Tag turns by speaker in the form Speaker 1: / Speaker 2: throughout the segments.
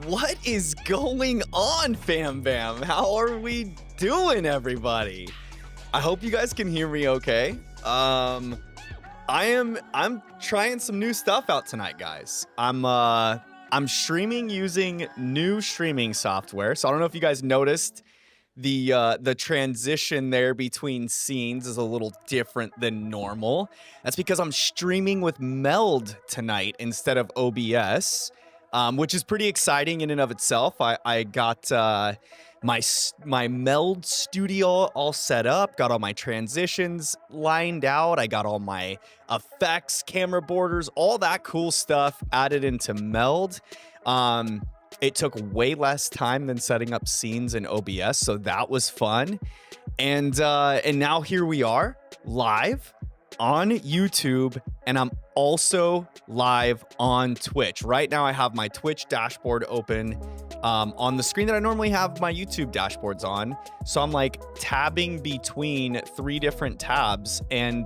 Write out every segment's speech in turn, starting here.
Speaker 1: What is going on, fam bam? How are we doing, everybody? I hope you guys can hear me okay. I'm trying some new stuff out tonight, guys. I'm streaming using new streaming software. So I don't know if you guys noticed the transition there between scenes is a little different than normal. That's because I'm streaming with Meld tonight instead of OBS. Which is pretty exciting in and of itself. I got my Meld studio all set up, got all my transitions lined out, I got all my effects, camera borders, all that cool stuff added into Meld. It took way less time than setting up scenes in OBS, so that was fun. And now here we are, live on YouTube, and I'm also live on Twitch. Right now I have my Twitch dashboard open on the screen that I normally have my YouTube dashboards on. So I'm like tabbing between 3 different tabs, and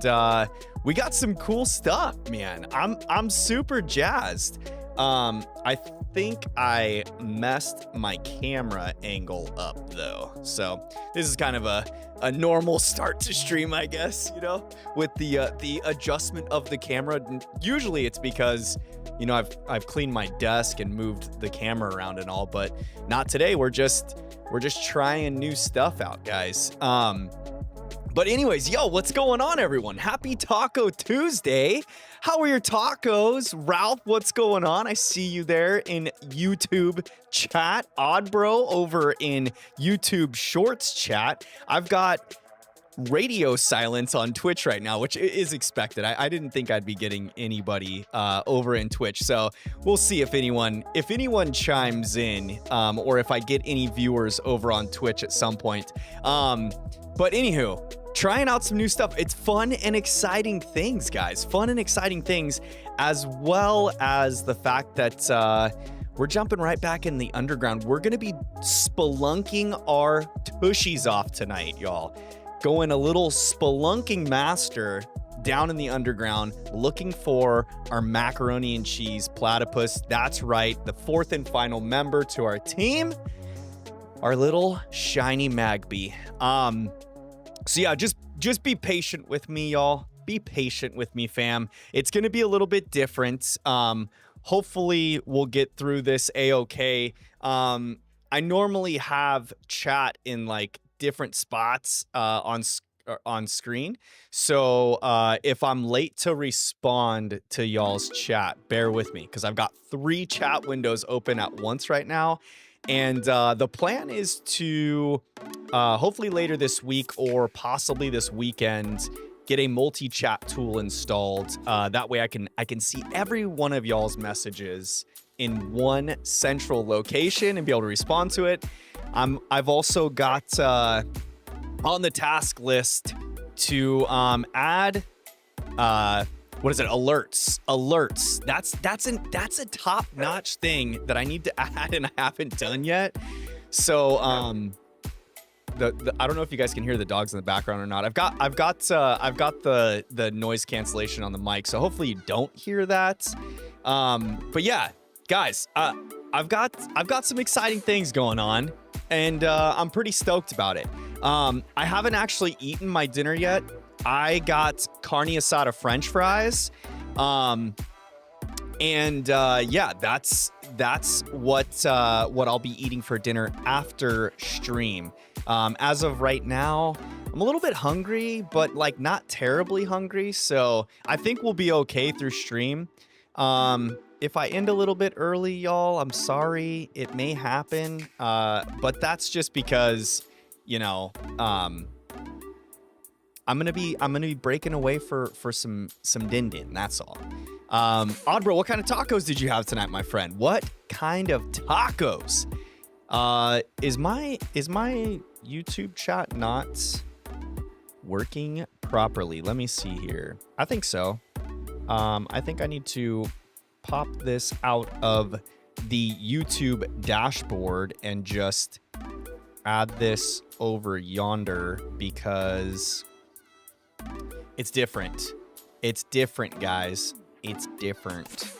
Speaker 1: we got some cool stuff, man. I'm super jazzed. I think I messed my camera angle up though. So this is kind of a normal start to stream, I guess, you know, with the adjustment of the camera. Usually it's because, you know, I've cleaned my desk and moved the camera around and all, but not today. We're just trying new stuff out, guys. But anyways, yo, what's going on, everyone? Happy Taco Tuesday. How are your tacos? Ralph, what's going on? I see you there in YouTube chat. Oddbro over in YouTube Shorts chat. I've got radio silence on Twitch right now, which is expected. I didn't think I'd be getting anybody over in Twitch, so we'll see if anyone chimes in, or if I get any viewers over on Twitch at some point. But anywho, trying out some new stuff. It's fun and exciting things, guys. Fun and exciting things, as well as the fact that we're jumping right back in the underground. We're going to be spelunking our tushies off tonight, y'all. Going a little spelunking master down in the underground, looking for our macaroni and cheese platypus. That's right, the 4th and final member to our team, our little shiny Magby. So yeah, just be patient with me, y'all. Be patient with me, fam. It's gonna be a little bit different. Hopefully we'll get through this a-okay. I normally have chat in like different spots on screen. So if I'm late to respond to y'all's chat, bear with me, because I've got 3 chat windows open at once right now. And the plan is to hopefully later this week or possibly this weekend get a multi-chat tool installed. That way I can see every one of y'all's messages in one central location and be able to respond to it. I've also got on the task list to add what is it? Alerts. That's a top-notch thing that I need to add and I haven't done yet. So I don't know if you guys can hear the dogs in the background or not. I've got the noise cancellation on the mic, so hopefully you don't hear that. But yeah, guys, I've got some exciting things going on, and I'm pretty stoked about it. I haven't actually eaten my dinner yet. I got carne asada French fries, and yeah, that's what I'll be eating for dinner after stream. As of right now, I'm a little bit hungry, but like not terribly hungry, so I think we'll be okay through stream. If I end a little bit early, y'all, I'm sorry. It may happen, but that's just because, you know, I'm gonna be breaking away for some din. That's all. Oddbro, what kind of tacos did you have tonight, my friend? What kind of tacos? Is my YouTube chat not working properly? Let me see here. I think so. I think I need to pop this out of the YouTube dashboard and just add this over yonder because it's different. It's different, guys. It's different.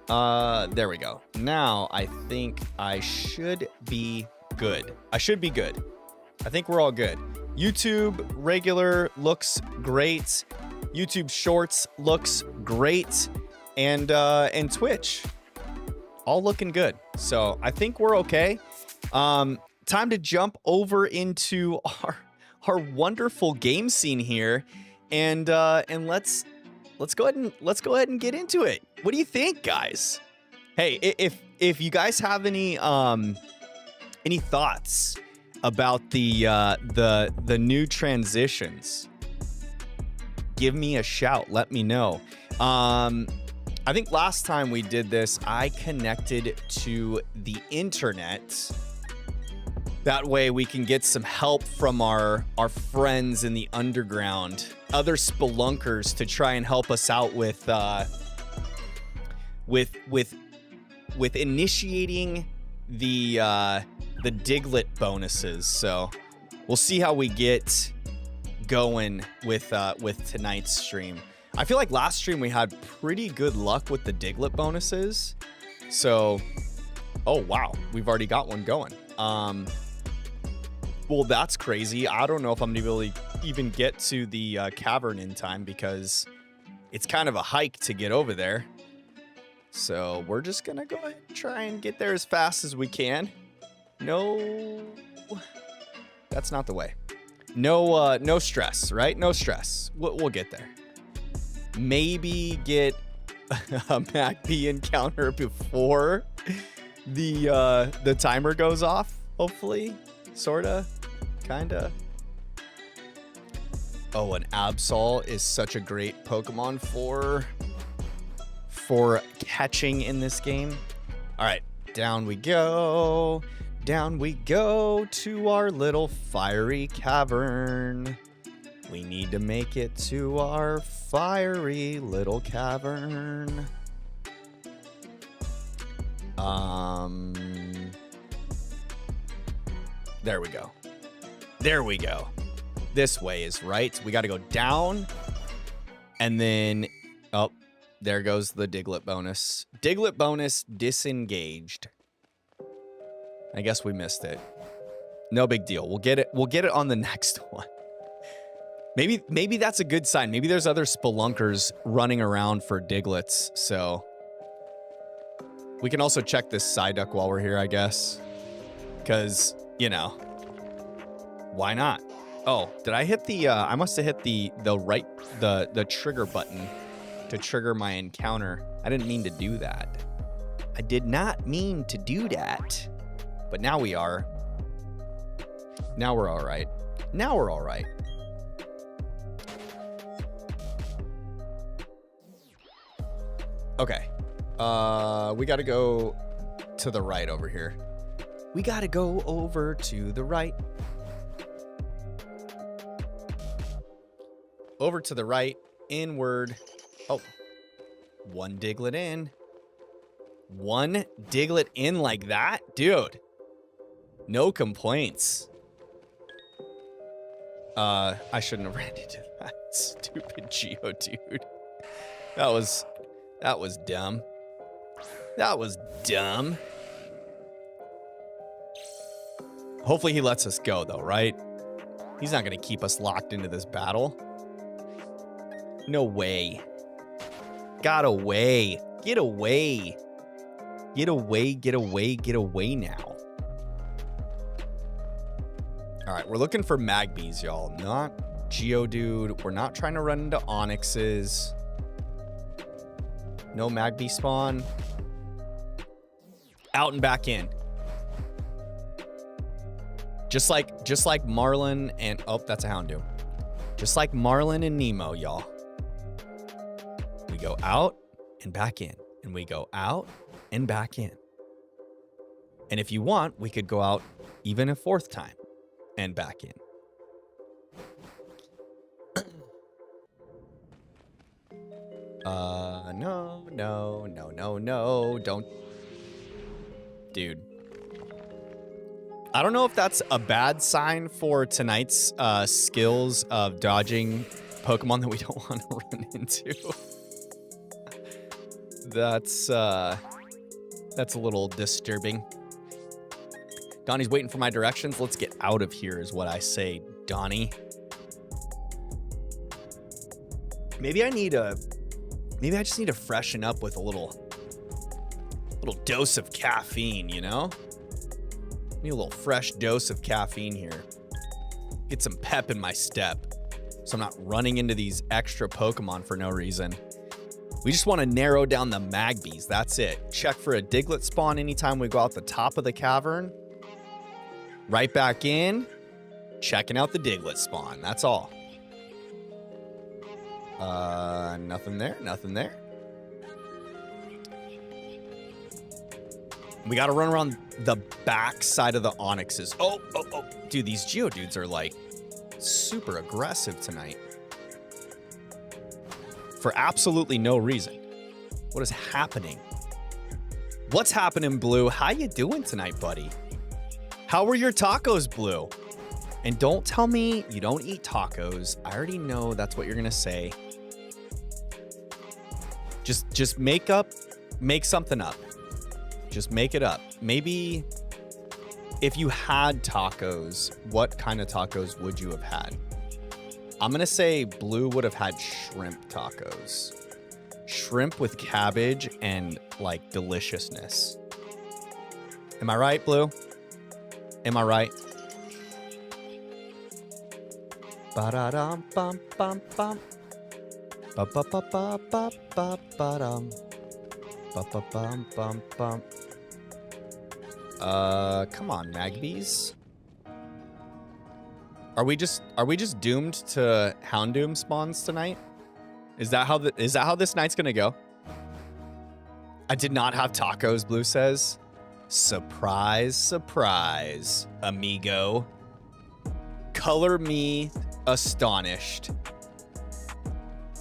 Speaker 1: There we go. Now I think I should be good. I should be good. I think we're all good. YouTube regular looks great. YouTube Shorts looks great. And Twitch, all looking good. So I think we're okay. Time to jump over into our wonderful game scene here, and let's go ahead and get into it. What do you think, guys? Hey, if you guys have any thoughts about the new transitions, give me a shout. Let me know. I think last time we did this, I connected to the internet. That way we can get some help from our friends in the underground, other spelunkers, to try and help us out with initiating the Diglett bonuses. So we'll see how we get going with tonight's stream. I feel like last stream we had pretty good luck with the Diglett bonuses. So, oh wow, we've already got one going. Well, that's crazy. I don't know if I'm gonna really even get to the cavern in time, because it's kind of a hike to get over there. So we're just gonna go ahead and try and get there as fast as we can. No, that's not the way. No stress, right? No stress. We'll get there. Maybe get a MacB encounter before the timer goes off. Hopefully, sorta, kinda. Oh, an Absol is such a great Pokemon for catching in this game. All right, down we go. Down we go to our little fiery cavern. We need to make it to our fiery little cavern. There we go. There we go. This way is right. We got to go down. And then, oh, there goes the Diglett bonus. Diglett bonus disengaged. I guess we missed it. No big deal. We'll get it. We'll get it on the next one. Maybe that's a good sign. Maybe there's other spelunkers running around for Digletts. So we can also check this Psyduck while we're here, I guess. Because, you know, why not? Oh, did I hit the, I must have hit the trigger button to trigger my encounter. I didn't mean to do that. I did not mean to do that. But now we are. Now we're all right. Now we're all right. Okay. We got to go to the right over here. We got to go over to the right. Over to the right, inward. Oh, one Diglett in. One Diglett in like that? Dude, no complaints. I shouldn't have ran into that stupid Geodude. That was dumb. That was dumb. Hopefully he lets us go though, right? He's not gonna keep us locked into this battle. No way. Got away. Get away. Get away, get away, get away now. All right, we're looking for Magbies, y'all. Not Geodude. We're not trying to run into Onyxes. No Magby spawn. Out and back in. Just like Marlin and... Oh, that's a Houndoom. Just like Marlin and Nemo, y'all. We go out and back in. And we go out and back in. And if you want, we could go out even a fourth time and back in. No. Don't. Dude. I don't know if that's a bad sign for tonight's skills of dodging Pokemon that we don't want to run into. That's a little disturbing. Donnie's waiting for my directions. Let's get out of here is what I say, Donnie. Maybe I just need to freshen up with a little dose of caffeine, you know? Need a little fresh dose of caffeine here. Get some pep in my step so I'm not running into these extra Pokemon for no reason. We just want to narrow down the Magbies. That's it. Check for a Diglett spawn anytime we go out the top of the cavern. Right back in. Checking out the Diglett spawn. That's all. Nothing there. Nothing there. We got to run around the back side of the Onyxes. Oh. Dude, these Geodudes are like super aggressive tonight. For absolutely no reason. What is happening? What's happening, Blue? How you doing tonight, buddy? How were your tacos, Blue? And don't tell me you don't eat tacos. I already know that's what you're gonna say. Just make something up. Just make it up. Maybe if you had tacos, what kind of tacos would you have had? I'm gonna say Blue would have had shrimp tacos. Shrimp with cabbage and like deliciousness. Am I right, Blue? Am I right? Ba-da-dum bum bum bum. Ba-ba-ba-ba-ba-ba-ba-dum. Ba-ba-bum bum bum. Come on, Magbies. Are we just doomed to Houndoom spawns tonight? Is that how this night's gonna go? I did not have tacos, Blue says. Surprise, surprise, amigo. Color me astonished.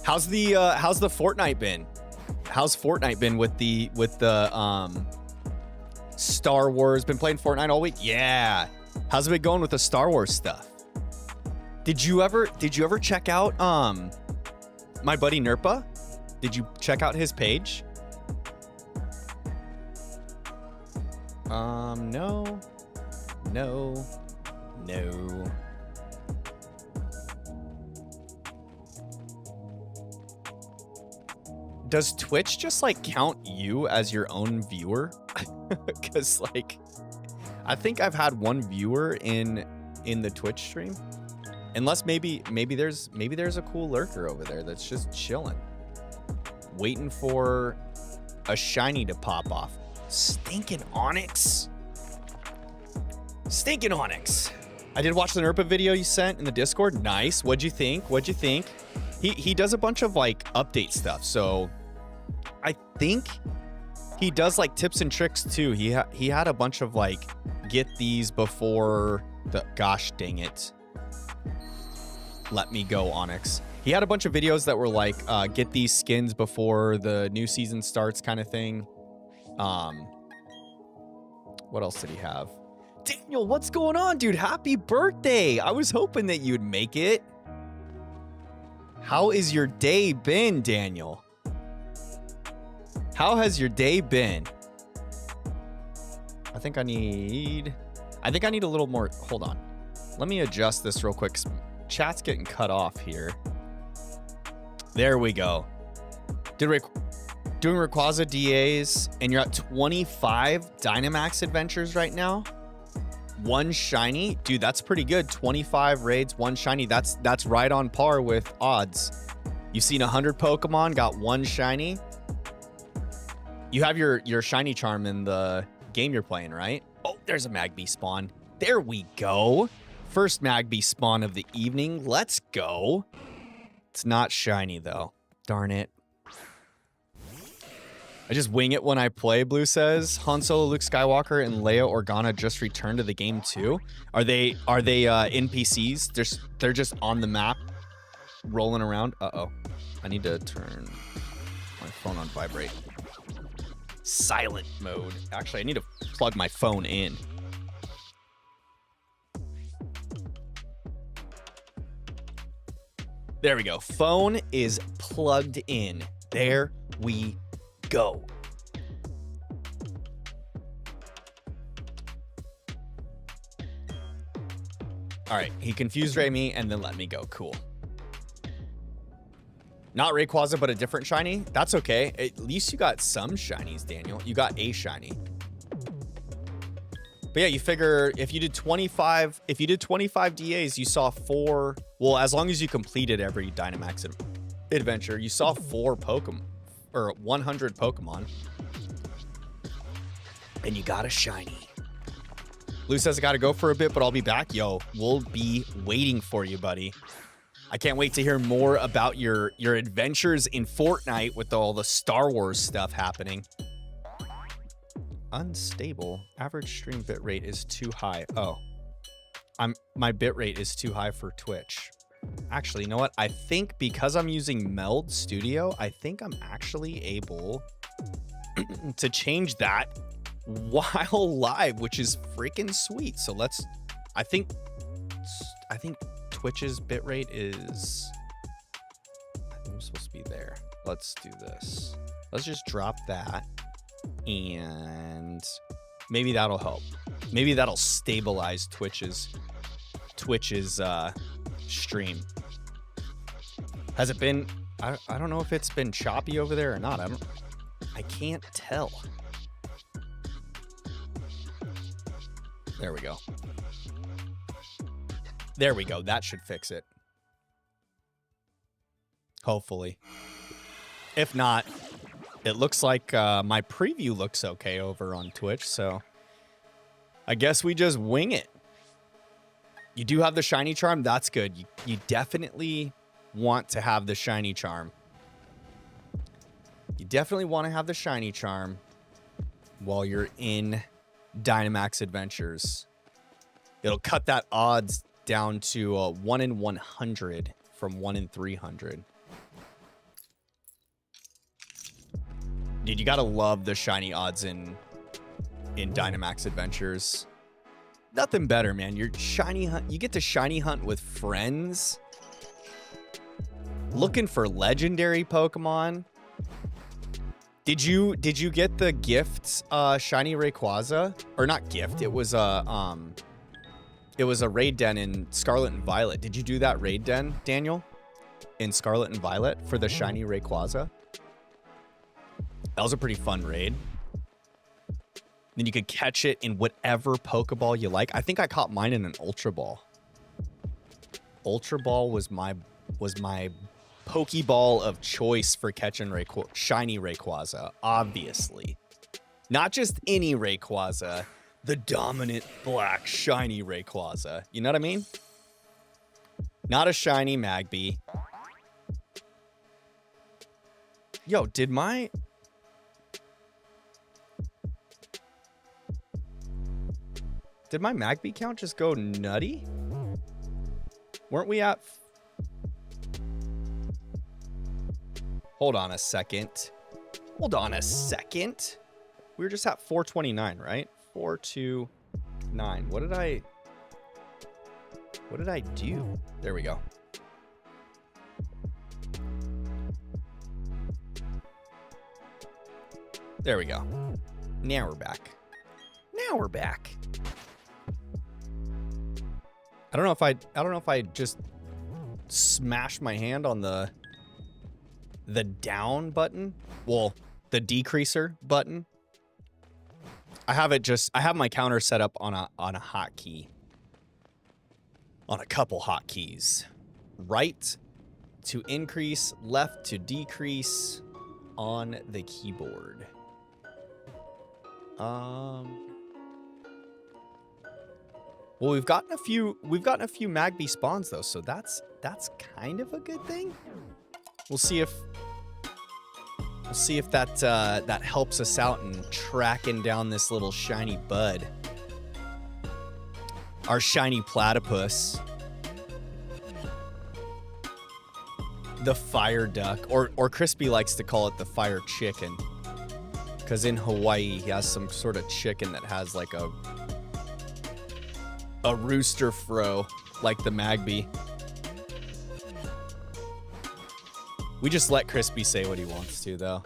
Speaker 1: How's the Fortnite been? How's Fortnite been with the Star Wars? Been playing Fortnite all week? Yeah. How's it been going with the Star Wars stuff? Did you ever check out my buddy Nerpa? Did you check out his page? No. Does Twitch just like count you as your own viewer? Because like, I think I've had one viewer in the Twitch stream. Unless maybe there's a cool lurker over there that's just chilling, waiting for a shiny to pop off. Stinking Onyx. Stinking Onyx. I did watch the Nerpa video you sent in the Discord. Nice. What'd you think? He does a bunch of like update stuff. So I think he does like tips and tricks too. He had a bunch of like, get these before the, gosh dang it. Let me go, Onyx. He had a bunch of videos that were like, get these skins before the new season starts kind of thing. What else did he have? Daniel, what's going on, dude? Happy birthday. I was hoping that you'd make it. How is your day been, Daniel? How has your day been? I think I need a little more. Hold on. Let me adjust this real quick. Chat's getting cut off here. There we go. Doing Rayquaza DAs, and you're at 25 Dynamax adventures right now. One shiny. Dude, that's pretty good. 25 raids, one shiny. That's right on par with odds. You've seen 100 Pokemon, got one shiny. You have your shiny charm in the game you're playing, right? Oh, there's a Magby spawn. There we go. First Magby spawn of the evening. Let's go. It's not shiny, though. Darn it. I just wing it when I play, Blue says. Han Solo, Luke Skywalker, and Leia Organa just returned to the game, too. Are they NPCs? They're just on the map, rolling around. Uh-oh. I need to turn my phone on vibrate. Silent mode. Actually, I need to plug my phone in. There we go. Phone is plugged in. There we go. All right, he confused me and then let me go. Cool. Not Rayquaza, but a different shiny. That's okay. At least you got some shinies, Daniel. You got a shiny. But yeah, you figure if you did 25 DAs, you saw 4. Well, as long as you completed every Dynamax adventure, you saw 4 Pokemon or 100 Pokemon, and you got a shiny. Lou says I gotta go for a bit, but I'll be back. Yo, we'll be waiting for you, buddy. I can't wait to hear more about your adventures in Fortnite with all the Star Wars stuff happening. Unstable. Average stream bitrate is too high. Oh, my bitrate is too high for Twitch. Actually, you know what? I think because I'm using Meld Studio, I think I'm actually able to change that while live, which is freaking sweet. So let's. I think Twitch's bitrate is. I think I'm supposed to be there. Let's do this. Let's just drop that. And maybe that'll help. Maybe that'll stabilize Twitch's stream. Has it been? I don't know if it's been choppy over there or not. I can't tell. There we go. There we go. That should fix it. Hopefully. If not, it looks like my preview looks okay over on Twitch, so I guess we just wing it. You do have the shiny charm. That's good. You definitely want to have the shiny charm. You definitely want to have the shiny charm while you're in Dynamax Adventures. It'll cut that odds down to 1 in 100 from 1 in 300. Dude, you gotta love the shiny odds in Dynamax Adventures. Nothing better, man. You're shiny hunt. You get to shiny hunt with friends, looking for legendary Pokemon. Did you get the gift shiny Rayquaza? Or not gift? It was a raid den in Scarlet and Violet. Did you do that raid den, Daniel? In Scarlet and Violet for the shiny Rayquaza? That was a pretty fun raid. Then you could catch it in whatever Pokeball you like. I think I caught mine in an Ultra Ball. Ultra Ball was my Pokeball of choice for catching shiny Rayquaza, obviously. Not just any Rayquaza, the dominant black shiny Rayquaza. You know what I mean? Not a shiny Magby. Yo, did my Magby count just go nutty? Weren't we at... Hold on a second. Hold on a second. We were just at 429, right? 429. What did I do? There we go. There we go. Now we're back. Now we're back. I don't know if I just smashed my hand on the down button. Well, the decreaser button. I have my counter set up on a hotkey. On a couple hotkeys. Right to increase, left to decrease on the keyboard. Well, we've gotten a few Magby spawns though, so that's kind of a good thing. We'll see if that helps us out in tracking down this little shiny bud. Our shiny platypus. The fire duck, or Crispy likes to call it the fire chicken. Because in Hawaii, he has some sort of chicken that has like a rooster fro, like the Magby. We just let Crispy say what he wants to, though.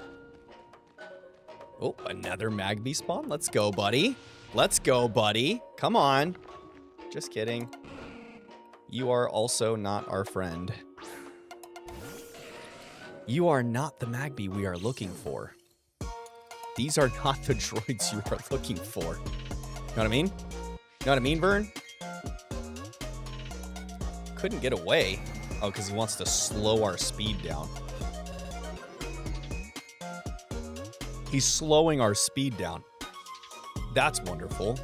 Speaker 1: Oh, another Magby spawn. Let's go, buddy. Let's go, buddy. Come on. Just kidding. You are also not our friend. You are not the Magby we are looking for. These are not the droids you are looking for. You know what I mean? You know what I mean, Vern? Couldn't get away. Oh, because he wants to slow our speed down. He's slowing our speed down. That's wonderful.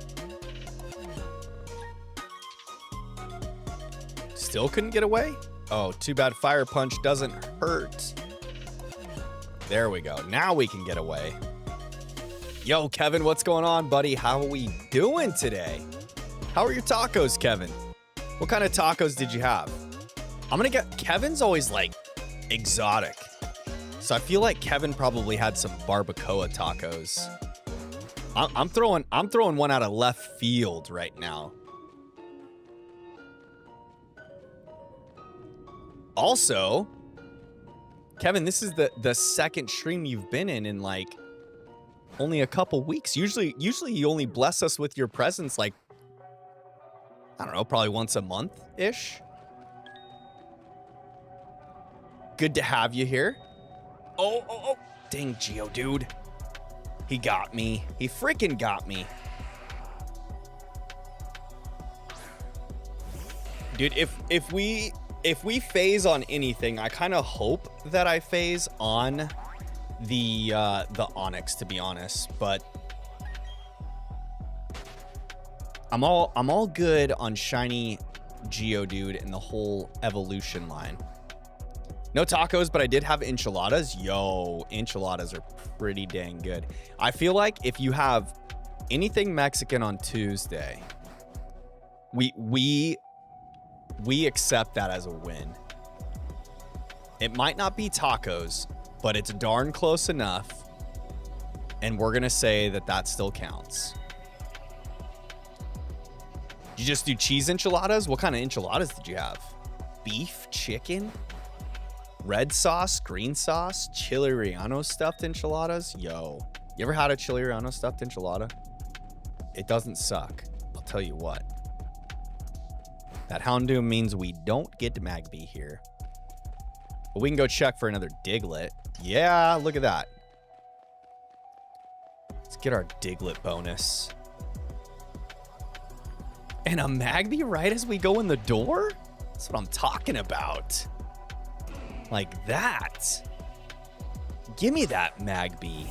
Speaker 1: Still couldn't get away? Oh, too bad Fire Punch doesn't hurt. There we go. Now we can get away. Yo, Kevin, what's going on, buddy? How are we doing today? How are your tacos, Kevin? What kind of tacos did you have? I'm gonna get... Kevin's always, like, exotic. So I feel like Kevin probably had some barbacoa tacos. I'm throwing one out of left field right now. Also, Kevin, this is the second stream you've been in like only a couple weeks. Usually you only bless us with your presence like, I don't know, probably once a month-ish. Good to have you here. Oh. Dang, Geodude. He got me. He freaking got me. Dude, if we phase on anything, I kind of hope that I phase on the Onyx, to be honest, but I'm all good on shiny Geodude and the whole evolution line. No tacos, but I did have enchiladas. Yo, enchiladas are pretty dang good. I feel like if you have anything Mexican on Tuesday, we accept that as a win. It might not be tacos, but it's darn close enough, and we're gonna say that still counts. Did you just do cheese enchiladas? What kind of enchiladas did you have? Beef, chicken? Red sauce, green sauce, chili relleno stuffed enchiladas. Yo, you ever had a chili relleno stuffed enchilada? It doesn't suck. I'll tell you what. That Houndoom means we don't get to Magby here. But we can go check for another Diglett. Yeah, look at that. Let's get our Diglett bonus. And a Magby right as we go in the door? That's what I'm talking about. Like that. Give me that Magby.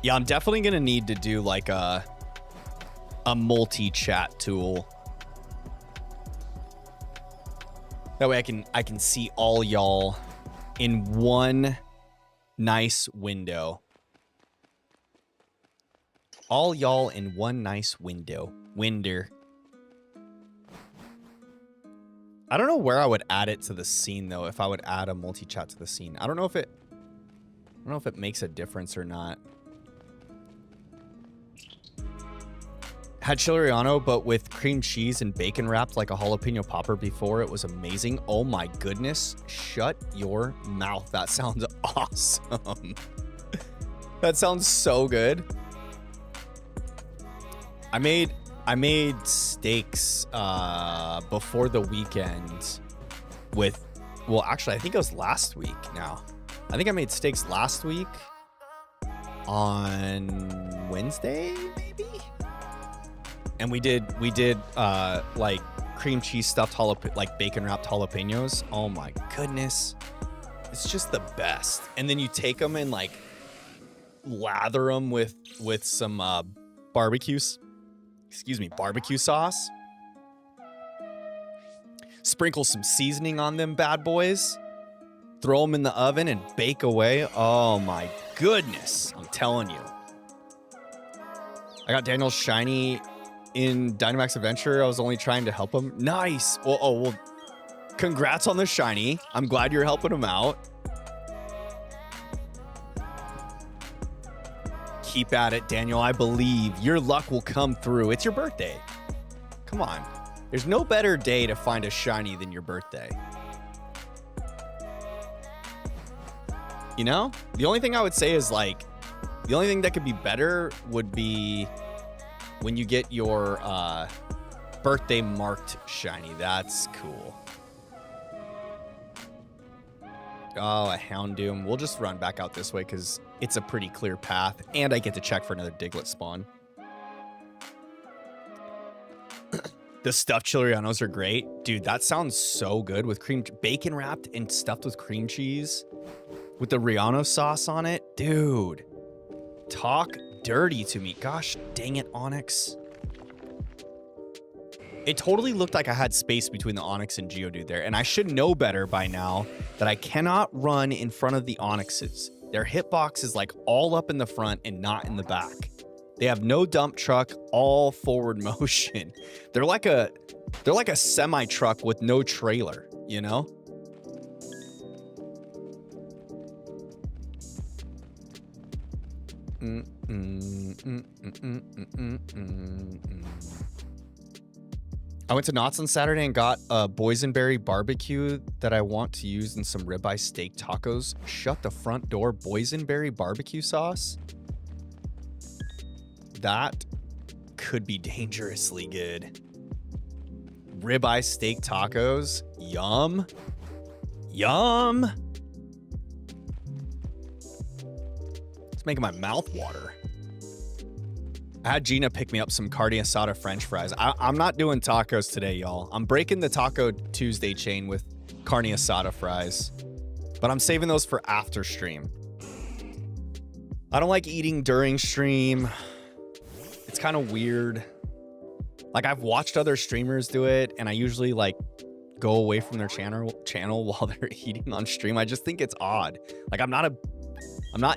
Speaker 1: Yeah, I'm definitely gonna need to do like a multi-chat tool. That way I can see all y'all in one nice window. All y'all in one nice window. Winder. I don't know where I would add it to the scene though, if I would add a multi-chat to the scene. I don't know if it makes a difference or not. Had chili relleno, but with cream cheese and bacon wrapped like a jalapeno popper before. It was amazing. Oh my goodness. Shut your mouth. That sounds awesome. That sounds so good. I made steaks before the weekend with, well, actually, I think it was last week now. I think I made steaks last week on Wednesday, maybe? And we did like cream cheese stuffed like bacon wrapped jalapenos. Oh my goodness. It's just the best. And then you take them and like lather them with some barbecue sauce. Sprinkle some seasoning on them bad boys. Throw them in the oven and bake away. Oh my goodness. I'm telling you. I got Daniel's shiny in Dynamax Adventure. I was only trying to help him. Nice. Well, Congrats on the shiny. I'm glad you're helping him out. Keep at it, Daniel. I believe your luck will come through. It's your birthday. Come on. There's no better day to find a shiny than your birthday. You know? The only thing I would say is, like, the only thing that could be better would be when you get your birthday marked shiny. That's cool. Oh, a Houndoom. We'll just run back out this way because it's a pretty clear path, and I get to check for another Diglett spawn. The stuffed Chilianos are great. Dude, that sounds so good with bacon wrapped and stuffed with cream cheese with the Rihanna sauce on it. Dude, talk dirty to me. Gosh, dang it, Onyx. It totally looked like I had space between the Onyx and Geodude there, and I should know better by now that I cannot run in front of the Onyxes. Their hitbox is like all up in the front and not in the back. They have no dump truck, all forward motion. They're like a semi-truck with no trailer, you know? I went to Knott's on Saturday and got a boysenberry barbecue that I want to use in some ribeye steak tacos. Shut the front door. Boysenberry barbecue sauce? That could be dangerously good. Ribeye steak tacos? Yum. Yum. It's making my mouth water. I had Gina pick me up some carne asada French fries. I'm not doing tacos today, y'all. I'm breaking the Taco Tuesday chain with carne asada fries. But I'm saving those for after stream. I don't like eating during stream. It's kind of weird. Like, I've watched other streamers do it, and I usually, like, go away from their channel while they're eating on stream. I just think it's odd. Like, I'm not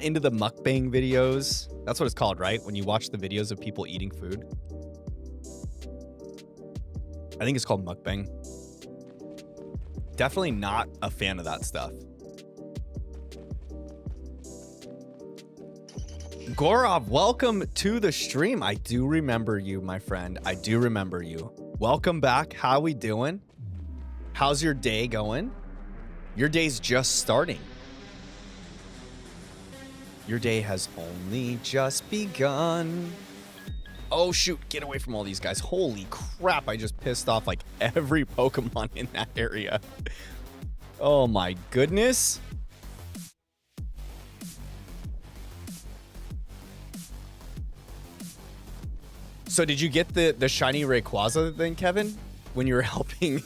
Speaker 1: into the mukbang videos. That's what it's called, right? When you watch the videos of people eating food. I think it's called mukbang. Definitely not a fan of that stuff. Gorov, welcome to the stream. I do remember you, my friend. I do remember you. Welcome back. How we doing? How's your day going? Your day's just starting. Your day has only just begun. Oh, shoot. Get away from all these guys. Holy crap. I just pissed off like every Pokemon in that area. Oh, my goodness. So did you get the shiny Rayquaza then, Kevin? When you were helping,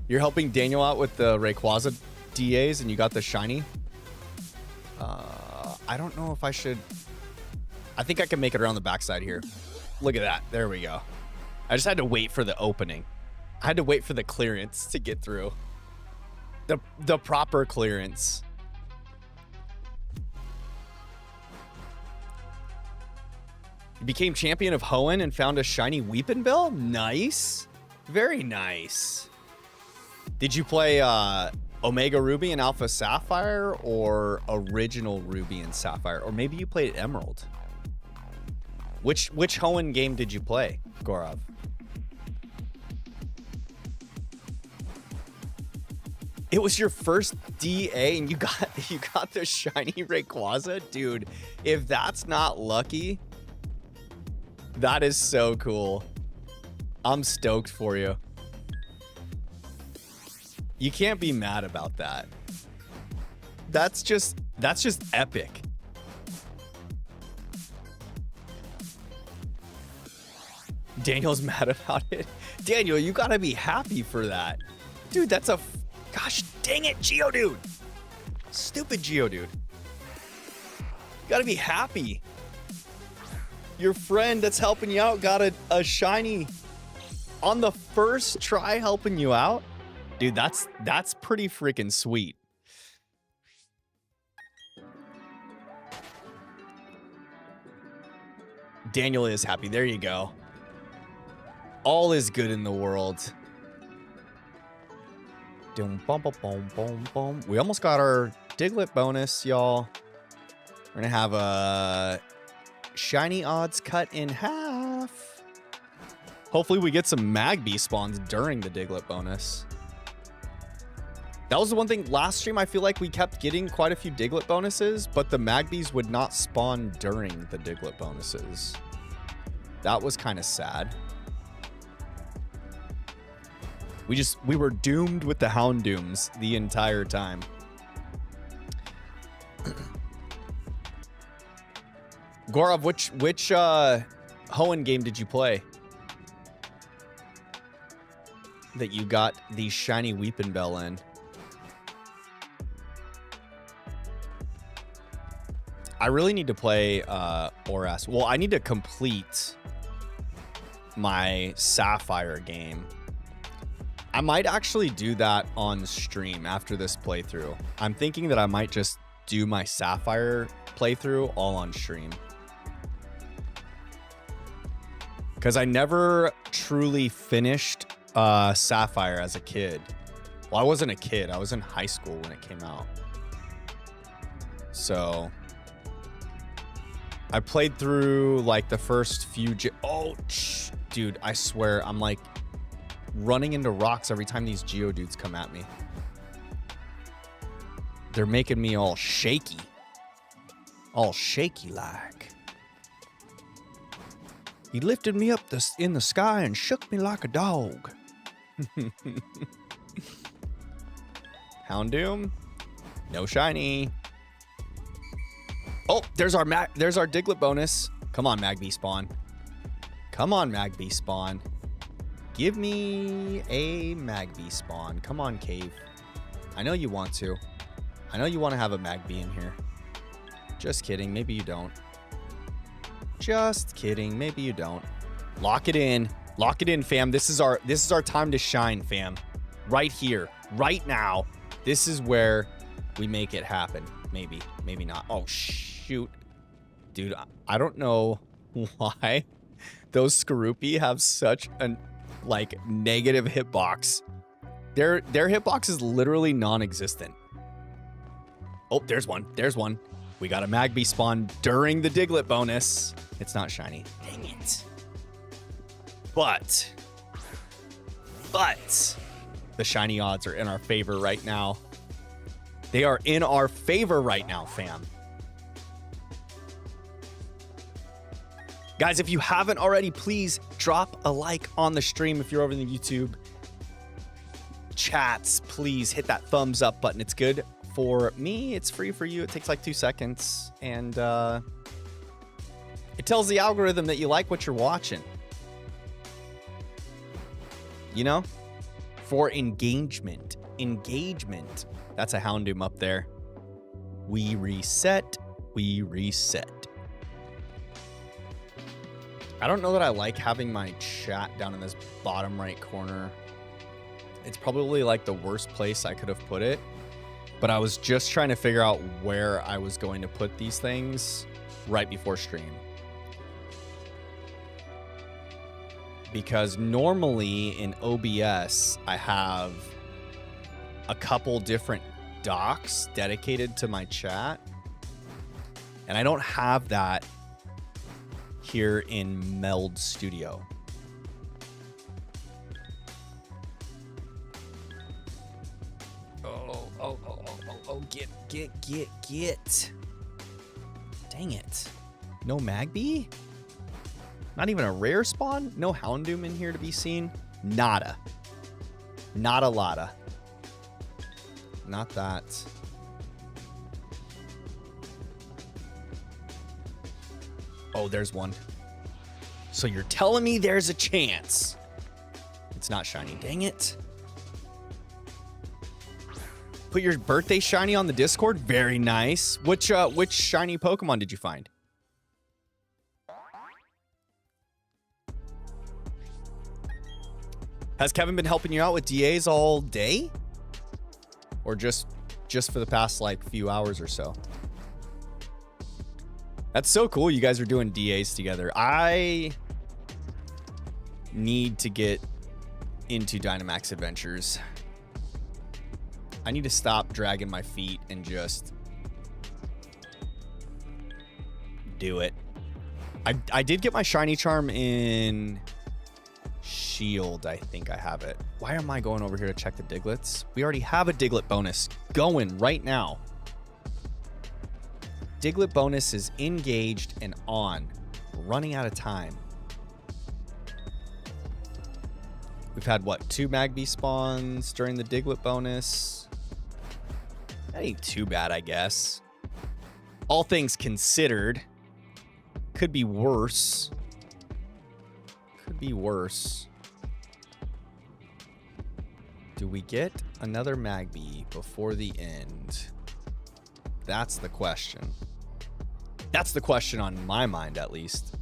Speaker 1: you're helping Daniel out with the Rayquaza DAs and you got the shiny? I don't know if I should. I think I can make it around the backside here. Look at that. There we go. I just had to wait for the opening. I had to wait for the clearance to get through. The proper clearance. You became champion of Hoenn and found a shiny Weepinbell? Nice. Very nice. Did you play Omega Ruby and Alpha Sapphire or original Ruby and Sapphire? Or maybe you played Emerald. Which Hoenn game did you play, Gorov? It was your first DA and you got the shiny Rayquaza? Dude, if that's not lucky, that is so cool. I'm stoked for you. You can't be mad about that. That's just epic. Daniel's mad about it. Daniel, you gotta be happy for that. Dude, that's a... Gosh dang it, Geodude. Stupid Geodude. You gotta be happy. Your friend that's helping you out got a shiny on the first try helping you out. Dude, that's pretty freaking sweet. Daniel is happy. There you go. All is good in the world. Boom, boom, boom, boom, boom, boom. We almost got our Diglett bonus, y'all. We're gonna have a shiny odds cut in half. Hopefully we get some Magby spawns during the Diglett bonus. That was the one thing last stream. I feel like we kept getting quite a few Diglett bonuses, but the Magbys would not spawn during the Diglett bonuses. That was kind of sad. We were doomed with the Houndooms the entire time. Gorov, which Hoenn game did you play that you got the shiny Weepin' Bell in? I really need to play Oras. Well, I need to complete my Sapphire game. I might actually do that on stream after this playthrough. I'm thinking that I might just do my Sapphire playthrough all on stream. Because I never truly finished Sapphire as a kid. Well, I wasn't a kid. I was in high school when it came out. So I played through like the first few... dude, I swear I'm like running into rocks every time these Geodudes come at me. They're making me all shaky. All shaky like. He lifted me up in the sky and shook me like a dog. Houndoom. No shiny. Oh, there's our Diglett bonus. Come on, Magby spawn. Come on, Magby spawn. Give me a Magby spawn. Come on, Cave. I know you want to. I know you want to have a Magby in here. Just kidding. Maybe you don't. Just kidding. Maybe you don't. Lock it in. Lock it in, fam. This is our time to shine, fam. Right here. Right now. This is where we make it happen. Maybe. Maybe not. Oh, shoot. Dude, I don't know why those Skorupi have such an like negative hitbox. Their hitbox is literally non-existent. Oh, there's one. There's one. We got a Magby spawn during the Diglett bonus. It's not shiny. Dang it. But the shiny odds are in our favor right now. They are in our favor right now, fam. Guys, if you haven't already, please drop a like on the stream if you're over in the YouTube. Chats, please hit that thumbs up button. It's good for me. It's free for you. It takes like 2 seconds. And it tells the algorithm that you like what you're watching. You know? For engagement. Engagement. That's a Houndoom up there. We reset. We reset. I don't know that I like having my chat down in this bottom right corner. It's probably like the worst place I could have put it. But I was just trying to figure out where I was going to put these things right before stream. Because normally in OBS, I have a couple different docs dedicated to my chat. And I don't have that here in Meld Studio. Oh, get. Dang it. No Magby? Not even a rare spawn? No Houndoom in here to be seen? Nada. Not a lotta. Not that. Oh, there's one. So you're telling me there's a chance. It's not shiny. Dang it. Put your birthday shiny on the Discord. Very nice. Which shiny Pokemon did you find? Has Kevin been helping you out with DAs all day? Or just for the past like few hours or so? That's so cool. You guys are doing DAs together. I need to get into Dynamax Adventures. I need to stop dragging my feet and just do it. I did get my shiny charm in Shield. I think I have it. Why am I going over here to check the Diglets? We already have a Diglett bonus going right now. Diglett bonus is engaged and on. We're running out of time. We've had, what, 2 Magby spawns during the Diglett bonus? That ain't too bad, I guess. All things considered. Could be worse. Could be worse. Do we get another Magby before the end? That's the question. That's the question on my mind, at least.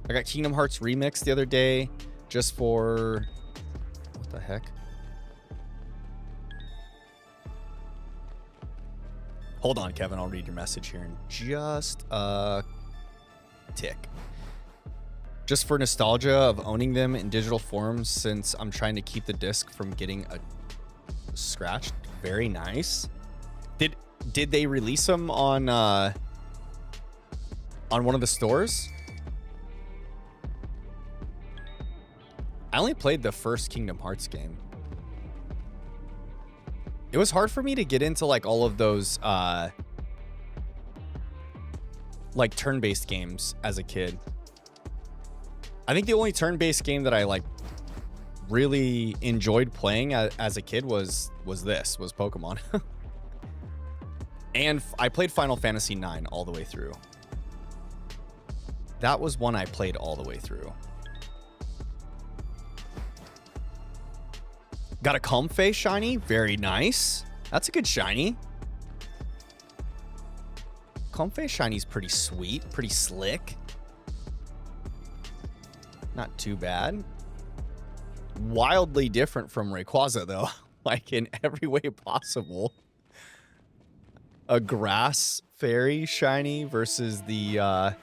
Speaker 1: I got Kingdom Hearts Remix the other day just for... What the heck? Hold on, Kevin. I'll read your message here in just a tick. Just for nostalgia of owning them in digital forms, since I'm trying to keep the disc from getting scratched. Very nice. Did they release them on one of the stores? I only played the first Kingdom Hearts game. It was hard for me to get into like all of those like turn-based games as a kid. I think the only turn-based game that I like really enjoyed playing as a kid was Pokemon. And I played Final Fantasy IX all the way through. That was one I played all the way through. Got a Comfey shiny. Very nice. That's a good shiny. Comfey shiny's pretty sweet. Pretty slick. Not too bad. Wildly different from Rayquaza, though. Like, in every way possible. A grass fairy shiny versus the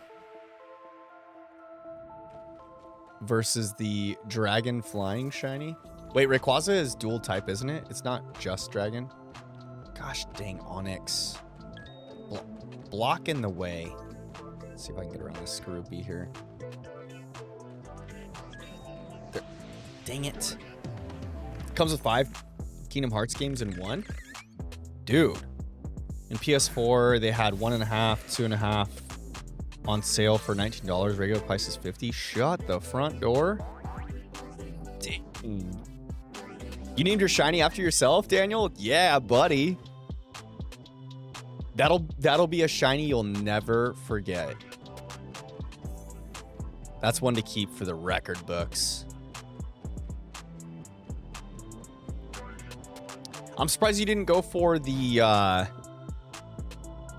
Speaker 1: dragon flying shiny. Wait, Rayquaza is dual type, isn't it? It's not just dragon. Gosh dang, Onyx. Block in the way. Let's see if I can get around this Skorupi here. There. Dang it. Comes with 5 Kingdom Hearts games in one. Dude. In PS4, they had 1.5, 2.5 on sale for $19. Regular price is $50. Shut the front door. Dang. You named your shiny after yourself, Daniel? Yeah, buddy. That'll be a shiny you'll never forget. That's one to keep for the record books. I'm surprised you didn't go for the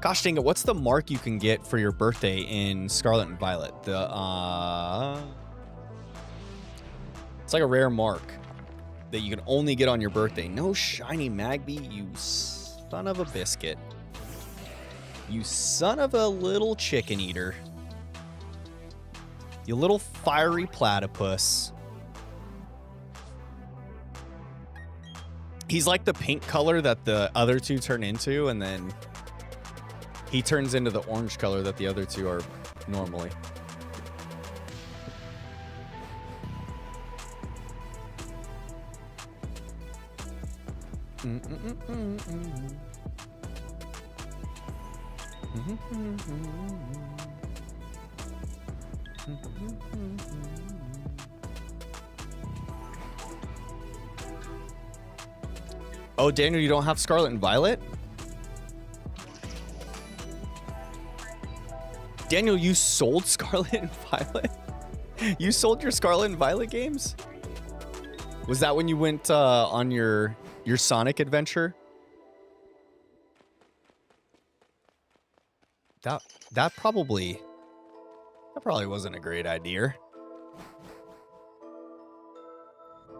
Speaker 1: gosh dang it, what's the mark you can get for your birthday in Scarlet and Violet? It's like a rare mark that you can only get on your birthday. No shiny Magby, you son of a biscuit. You son of a little chicken eater. You little fiery platypus. He's like the pink color that the other two turn into, and then he turns into the orange color that the other two are normally. Oh, Daniel, you don't have Scarlet and Violet? Daniel, you sold Scarlet and Violet? You sold your Scarlet and Violet games? Was that when you went on your Sonic adventure? That probably wasn't a great idea.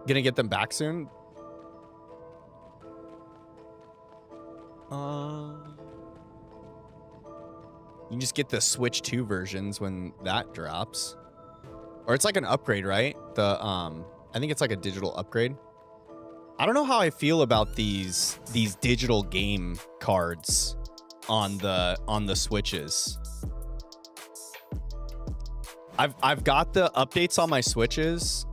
Speaker 1: Gonna get them back soon? You can just get the Switch 2 versions when that drops. Or it's like an upgrade, right? I think it's like a digital upgrade. I don't know how I feel about these digital game cards on the Switches. I've got the updates on my Switches,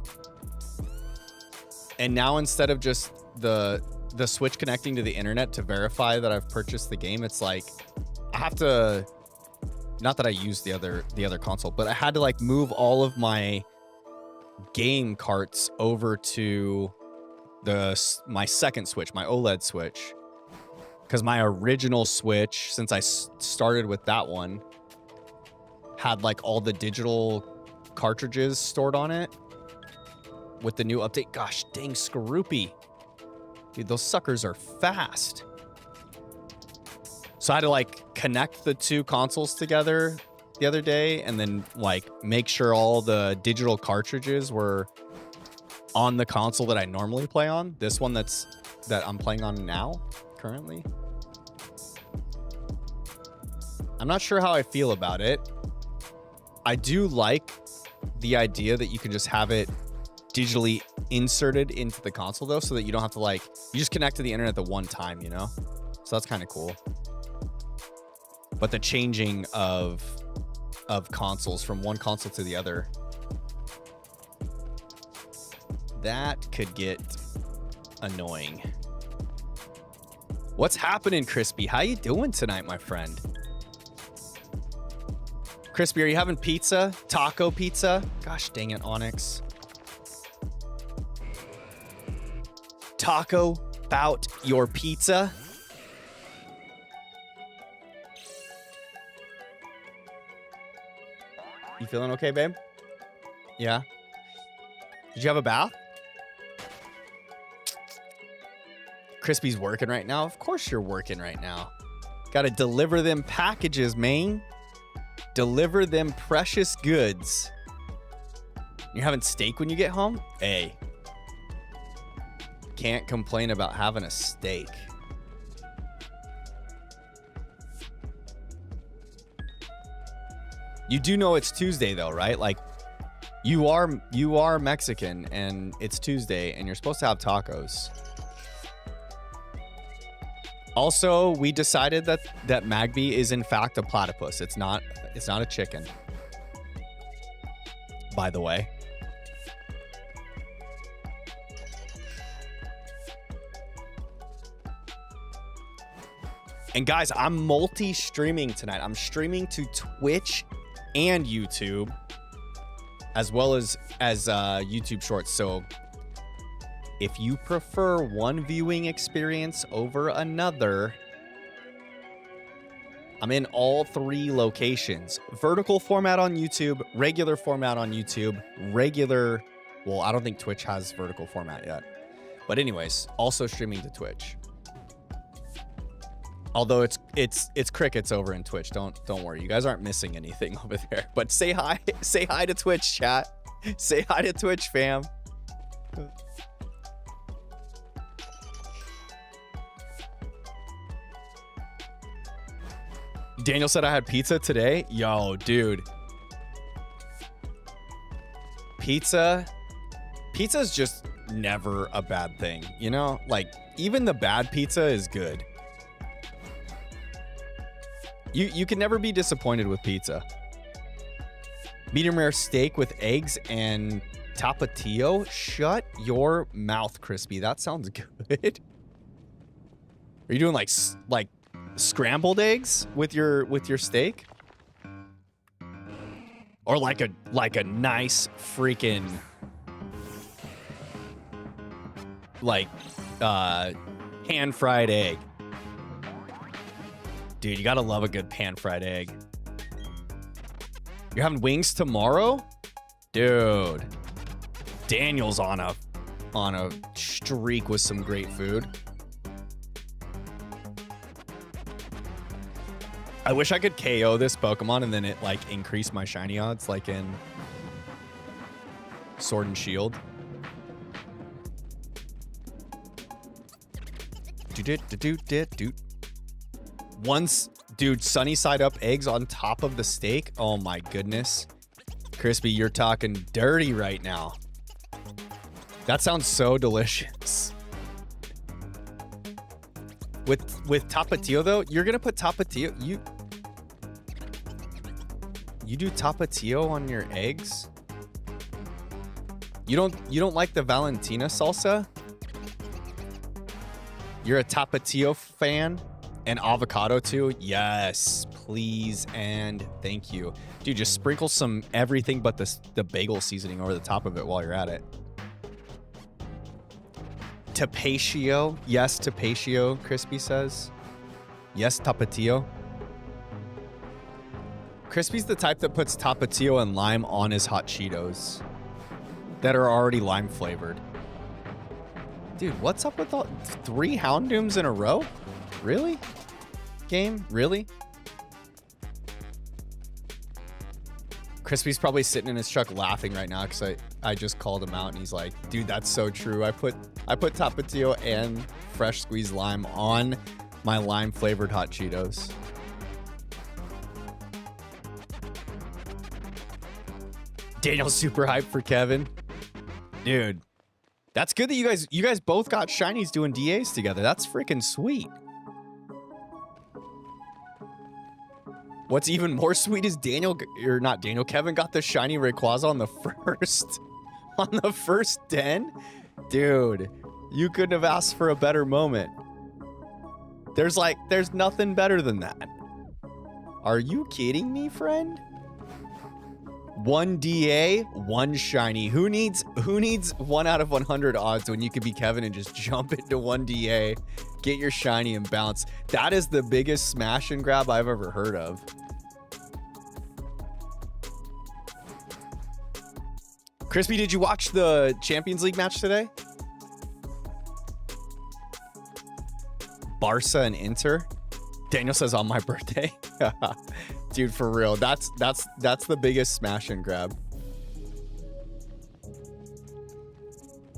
Speaker 1: and now instead of just the Switch connecting to the internet to verify that I've purchased the game, it's like I have to, not that I use the other console, but I had to like move all of my game carts over to my second Switch, my OLED Switch, because my original Switch, since I started with that one, had like all the digital cartridges stored on it. With the new update, gosh dang, Skorupi. Dude, those suckers are fast. So I had to like connect the two consoles together the other day and then like make sure all the digital cartridges were on the console that I normally play on. This one that I'm playing on now, currently. I'm not sure how I feel about it. I do like the idea that you can just have it digitally inserted into the console though, so that you don't have to like, you just connect to the internet the one time, you know? So that's kind of cool. But the changing of consoles from one console to the other, that could get annoying. What's happening, Crispy? How you doing tonight, my friend? Crispy, are you having pizza? Taco pizza? Gosh dang it, Onyx. Taco about your pizza? You feeling okay, babe? Yeah? Did you have a bath? Crispy's working right now. Of course you're working right now. Gotta deliver them packages, man. Deliver them precious goods. You're having steak when you get home? Hey. Can't complain about having a steak. You do know it's Tuesday though, right? Like you are Mexican and it's Tuesday and you're supposed to have tacos. Also, we decided that Magby is in fact a platypus. It's not a chicken. By the way. And guys, I'm multi-streaming tonight. I'm streaming to Twitch and YouTube, as well as YouTube Shorts. So if you prefer one viewing experience over another, I'm in all three locations. Vertical format on YouTube, regular format on YouTube, well, I don't think Twitch has vertical format yet. But anyways, also streaming to Twitch. Although it's crickets over in Twitch. Don't worry. You guys aren't missing anything over there. But say hi to Twitch, chat. Say hi to Twitch, fam. Daniel said I had pizza today. Yo, dude. Pizza's just never a bad thing, you know? Like, even the bad pizza is good. You can never be disappointed with pizza. Medium rare steak with eggs and tapatio. Shut your mouth, Crispy. That sounds good. Are you doing like scrambled eggs with your steak? Or like a nice freaking like pan-fried egg. Dude, you gotta love a good pan-fried egg. You're having wings tomorrow? Dude. Daniel's on a streak with some great food. I wish I could KO this Pokemon and then it like increase my shiny odds like in Sword and Shield. Once, dude, sunny side up eggs on top of the steak. Oh my goodness. Crispy, you're talking dirty right now. That sounds so delicious. With Tapatio though, you're gonna put Tapatio. You do Tapatio on your eggs? You don't like the Valentina salsa? You're a Tapatio fan? And avocado too? Yes, please and thank you. Dude, just sprinkle some everything but the bagel seasoning over the top of it while you're at it. Tapatio. Yes, Tapatio, Crispy says. Yes, Tapatio. Crispy's the type that puts Tapatio and lime on his hot Cheetos that are already lime flavored. Dude, what's up with all 3 Houndooms in a row? Really? Game? Really? Crispy's probably sitting in his truck laughing right now because I just called him out and he's like, dude, that's so true. I put Tapatio and fresh squeezed lime on my lime flavored hot Cheetos. Daniel's super hyped for Kevin. Dude, that's good that you guys both got shinies doing DAs together. That's freaking sweet. What's even more sweet is Kevin got the shiny Rayquaza on the first 10. Dude, you couldn't have asked for a better moment. There's nothing better than that. Are you kidding me, friend? 1 DA, 1 shiny. Who needs 1 out of 100 odds when you could be Kevin and just jump into 1 DA, get your shiny and bounce? That is the biggest smash and grab I've ever heard of. Crispy, did you watch the Champions League match today? Barca and Inter. Daniel says on my birthday. Dude, for real. That's the biggest smash and grab.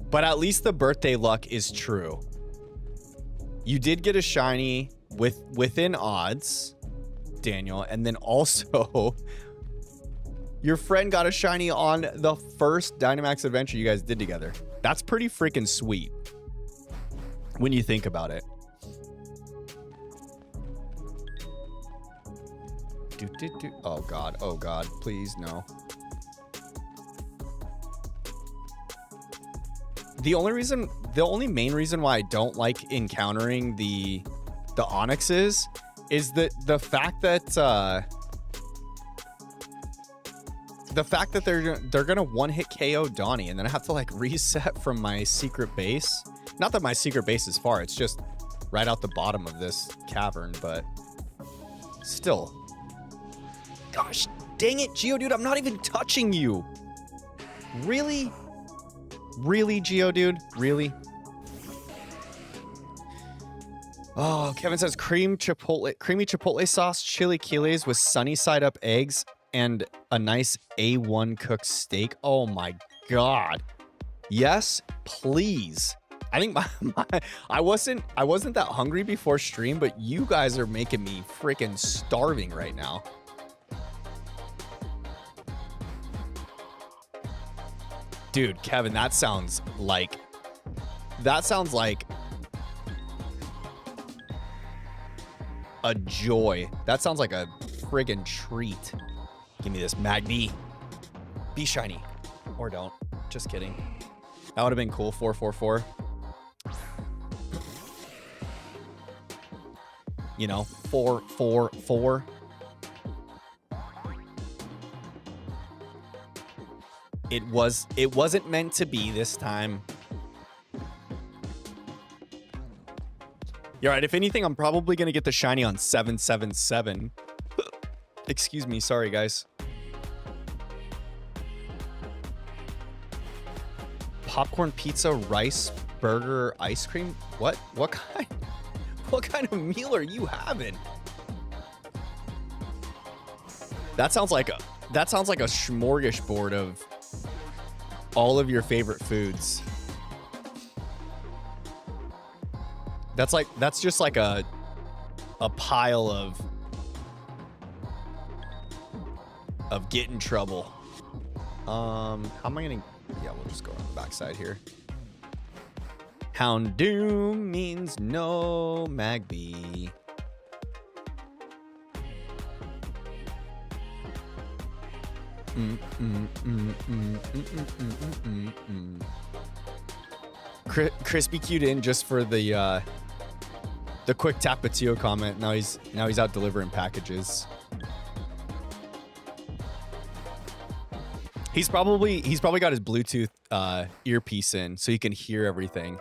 Speaker 1: But at least the birthday luck is true. You did get a shiny within odds, Daniel, and then also your friend got a shiny on the first Dynamax adventure you guys did together. That's pretty freaking sweet when you think about it. Oh God, please no. The only main reason why I don't like encountering the Onyxes is that the fact that they're gonna one-hit KO Donnie, and then I have to like reset from my secret base. Not that my secret base is far, it's just right out the bottom of this cavern, but still. Gosh, dang it, Geodude, I'm not even touching you. Really? Really, Geodude? Really? Oh, Kevin says creamy chipotle sauce, chili quiles with sunny side up eggs and a nice A1 cooked steak. Oh my God. Yes, please. I think I wasn't that hungry before stream, but you guys are making me freaking starving right now. Dude, Kevin, that sounds like a joy. That sounds like a friggin' treat. Give me this Magni. Be shiny. Or don't. Just kidding. That would have been cool. 444. You know, 444. It wasn't meant to be this time. You're right. If anything, I'm probably going to get the shiny on 777. Excuse me. Sorry, guys. Popcorn pizza, rice, burger, ice cream. What kind of meal are you having? That sounds like a smorgasbord of all of your favorite foods. That's just like a pile of get in trouble. How am I gonna? Yeah, we'll just go on the backside here. Houndoom means no Magby. Crispy queued in just for the quick Tapatio comment. Now he's out delivering packages. He's probably got his Bluetooth earpiece in so he can hear everything,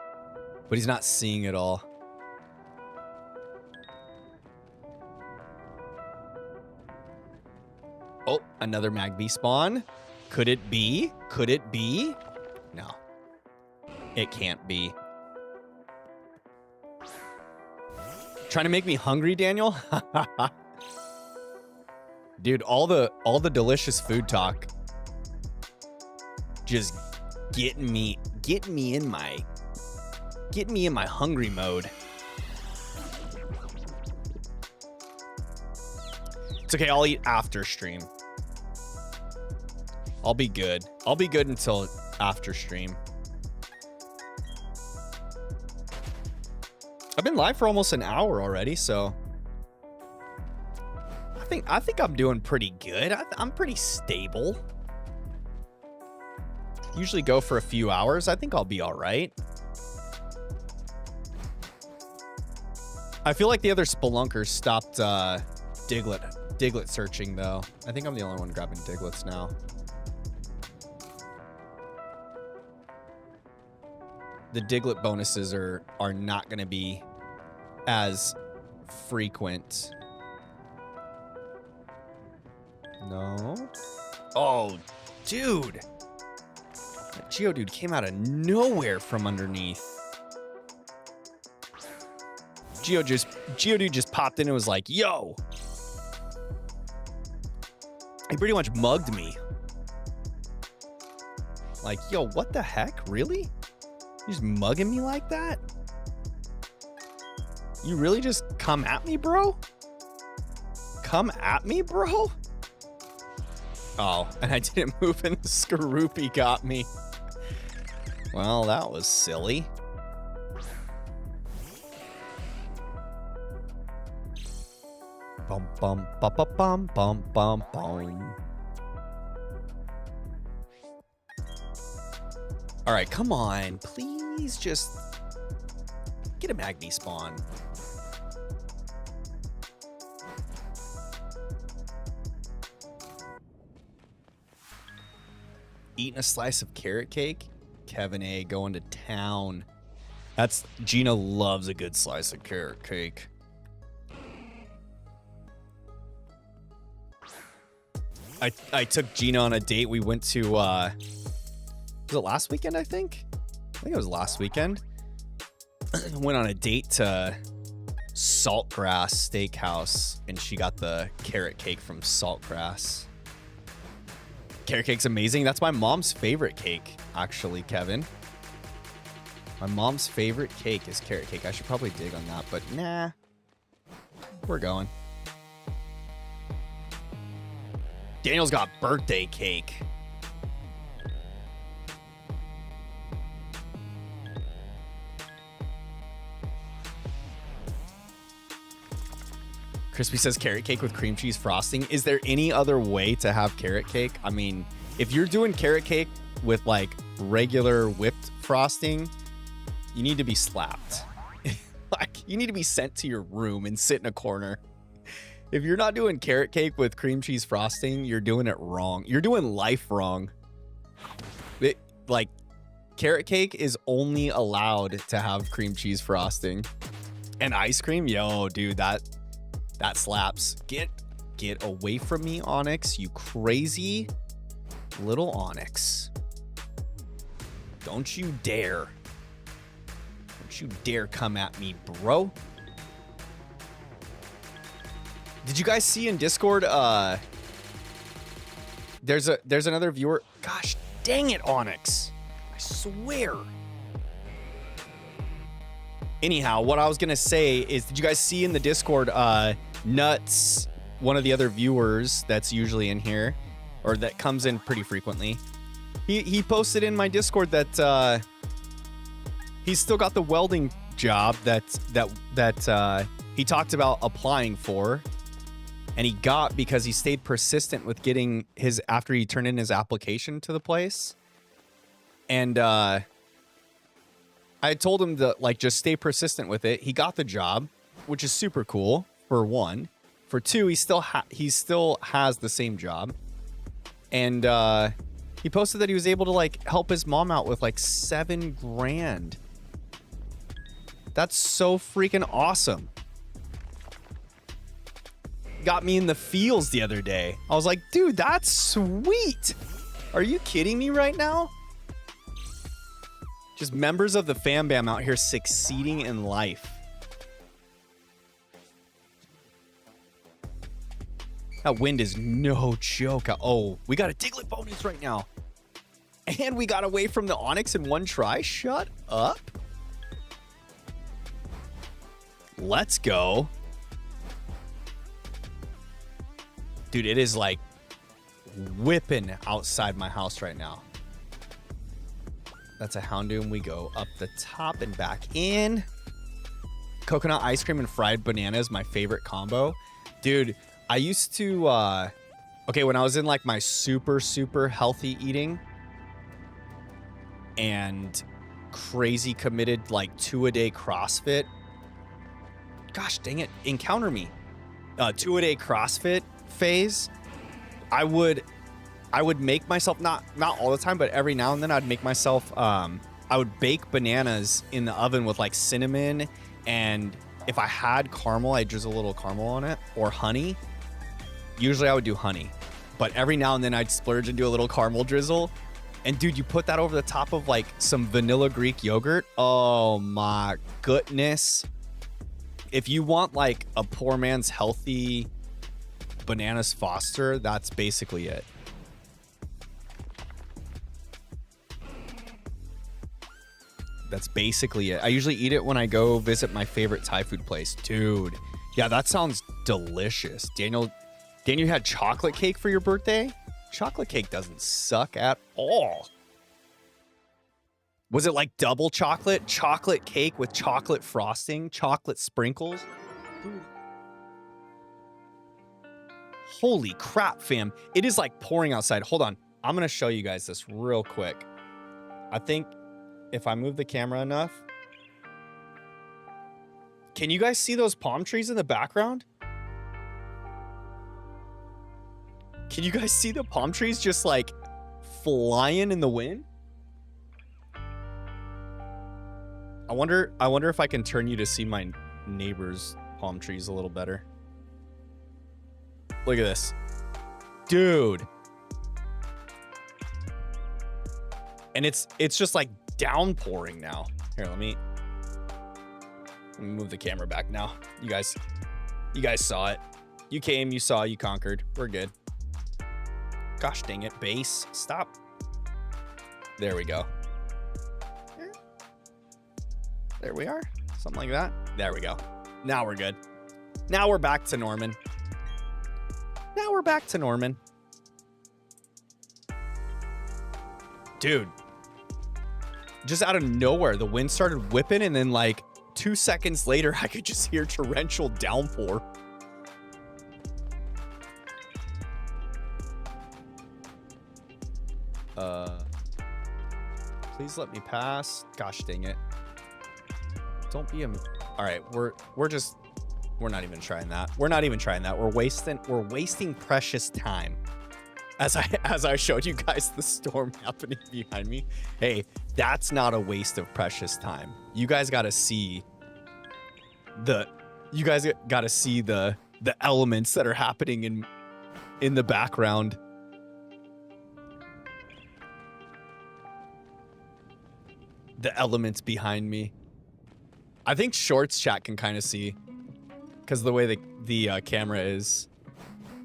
Speaker 1: but he's not seeing it all. Oh, another Magby spawn. Could it be? Could it be? No. It can't be. Trying to make me hungry, Daniel? Dude, all the delicious food talk just getting me in my hungry mode. It's okay, I'll eat after stream. I'll be good. I'll be good until after stream. I've been live for almost an hour already, so I think I'm doing pretty good. I'm pretty stable. Usually go for a few hours. I think I'll be all right. I feel like the other spelunkers stopped Diglett searching though. I think I'm the only one grabbing Digletts now. The Diglett bonuses are not going to be as frequent. No. Oh, dude. That Geodude came out of nowhere from underneath. Geodude just popped in and was like, yo. He pretty much mugged me. Like, yo, what the heck? Really? You just mugging me like that? You really just come at me, bro? Come at me, bro? Oh, and I didn't move and the Skorupi got me. Well, that was silly. Bum bum bum bum bum bum bum. All right, come on. Please just get a Magby spawn. Eating a slice of carrot cake? Kevin A. going to town. Gina loves a good slice of carrot cake. I took Gina on a date. We went to, was it last weekend, I think? I think it was last weekend. Went on a date to Saltgrass Steakhouse, and she got the carrot cake from Saltgrass. Carrot cake's amazing. That's my mom's favorite cake, actually, Kevin. My mom's favorite cake is carrot cake. I should probably dig on that, but nah. We're going. Daniel's got birthday cake. Crispy says carrot cake with cream cheese frosting. Is there any other way to have carrot cake? I mean, if you're doing carrot cake with like regular whipped frosting, you need to be slapped. Like, you need to be sent to your room and sit in a corner. If you're not doing carrot cake with cream cheese frosting, you're doing it wrong. You're doing life wrong. Like, carrot cake is only allowed to have cream cheese frosting. And ice cream? Yo, dude, that slaps. Get away from me, Onyx, you crazy little Onyx. Don't you dare. Don't you dare come at me, bro. Did you guys see in Discord, there's another viewer. Gosh, dang it, Onyx. I swear. Anyhow, what I was going to say is, did you guys see in the Discord, Nuts, one of the other viewers that's usually in here, or that comes in pretty frequently, he posted in my Discord that He's still got the welding job that he talked about applying for, and he got because he stayed persistent with getting his after he turned in his application to the place. And I told him to like just stay persistent with it. He got the job, which is super cool for one. For two, he still has the same job, and he posted that he was able to like help his mom out with like $7 grand. That's so freaking awesome. Got me in the feels the other day. I was like, dude, that's sweet. Are you kidding me right now? Just members of the fam bam out here succeeding in life. That wind is no joke. Oh, we got a Diglett bonus right now. And we got away from the Onyx in one try. Shut up. Let's go. Dude, it is like whipping outside my house right now. That's a Houndoom. We go up the top and back in. Coconut ice cream and fried banana is my favorite combo. Dude, I used to, okay, when I was in like my super, super healthy eating and crazy committed like 2-a-day CrossFit. Gosh dang it, encounter me. 2-a-day CrossFit phase. I would make myself, not all the time, but every now and then I'd make myself, I would bake bananas in the oven with like cinnamon, and if I had caramel, I'd drizzle a little caramel on it, or honey. Usually I would do honey, but every now and then I'd splurge and do a little caramel drizzle. And dude, you put that over the top of like some vanilla Greek yogurt. Oh my goodness. If you want like a poor man's healthy bananas Foster, that's basically it. That's basically it. I usually eat it when I go visit my favorite Thai food place. Dude, yeah, that sounds delicious. Daniel had chocolate cake for your birthday? Chocolate cake doesn't suck at all. Was it like double chocolate? Chocolate cake with chocolate frosting? Chocolate sprinkles? Dude. Holy crap, fam. It is like pouring outside. Hold on. I'm going to show you guys this real quick. I think if I move the camera enough. Can you guys see those palm trees in the background? Can you guys see the palm trees just like flying in the wind? I wonder if I can turn you to see my neighbor's palm trees a little better. Look at this. Dude. And it's just like downpouring now. Here, let me move the camera back now. You guys saw it. You came, you saw, you conquered. We're good. Gosh dang it, base. Stop. There we go. There we are. Something like that. There we go. Now we're good. Now we're back to Norman. Now we're back to Norman. Dude. Just out of nowhere, the wind started whipping, and then like 2 seconds later, I could just hear torrential downpour. Please let me pass. Gosh dang it. Don't be a... All right, we're not even trying that. We're not even trying that. We're wasting precious time. As I showed you guys the storm happening behind me. Hey, that's not a waste of precious time. You guys got to see the elements that are happening in the background. The elements behind me. I think Shorts chat can kind of see because of the way the camera is.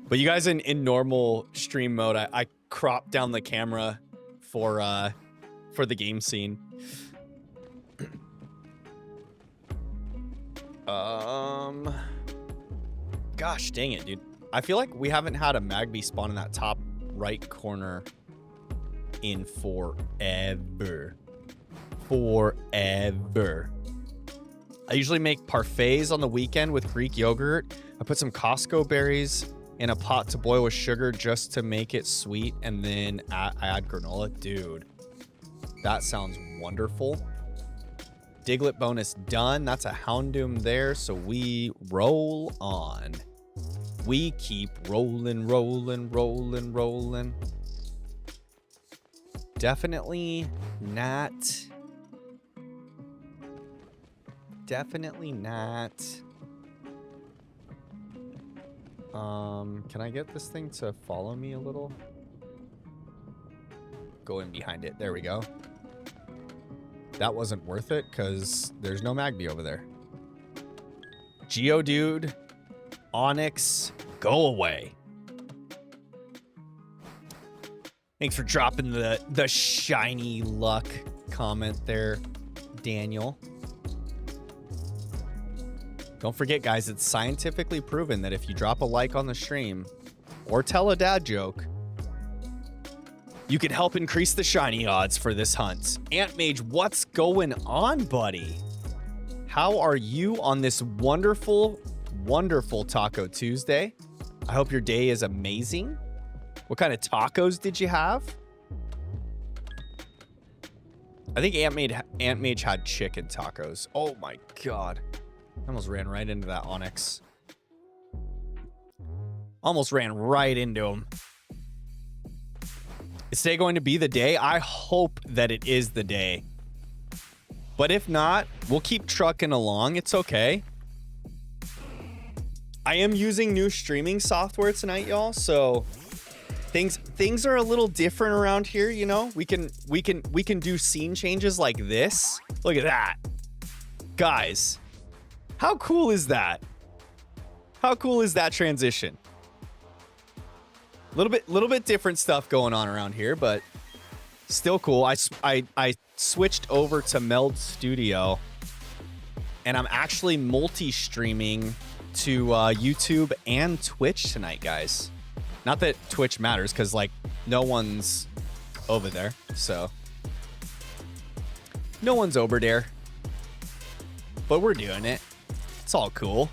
Speaker 1: But you guys in normal stream mode, I cropped down the camera for the game scene. Gosh dang it, dude. I feel like we haven't had a Magby spawn in that top right corner in forever. forever. I usually make parfaits on the weekend with Greek yogurt. I put some Costco berries in a pot to boil with sugar just to make it sweet, and then I add granola. Dude, that sounds wonderful. Diglett bonus done. That's a Houndoom there, so we roll on. We keep rolling, rolling, rolling, rolling. Definitely not. Definitely not. Can I get this thing to follow me a little? Go in behind it. There we go. That wasn't worth it because there's no Magby over there. Geodude, Onyx, go away. Thanks for dropping the shiny luck comment there, Daniel. Don't forget, guys, it's scientifically proven that if you drop a like on the stream or tell a dad joke, you can help increase the shiny odds for this hunt. Ant Mage, what's going on, buddy? How are you on this wonderful, wonderful Taco Tuesday? I hope your day is amazing. What kind of tacos did you have? I think Ant Mage had chicken tacos. Oh my God. I almost ran right into that Onyx. Almost ran right into him. Is today going to be the day? I hope that it is the day. But if not, we'll keep trucking along. It's okay. I am using new streaming software tonight, y'all. So things are a little different around here, you know? We can do scene changes like this. Look at that. Guys, how cool is that? How cool is that transition? Little bit different stuff going on around here, but still cool. I switched over to Meld Studio, and I'm actually multi-streaming to YouTube and Twitch tonight, guys. Not that Twitch matters, because like no one's over there, so no one's over there. But we're doing it. It's all cool.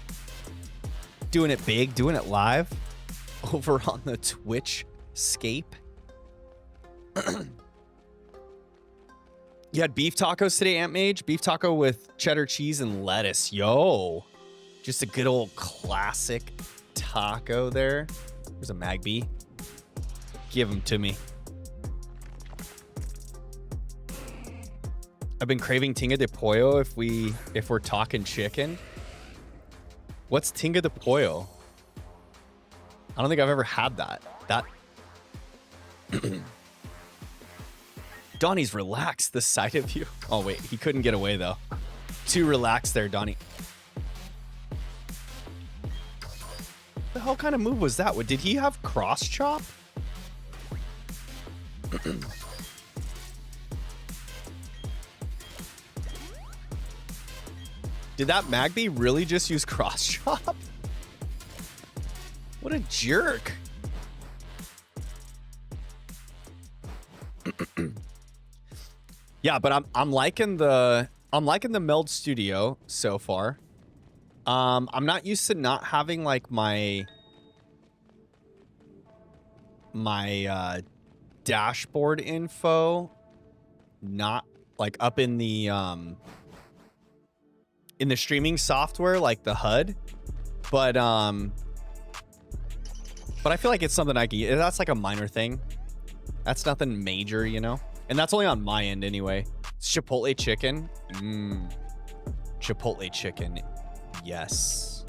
Speaker 1: Doing it big, doing it live over on the Twitch scape. You had beef tacos today, Ant Mage? Beef taco with cheddar cheese and lettuce. Yo. Just a good old classic taco there. There's a Magby. Give them to me. I've been craving tinga de pollo if we're talking chicken. What's tinga de pollo? I don't think I've ever had that. Donnie's relaxed the sight of you. Oh wait, he couldn't get away though. Too relaxed there, Donnie. The hell kind of move was that? Did he have cross chop? Did that Magby really just use cross chop? What a jerk. Yeah, but I'm liking the Meld Studio so far. I'm not used to not having like my dashboard info not like up in the streaming software, like the HUD, but I feel like it's something I can. That's like a minor thing. That's nothing major, you know. And that's only on my end anyway. It's Chipotle chicken. Chipotle chicken. Yes.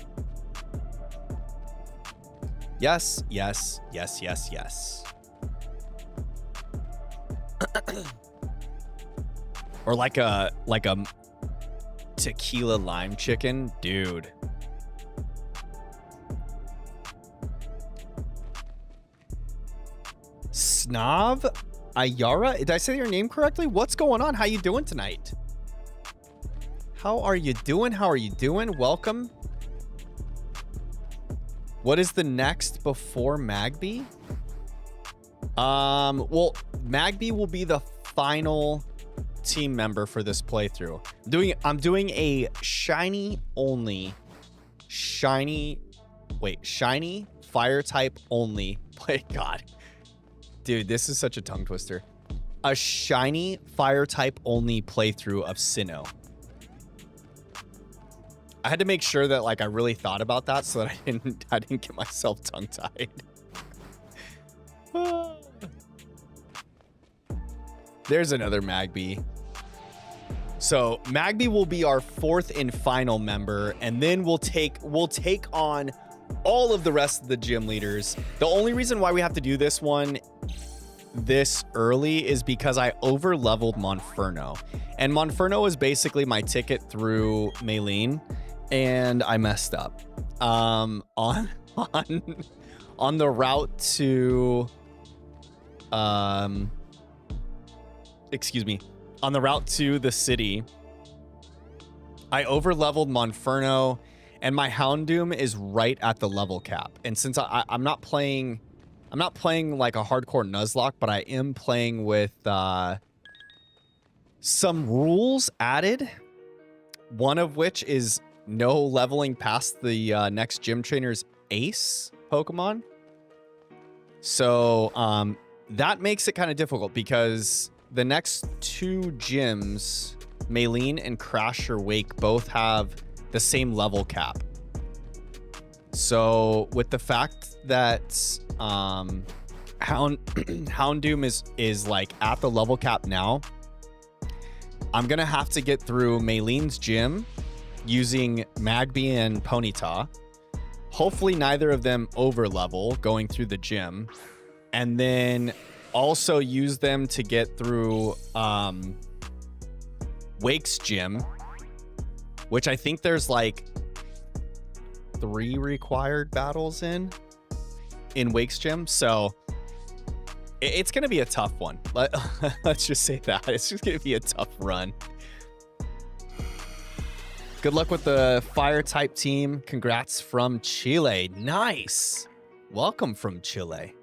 Speaker 1: Yes. Yes. Yes. Yes. Yes. Or like a tequila lime chicken, dude. Snav Ayara, did I say your name correctly? What's going on? How you doing tonight? How are you doing? How are you doing? Welcome. What is the next before Magby? Well, Magby will be the final team member for this playthrough. I'm doing a shiny fire type only play. God, dude, this is such a tongue twister. A shiny fire type only playthrough of Sinnoh. I had to make sure that like I really thought about that so that I didn't get myself tongue tied. There's another Magby. So Magby will be our 4th and final member, and then we'll take on all of the rest of the gym leaders. The only reason why we have to do this one this early is because I over leveled Monferno, and Monferno is basically my ticket through Maylene, and I messed up on the route to on the route to the city. I over leveled Monferno, and my Houndoom is right at the level cap. And since I'm not playing like a hardcore Nuzlocke, but I am playing with some rules added. One of which is no leveling past the next gym trainer's ace Pokemon. So that makes it kind of difficult because the next 2 gyms, Maylene and Crasher Wake, both have the same level cap. So with the fact that Houndoom is like at the level cap now, I'm gonna have to get through Maylene's gym using Magby and Ponyta. Hopefully neither of them over level going through the gym, and then also use them to get through Wake's gym, which I think there's like 3 required battles in Wake's gym. So it's going to be a tough one. Let's just say that. It's just going to be a tough run. Good luck with the fire type team. Congrats from Chile. Nice. Welcome from Chile.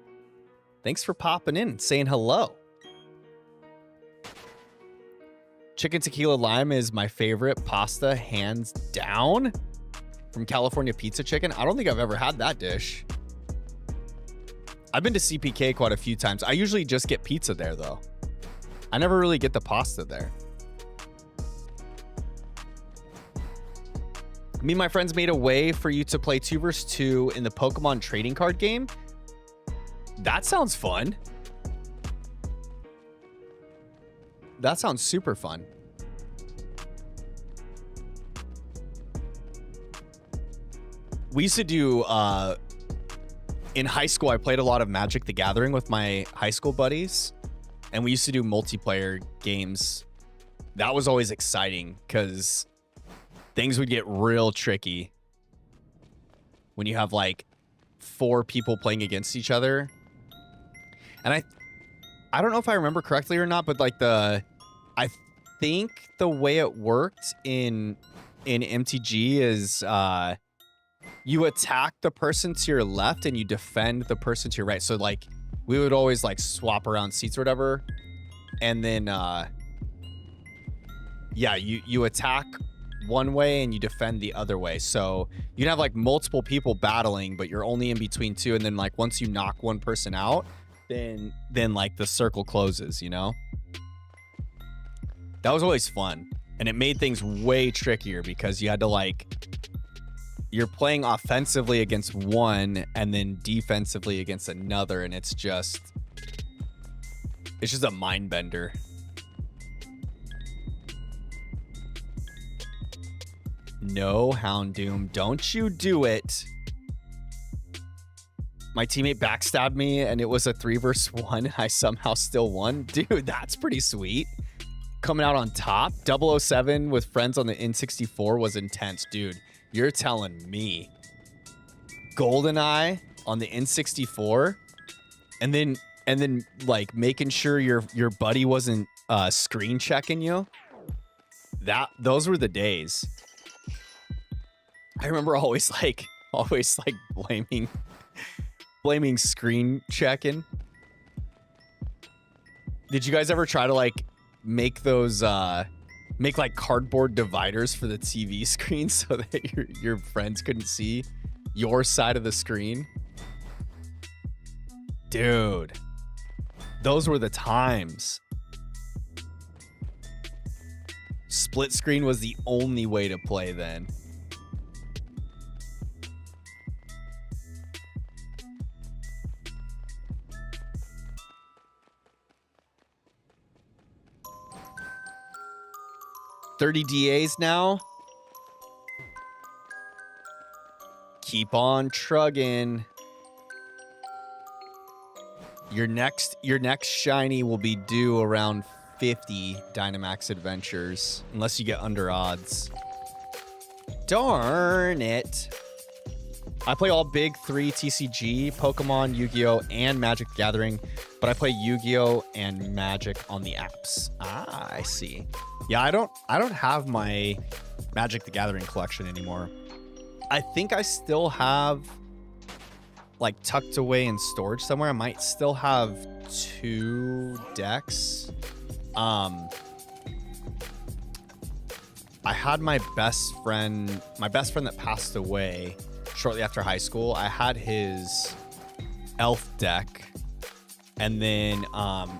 Speaker 1: Thanks for popping in and saying hello. Chicken tequila lime is my favorite pasta, hands down. From California Pizza Chicken. I don't think I've ever had that dish. I've been to CPK quite a few times. I usually just get pizza there, though. I never really get the pasta there. Me and my friends made a way for you to play 2 vs 2 in the Pokemon trading card game. That sounds fun. That sounds super fun. We used to do, in high school, I played a lot of Magic the Gathering with my high school buddies. And we used to do multiplayer games. That was always exciting because things would get real tricky when you have like 4 people playing against each other. And I don't know if I remember correctly or not, but like I think the way it worked in MTG is you attack the person to your left and you defend the person to your right. So like we would always like swap around seats or whatever. And then yeah, you attack one way and you defend the other way. So you'd have like multiple people battling, but you're only in between 2. And then like once you knock one person out, then like the circle closes, you know? That was always fun. And it made things way trickier because you had to like, you're playing offensively against one and then defensively against another. And it's just a mind bender. No, Houndoom, don't you do it. My teammate backstabbed me and it was a 3 vs 1. I somehow still won. Dude, that's pretty sweet. Coming out on top. 007 with friends on the N64 was intense. Dude, you're telling me. GoldenEye on the N64. And then like making sure your buddy wasn't screen checking you. Those were the days. I remember always blaming screen checking. Did you guys ever try to like make those make like cardboard dividers for the TV screen so that your friends couldn't see your side of the screen. Dude, those were the times. Split screen was the only way to play then. $30 DAs now. Keep on trugging. Your next shiny will be due around 50 Dynamax Adventures, unless you get under odds. Darn it. I play all big 3 TCG, Pokemon, Yu-Gi-Oh, and Magic the Gathering, but I play Yu-Gi-Oh and Magic on the apps. Ah, I see. Yeah, I don't have my Magic the Gathering collection anymore. I think I still have like tucked away in storage somewhere. I might still have 2 decks. I had my best friend that passed away shortly after high school. I had his elf deck, and then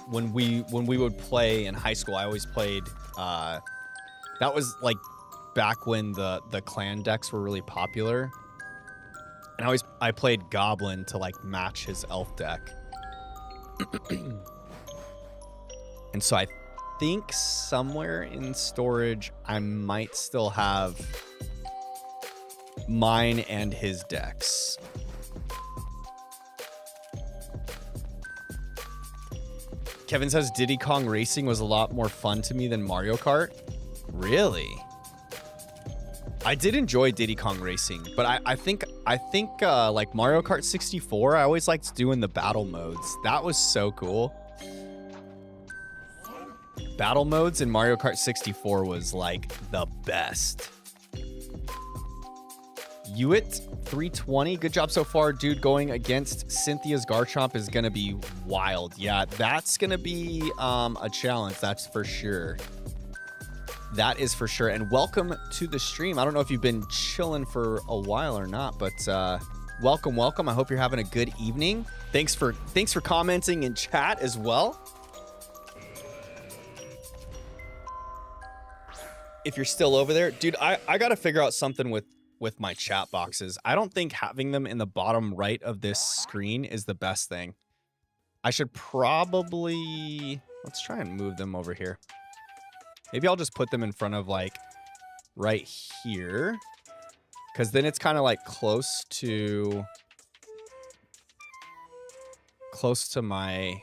Speaker 1: when we would play in high school, I always played. That was like back when the clan decks were really popular, and I played Goblin to like match his elf deck. And so I think somewhere in storage I might still have mine and his decks. Kevin says Diddy Kong Racing was a lot more fun to me than Mario Kart. Really? I did enjoy Diddy Kong Racing, but I think like Mario Kart 64, I always liked doing the battle modes. That was so cool. Battle modes in Mario Kart 64 was like the best. Hewitt 320, good job so far, dude. Going against Cynthia's Garchomp is gonna be wild. Yeah, that's gonna be a challenge, that's for sure. That is for sure. And welcome to the stream. I don't know if you've been chilling for a while or not, but welcome. I hope you're having a good evening. Thanks for commenting in chat as well. If you're still over there, dude, I gotta figure out something with my chat boxes. I don't think having them in the bottom right of this screen is the best thing. I should probably, let's try and move them over here. Maybe I'll just put them in front of like right here, because then it's kind of like close to my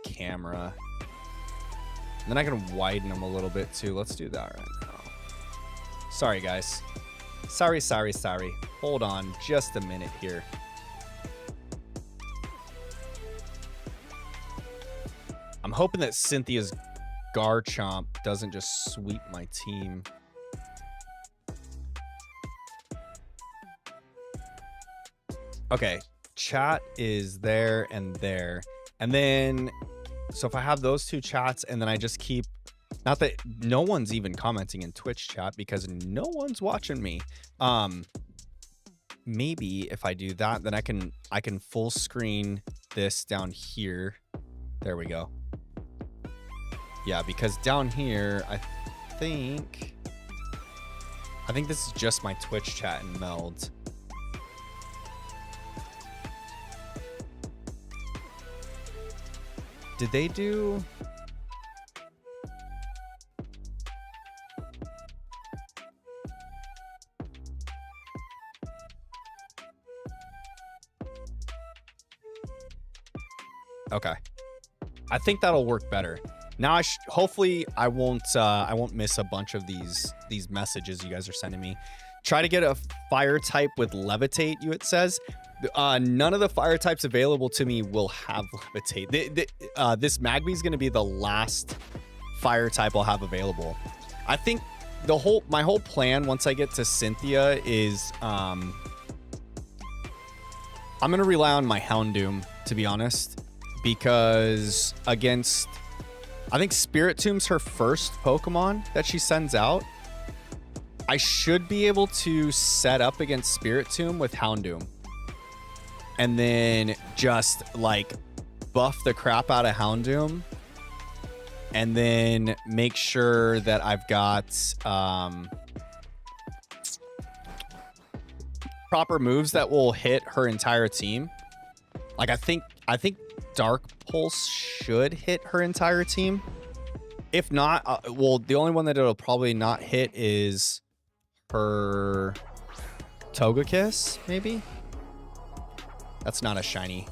Speaker 1: camera. And then I can widen them a little bit too. Let's do that right now. Sorry, guys. Sorry. Hold on just a minute here. I'm hoping that Cynthia's Garchomp doesn't just sweep my team. Okay, chat is there and there. And then, so if I have those 2 chats and then I just keep, not that no one's even commenting in Twitch chat because no one's watching me. Maybe if I do that, then I can full screen this down here. There we go. Yeah, because down here, I think this is just my Twitch chat and meld. Did they do? Okay. I think that'll work better. Now hopefully I won't miss a bunch of these messages you guys are sending me. Try to get a fire type with levitate, it says. None of the fire types available to me will have levitate. This Magby is going to be the last fire type I'll have available. I think my whole plan once I get to Cynthia is I'm going to rely on my Houndoom, to be honest, because against I think Spiritom's her first Pokemon that she sends out. I should be able to set up against Spiritomb with Houndoom. And then just, like, buff the crap out of Houndoom. And then make sure that I've got proper moves that will hit her entire team. Like, I think Dark Pulse should hit her entire team. If not, well, the only one that it'll probably not hit is her Togekiss, maybe? That's not a shiny.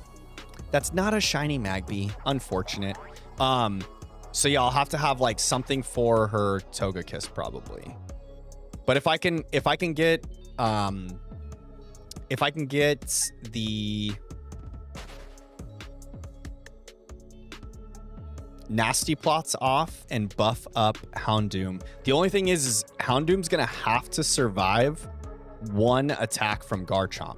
Speaker 1: That's not a shiny Magby. Unfortunate. So yeah, I'll have to have like something for her Togekiss probably. But if I can get the Nasty Plots off and buff up Houndoom. The only thing is Houndoom's gonna have to survive one attack from Garchomp.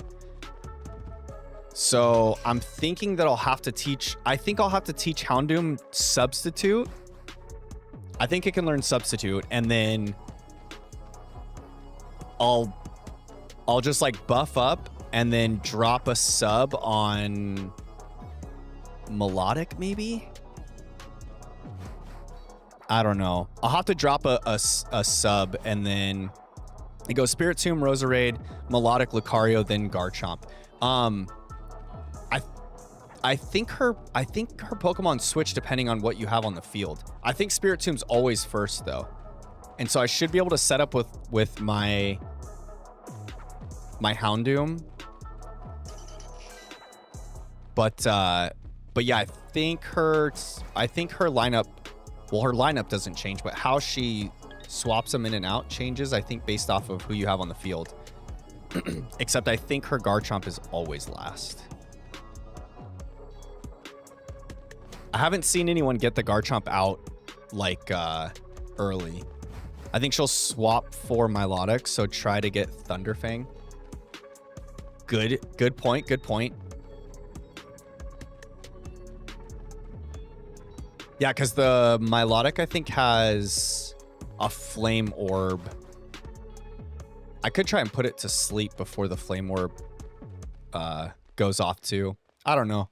Speaker 1: So I'm thinking that I'll have to teach Houndoom Substitute. I think it can learn Substitute, and then I'll just like buff up and then drop a sub on Melodic, maybe? I don't know. I'll have to drop a sub, and then it goes Spiritomb, Roserade, Melodic, Lucario, then Garchomp. I think her Pokemon switch depending on what you have on the field. I think Spiritomb's always first though, and so I should be able to set up with my Houndoom. But yeah, I think her lineup. Well, her lineup doesn't change, but how she swaps them in and out changes, I think, based off of who you have on the field. Except I think her Garchomp is always last. I haven't seen anyone get the Garchomp out, like, early. I think she'll swap for Milotic, so try to get Thunderfang. Good point, good point. Yeah, because the Milotic, I think, has a Flame Orb. I could try and put it to sleep before the Flame Orb goes off, too. I don't know.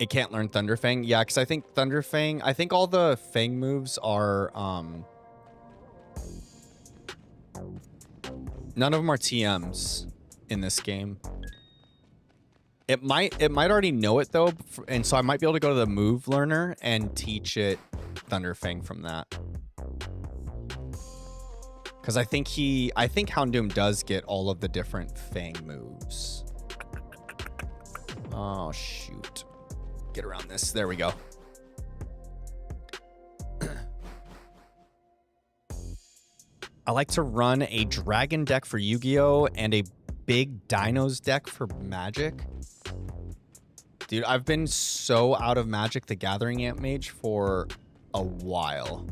Speaker 1: It can't learn Thunderfang? Yeah, because I think Thunderfang... I think all the Fang moves are... none of them are TMs in this game. It might already know it though, and so I might be able to go to the move learner and teach it Thunderfang from that. Because I think Houndoom does get all of the different Fang moves. Oh shoot. Get around this. There we go. I like to run a Dragon deck for Yu-Gi-Oh! And a big Dinos deck for Magic. Dude, I've been so out of Magic the Gathering Ant Mage for a while.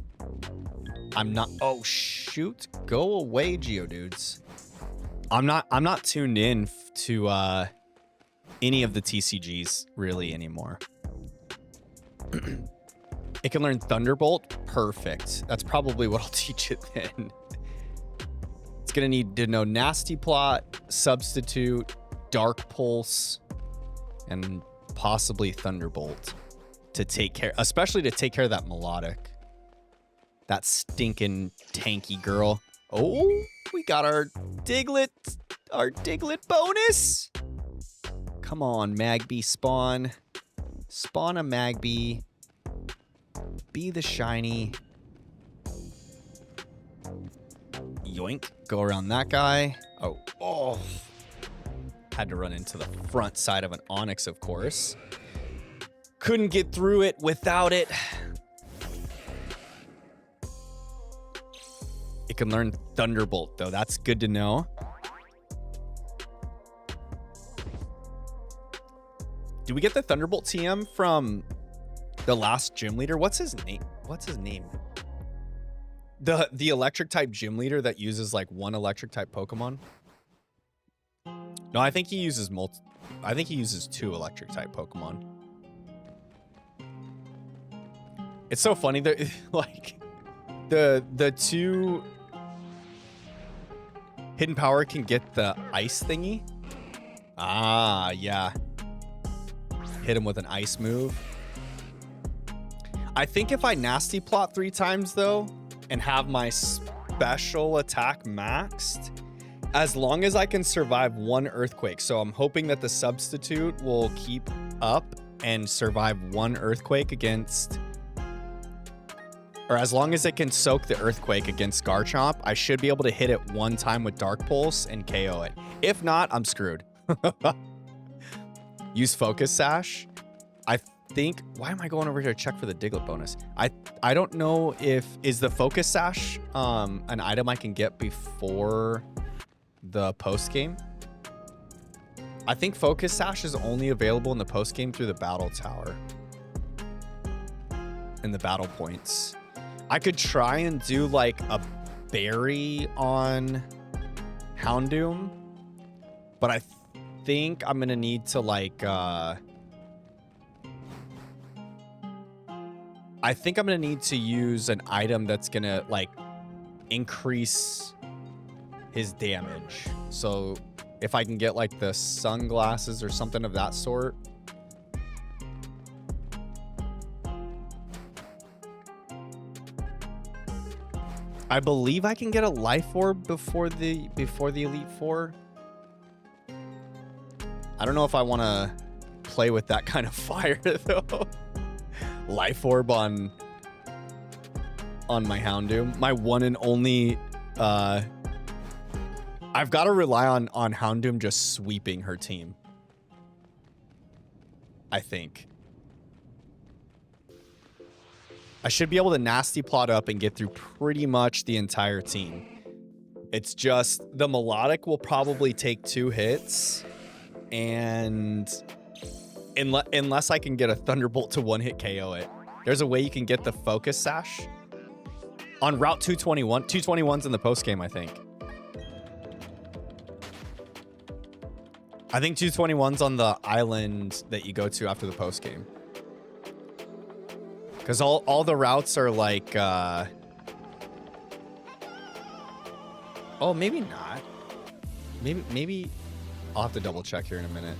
Speaker 1: I'm not... Oh, shoot. Go away, Geodudes. I'm not tuned in to any of the TCGs really anymore. It can learn Thunderbolt. Perfect. That's probably what I'll teach it then. It's going to need to know Nasty Plot, Substitute, Dark Pulse, and possibly Thunderbolt to take care, especially to take care of that Melodic. That stinking tanky girl. Oh, we got our Diglett bonus. Come on, Magby spawn. Spawn a Magby. Be the shiny. Yoink. Go around that guy. Oh. Had to run into the front side of an Onyx, of course. Couldn't get through it without it. It can learn Thunderbolt, though. That's good to know. Do we get the Thunderbolt TM from the last gym leader? What's his name? The electric type gym leader that uses like one electric type Pokemon? No, I think he uses I think he uses two electric type Pokemon. It's so funny that like the two hidden power can get the ice thingy. Ah, yeah. Hit him with an ice move. I think if I nasty plot 3 times though and have my special attack maxed, as long as I can survive 1 earthquake. So I'm hoping that the substitute will keep up and survive 1 earthquake against, or as long as it can soak the earthquake against Garchomp, I should be able to hit it 1 time with Dark Pulse and KO it. If not, I'm screwed. Use Focus Sash. I think, why am I going over here to check for the Diglett bonus? I don't know if, is the Focus Sash an item I can get before the post game? I think Focus Sash is only available in the post game through the battle tower and the battle points. I could try and do like a berry on Houndoom, but I think I'm gonna need to like I think I'm gonna need to use an item that's gonna like increase his damage. So if I can get like the sunglasses or something of that sort. I believe I can get a life orb before the Elite Four. I don't know if I want to play with that kind of fire though. Life orb on my Houndoom, my one and only. I've got to rely on Houndoom just sweeping her team, I think. I should be able to nasty plot up and get through pretty much the entire team. It's just the melodic will probably take 2 hits, and unless I can get a Thunderbolt to 1-hit KO it. There's a way you can get the Focus Sash on Route 221. 221's in the post game, I think. I think 221's on the island that you go to after the post game. Because all the routes are like, oh, maybe not. Maybe I'll have to double check here in a minute.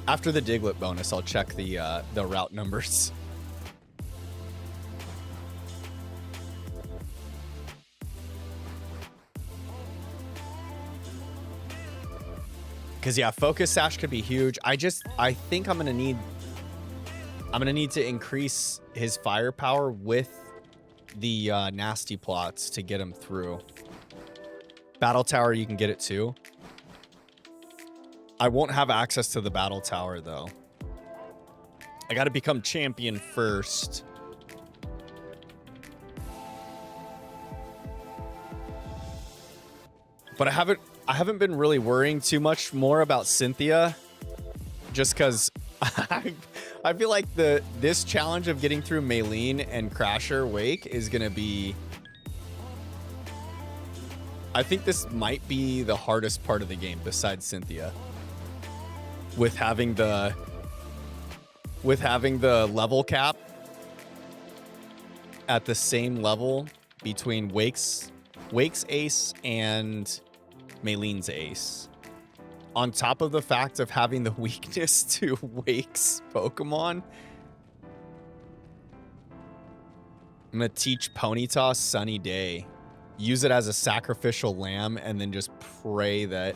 Speaker 1: After the Diglett bonus, I'll check the route numbers. Because yeah, Focus Sash could be huge. I think I'm gonna need to increase his firepower with the nasty plots to get him through. Battle Tower, you can get it too. I won't have access to the Battle Tower though. I gotta become champion first. But I haven't been really worrying too much more about Cynthia, just because I feel like this challenge of getting through Maylene and Crasher Wake is gonna be. I think this might be the hardest part of the game besides Cynthia. With having the level cap at the same level between Wake's ace and Maylene's ace. On top of the fact of having the weakness to Wake's Pokemon. I'm going to teach Ponyta Sunny Day. Use it as a sacrificial lamb and then just pray that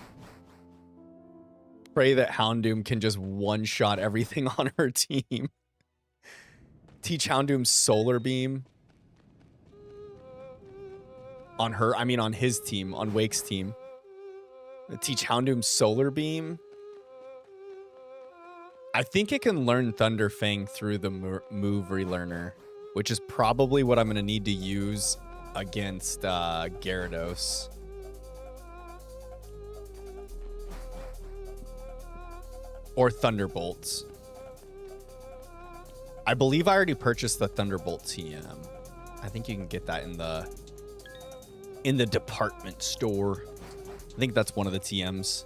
Speaker 1: Houndoom can just one-shot everything on her team. Teach Houndoom Solar Beam. On his team, on Wake's team. Teach Houndoom Solar Beam. I think it can learn Thunder Fang through the move relearner, which is probably what I'm going to need to use against Gyarados. Or Thunderbolts. I believe I already purchased the Thunderbolt TM. I think you can get that in the department store. I think that's one of the TMs.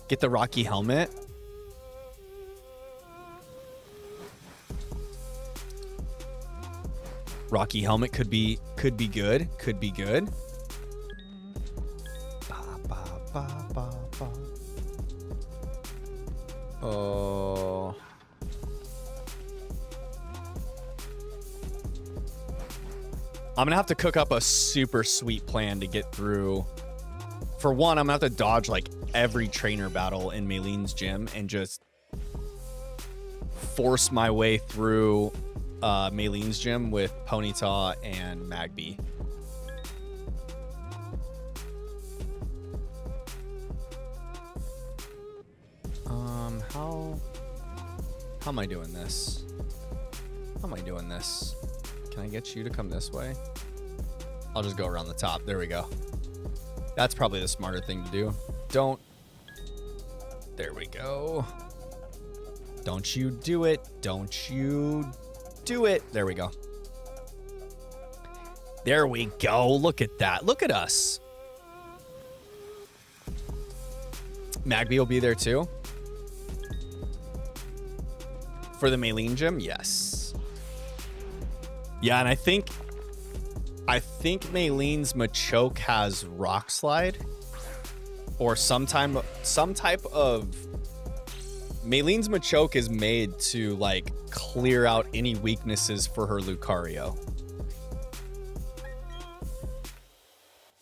Speaker 1: Get the Rocky Helmet. Rocky Helmet could be good. Could be good. Oh. I'm gonna have to cook up a super sweet plan to get through. For one, I'm gonna have to dodge like every trainer battle in Maylene's gym and just force my way through Maylene's gym with Ponyta and Magby. How am I doing this? How am I doing this? Can I get you to come this way? I'll just go around the top. There we go. That's probably the smarter thing to do. Don't. There we go. Don't you do it. Don't you do it. There we go. There we go. Look at that. Look at us. Magby will be there too. For the Maylene gym? Yes. Yeah, and I think Maylene's Machoke has Rock Slide. Or some type of... Maylene's Machoke is made to, like, clear out any weaknesses for her Lucario.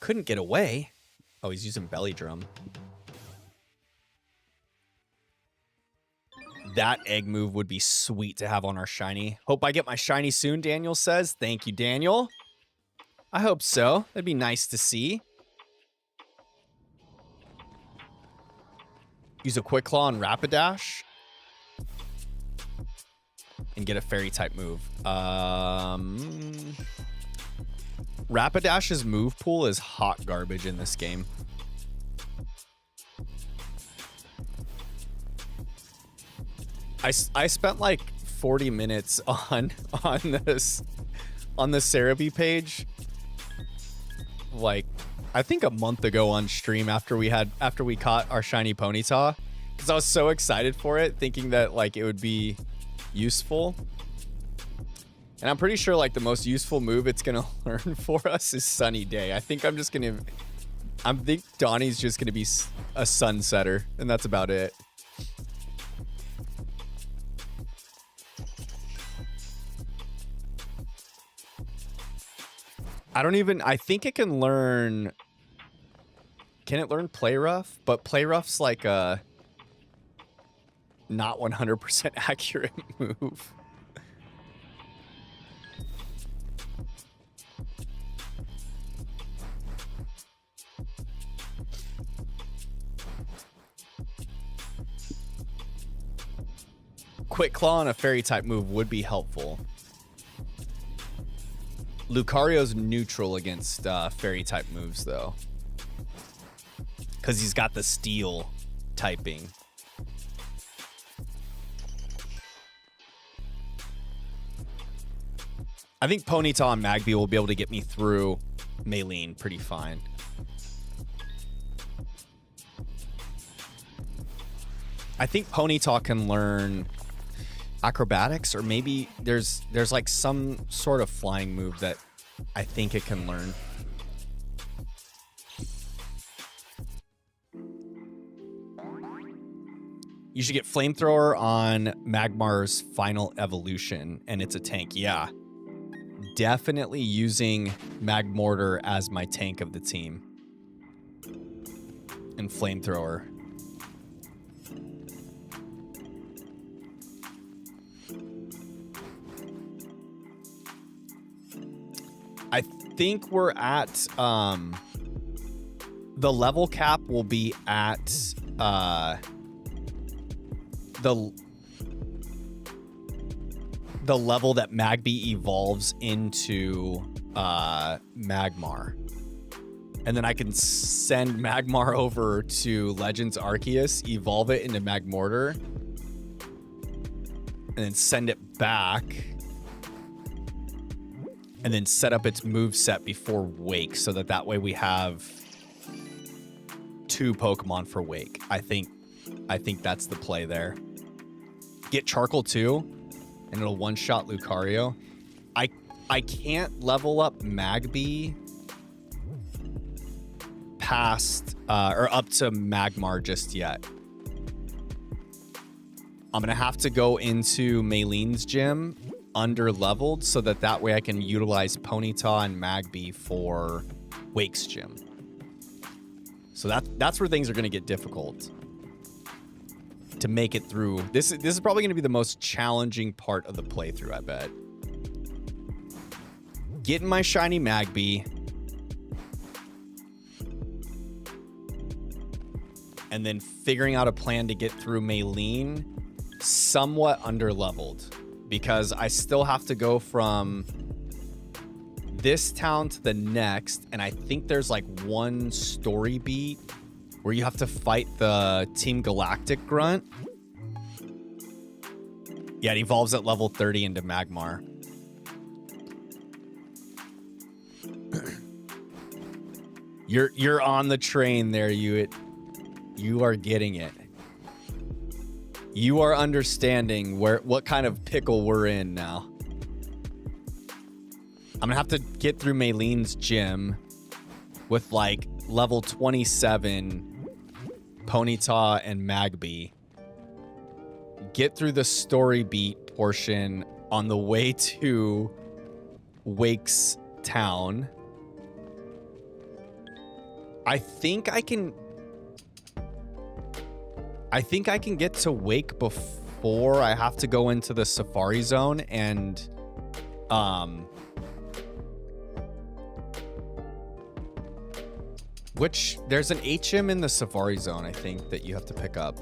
Speaker 1: Couldn't get away. Oh, he's using Belly Drum. That egg move would be sweet to have on our shiny. Hope I get my shiny soon, Daniel says. Thank you, Daniel. I hope so. That'd be nice to see. Use a Quick Claw on Rapidash. And get a Fairy type move. Rapidash's move pool is hot garbage in this game. I spent like 40 minutes on the Cerebi page, like I think a month ago on stream after we caught our shiny Ponyta, because I was so excited for it, thinking that like it would be useful. And I'm pretty sure like the most useful move it's gonna learn for us is Sunny Day. I think Donnie's just gonna be a sunsetter, and that's about it. I think it can learn... Can it learn Play Rough? But Play Rough's like a not 100% accurate move. Quick Claw on a Fairy type move would be helpful. Lucario's neutral against Fairy type moves, though. Because he's got the Steel typing. I think Ponyta and Magby will be able to get me through Maylene pretty fine. I think Ponyta can learn acrobatics, or maybe there's like some sort of flying move that I think it can learn. You should get Flamethrower on Magmar's final evolution, and it's a tank. Yeah, definitely using Magmortar as my tank of the team. And Flamethrower. I think we're at the level cap will be at the level that Magby evolves into Magmar. And then I can send Magmar over to Legends Arceus, evolve it into Magmortar, and then send it back. And then set up its moveset before Wake, so that way we have 2 Pokemon for Wake. I think that's the play there. Get Charcoal too, and it'll one-shot Lucario. I can't level up Magby past or up to Magmar just yet. I'm gonna have to go into Maylene's gym under leveled so that way I can utilize Ponyta and Magby for Wake's gym. So that's where things are gonna get difficult to make it through. This is probably gonna be the most challenging part of the playthrough, I bet. Getting my shiny Magby. And then figuring out a plan to get through Maylene somewhat underleveled, because I still have to go from this town to the next, and I think there's like one story beat where you have to fight the Team Galactic grunt. Yeah, it evolves at level 30 into Magmar. You're on the train there, you are getting it. You are understanding what kind of pickle we're in now. I'm gonna have to get through Maylene's gym with like level 27 Ponyta and Magby. Get through the story beat portion on the way to Wake's town. I think I can get to Wake before I have to go into the Safari Zone and which there's an HM in the Safari Zone, I think, that you have to pick up.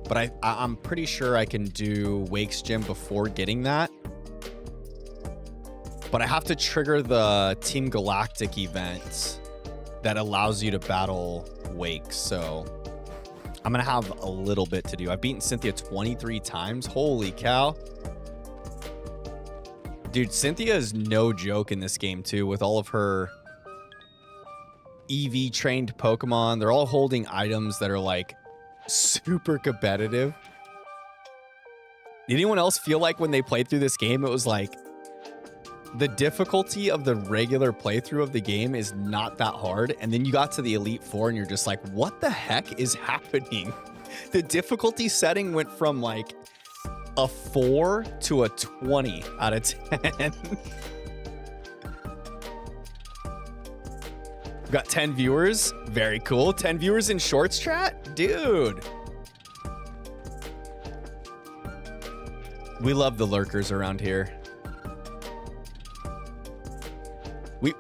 Speaker 1: But I'm pretty sure I can do Wake's gym before getting that. But I have to trigger the Team Galactic event that allows you to battle Wake, so I'm gonna have a little bit to do. I've beaten Cynthia 23 times. Holy cow. Dude, Cynthia is no joke in this game too, with all of her EV trained Pokemon. They're all holding items that are like super competitive. Did anyone else feel like when they played through this game, it was like the difficulty of the regular playthrough of the game is not that hard, and then you got to the Elite Four and you're just like, what the heck is happening? The difficulty setting went from like a 4 to a 20 out of 10. We've got 10 viewers. Very cool. 10 viewers in Shorts chat? Dude. We love the lurkers around here.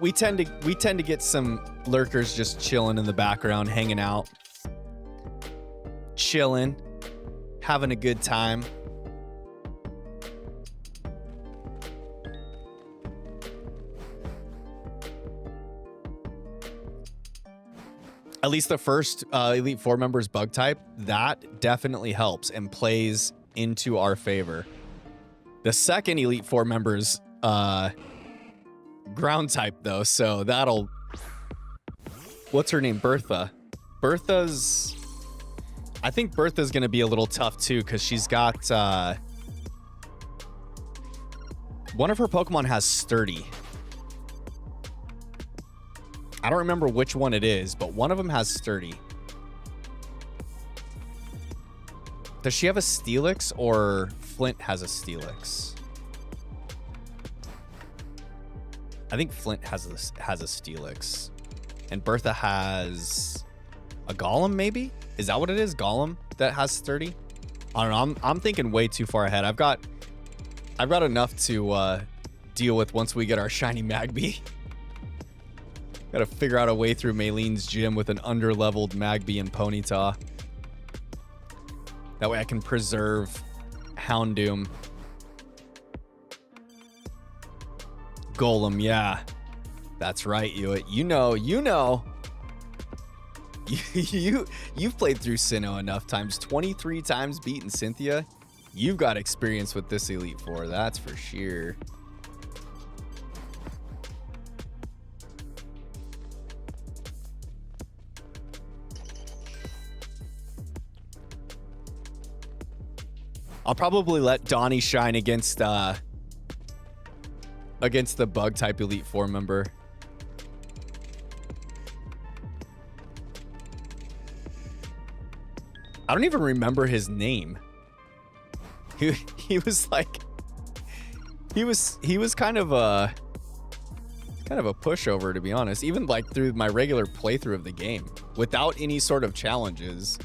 Speaker 1: We tend to get some lurkers just chilling in the background, hanging out, chilling, having a good time. At least the first Elite Four members bug type, that definitely helps and plays into our favor. The second Elite Four members ground type though, so that'll... What's her name? Bertha. I think Bertha's gonna be a little tough too, because she's got one of her Pokemon has Sturdy. I don't remember which one it is, but one of them has Sturdy. Does she have a Steelix, or Flint has a Steelix? I think Flint has a Steelix. And Bertha has a Golem, maybe? Is that what it is? Golem that has Sturdy? I don't know. I'm thinking way too far ahead. I've got enough to deal with once we get our shiny Magby. Gotta figure out a way through Maylene's gym with an underleveled Magby and Ponyta. That way I can preserve Houndoom. Golem, yeah. That's right, you know. You've played through Sinnoh enough times. 23 times beaten Cynthia. You've got experience with this Elite Four, that's for sure. I'll probably let Donnie shine against against the bug type Elite Four member. I don't even remember his name. He was like, he was kind of a pushover, to be honest, even like through my regular playthrough of the game without any sort of challenges.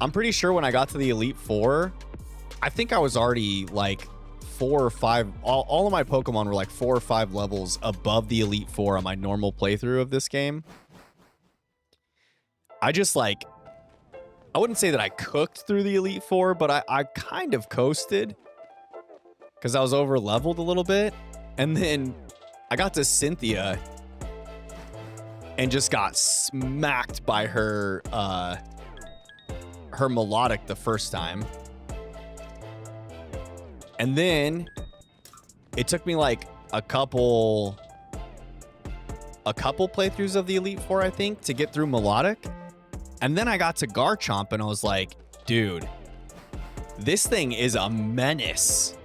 Speaker 1: I'm pretty sure when I got to the Elite Four, I think I was already like 4 or 5. All of my Pokemon were like 4 or 5 levels above the Elite Four on my normal playthrough of this game. I just like, I wouldn't say that I cooked through the Elite Four, but I kind of coasted because I was over leveled a little bit. And then I got to Cynthia and just got smacked by her melodic the first time. And then it took me like a couple playthroughs of the Elite Four, I think, to get through melodic. And then I got to Garchomp and I was like, dude, this thing is a menace.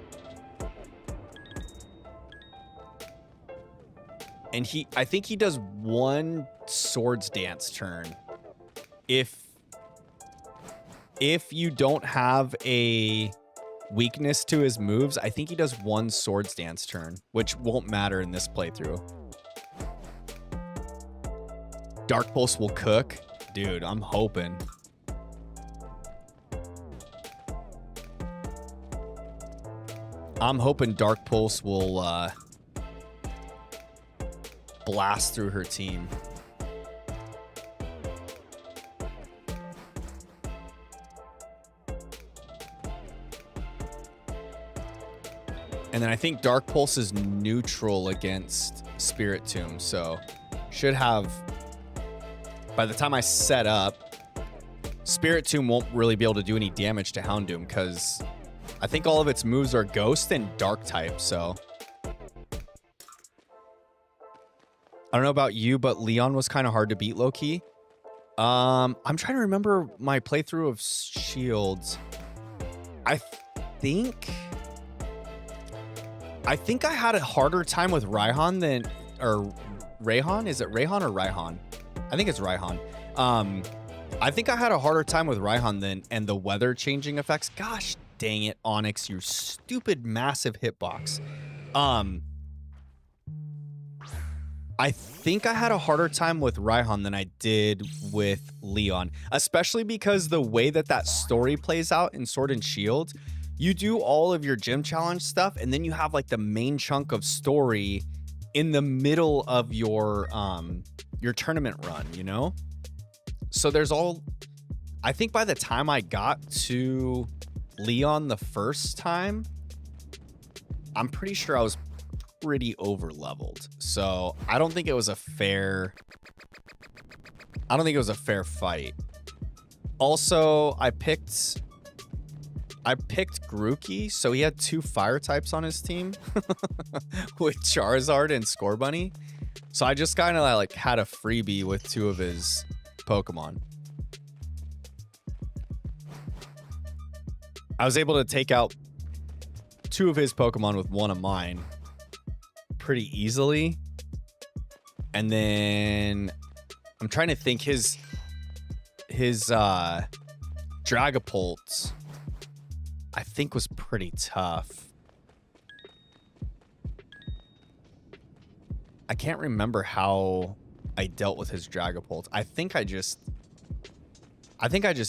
Speaker 1: And I think he does one Swords Dance turn. If you don't have a weakness to his moves, I think he does one Swords Dance turn, which won't matter in this playthrough. Dark Pulse will cook. Dude, I'm hoping. I'm hoping Dark Pulse will blast through her team. And then I think Dark Pulse is neutral against Spirit Tomb, so should have... By the time I set up, Spirit Tomb won't really be able to do any damage to Houndoom because I think all of its moves are Ghost and Dark type, so... I don't know about you, but Leon was kind of hard to beat low-key. I'm trying to remember my playthrough of Shields. I think I had a harder time with Raihan than... Or Raihan? Is it Raihan or Raihan? I think it's Raihan. I think I had a harder time with Raihan than... And the weather changing effects. Gosh dang it, Onyx, you stupid massive hitbox. I think I had a harder time with Raihan than I did with Leon, especially because the way that that story plays out in Sword and Shield, you do all of your gym challenge stuff, and then you have like the main chunk of story in the middle of your tournament run, you know? So there's all... I think by the time I got to Leon the first time, I'm pretty sure I was pretty over leveled. So I don't think it was a fair... I don't think it was a fair fight. Also, I picked Grookey, so he had 2 fire types on his team with Charizard and Scorbunny. So I just kind of like had a freebie with 2 of his Pokemon. I was able to take out 2 of his Pokemon with 1 of mine pretty easily. And then I'm trying to think, his Dragapult I think was pretty tough. I can't remember how I dealt with his Dragapult. I think I just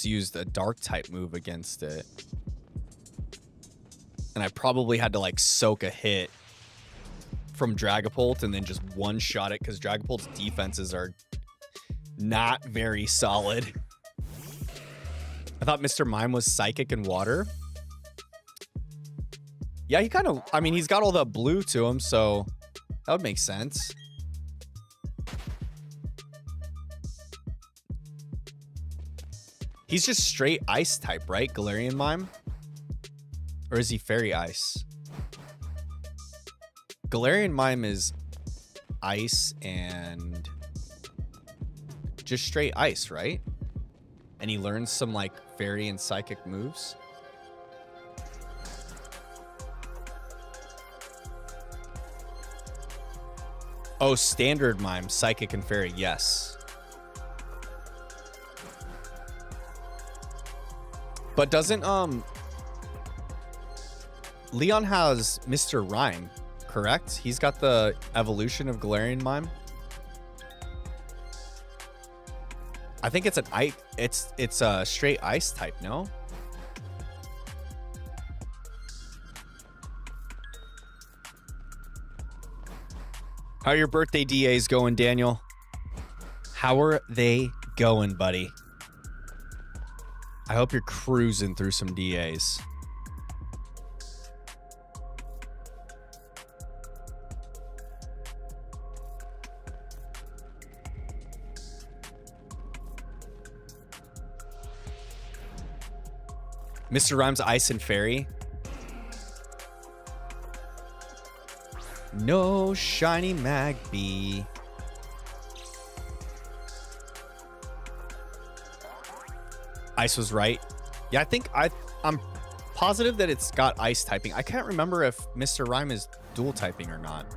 Speaker 1: used a dark type move against it. And I probably had to like soak a hit from Dragapult and then just one-shot it because Dragapult's defenses are not very solid. I thought Mr. Mime was psychic and water. Yeah, he kind of... I mean, he's got all the blue to him, so that would make sense. He's just straight ice type, right? Galarian Mime? Or is he fairy ice? Galarian Mime is ice and just straight ice, right? And he learns some like fairy and psychic moves. Oh, standard mime, psychic and fairy. Yes. But doesn't Leon has Mr. Rhyme, correct? He's got the evolution of Galarian Mime. I think it's an ice. It's a straight ice type, no? How are your birthday DAs going, Daniel? How are they going, buddy? I hope you're cruising through some DAs. Mr. Rhymes, Ice and Fairy. No shiny Magby. Ice was right. Yeah, I think I'm positive that it's got ice typing. I can't remember if Mr. Rhyme is dual typing or not.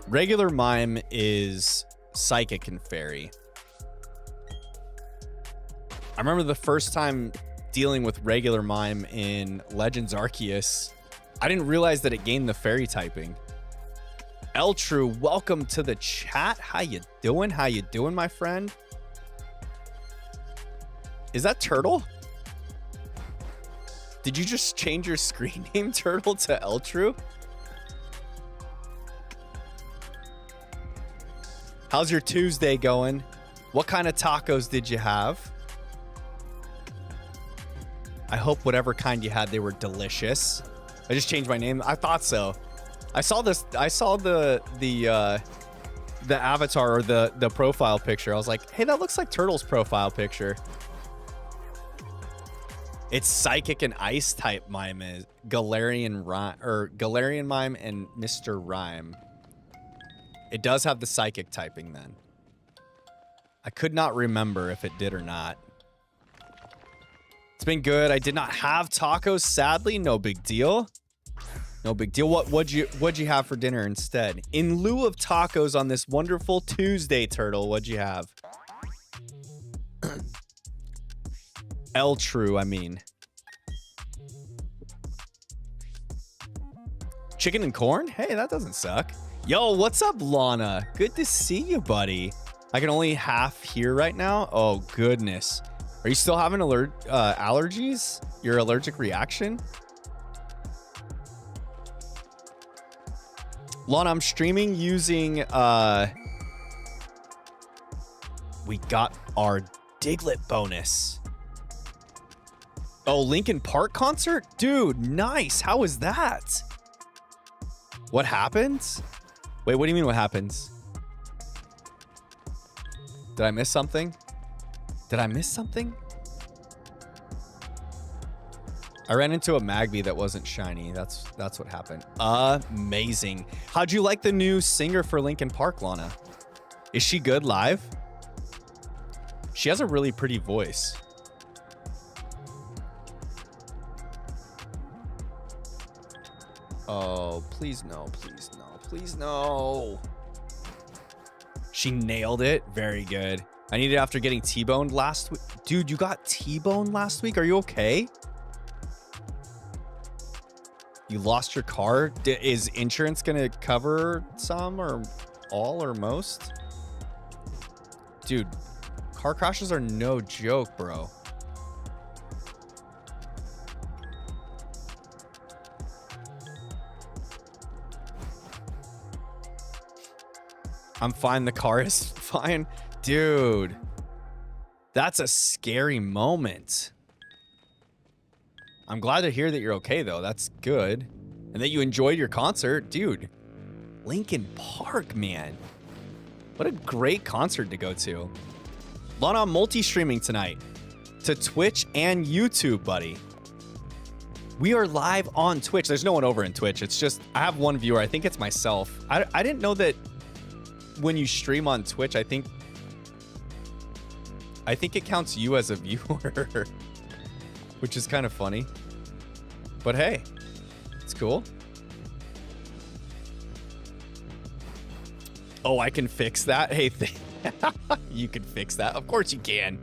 Speaker 1: Regular Mime is Psychic and Fairy. I remember the first time dealing with regular Mime in Legends Arceus, I didn't realize that it gained the fairy typing. Eltrue, welcome to the chat. How you doing? How you doing, my friend? Is that Turtle? Did you just change your screen name, Turtle, to Eltrue? How's your Tuesday going? What kind of tacos did you have? I hope whatever kind you had, they were delicious. I just changed my name. I thought so. I saw this. I saw the avatar or the profile picture. I was like, hey, that looks like Turtle's profile picture. It's Psychic and Ice type Mime is Galarian Mime and Mr. Rhyme. It does have the Psychic typing then. I could not remember if it did or not. It's been good. I did not have tacos, sadly. No big deal. No big deal. What'd you have for dinner instead? In lieu of tacos on this wonderful Tuesday, Turtle, what'd you have? True, I mean. Chicken and corn? Hey, that doesn't suck. Yo, what's up, Lana? Good to see you, buddy. I can only half hear right now. Oh, goodness. Are you still having allergies? Your allergic reaction? Lana, I'm streaming using... We got our Diglett bonus. Oh, Linkin Park concert? Dude, nice. How was that? What happens? Wait, what do you mean what happens? Did I miss something? Did I miss something? I ran into a Magby that wasn't shiny. That's what happened. Amazing. How'd you like the new singer for Linkin Park, Lana? Is she good live? She has a really pretty voice. Oh, please no, please no, please no. She nailed it. Very good. I needed after getting T-boned last week. Dude, you got T-boned last week? Are you okay? You lost your car? Is insurance going to cover some or all or most? Dude, car crashes are no joke, bro. I'm fine. The car is fine. Dude, that's a scary moment. I'm glad to hear that you're okay, though. That's good. And that you enjoyed your concert. Dude, Linkin Park, man. What a great concert to go to. Lana, I'm multi-streaming tonight to Twitch and YouTube, buddy. We are live on Twitch. There's no one over in Twitch. It's just, I have one viewer. I think it's myself. I didn't know that when you stream on Twitch, I think it counts you as a viewer, which is kind of funny. But hey, it's cool. Oh, I can fix that? Hey, you can fix that. Of course you can.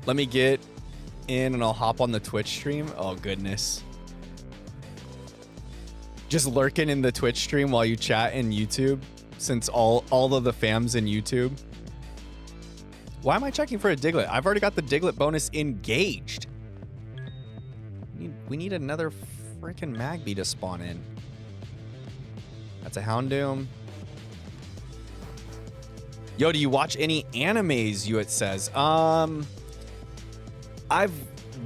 Speaker 1: Let me get in and I'll hop on the Twitch stream. Oh, goodness. Just lurking in the Twitch stream while you chat in YouTube, since all of the fam's in YouTube. Why am I checking for a Diglett? I've already got the Diglett bonus engaged. We need another freaking Magby to spawn in. That's a Houndoom. Yo, do you watch any animes, you it says? I've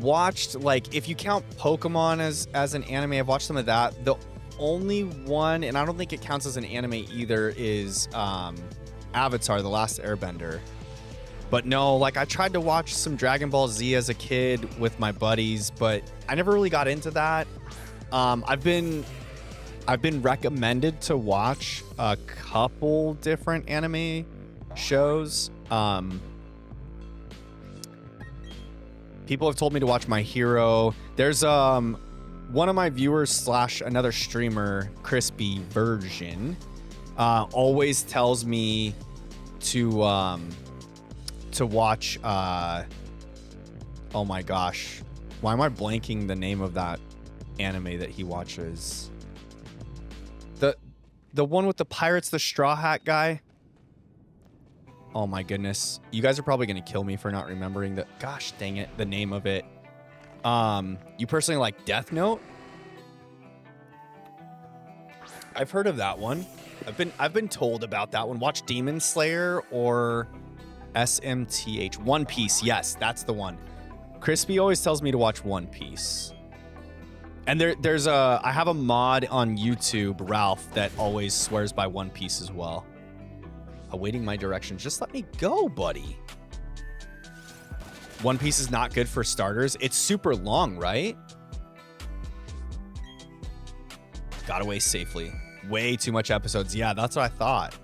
Speaker 1: watched, like, if you count Pokemon as an anime, I've watched some of that. The only one, and I don't think it counts as an anime either, is Avatar, The Last Airbender. But no, like, I tried to watch some Dragon Ball Z as a kid with my buddies, but I never really got into that. I've been recommended to watch a couple different anime shows. People have told me to watch My Hero. There's one of my viewers / another streamer, Crispy Version, always tells me to watch oh my gosh, why am I blanking the name of that anime that he watches? The one with the pirates, the Straw Hat guy. Oh my goodness, you guys are probably gonna kill me for not remembering the, gosh dang it, the name of it. You personally like Death Note? I've heard of that one. I've been told about that one. Watch Demon Slayer or SMTH. One Piece, yes, that's the one. Crispy always tells me to watch One Piece. And there's I have a mod on YouTube, Ralph, that always swears by One Piece as well. Awaiting my directions. Just let me go, buddy. One Piece is not good for starters. It's super long, right? Got away safely. Way too much episodes. Yeah, that's what I thought.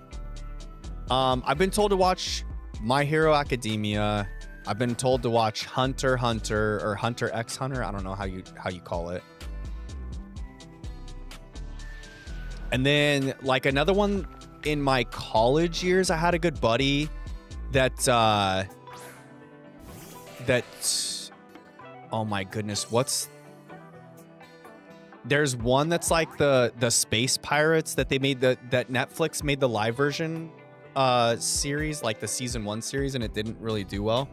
Speaker 1: I've been told to watch My Hero Academia. I've been told to watch Hunter x Hunter or Hunter x Hunter. I don't know how you call it. And then like another one in my college years, I had a good buddy that oh my goodness, there's one that's like the Space Pirates that they made, that Netflix made the live version series, like the season 1 series, and it didn't really do well.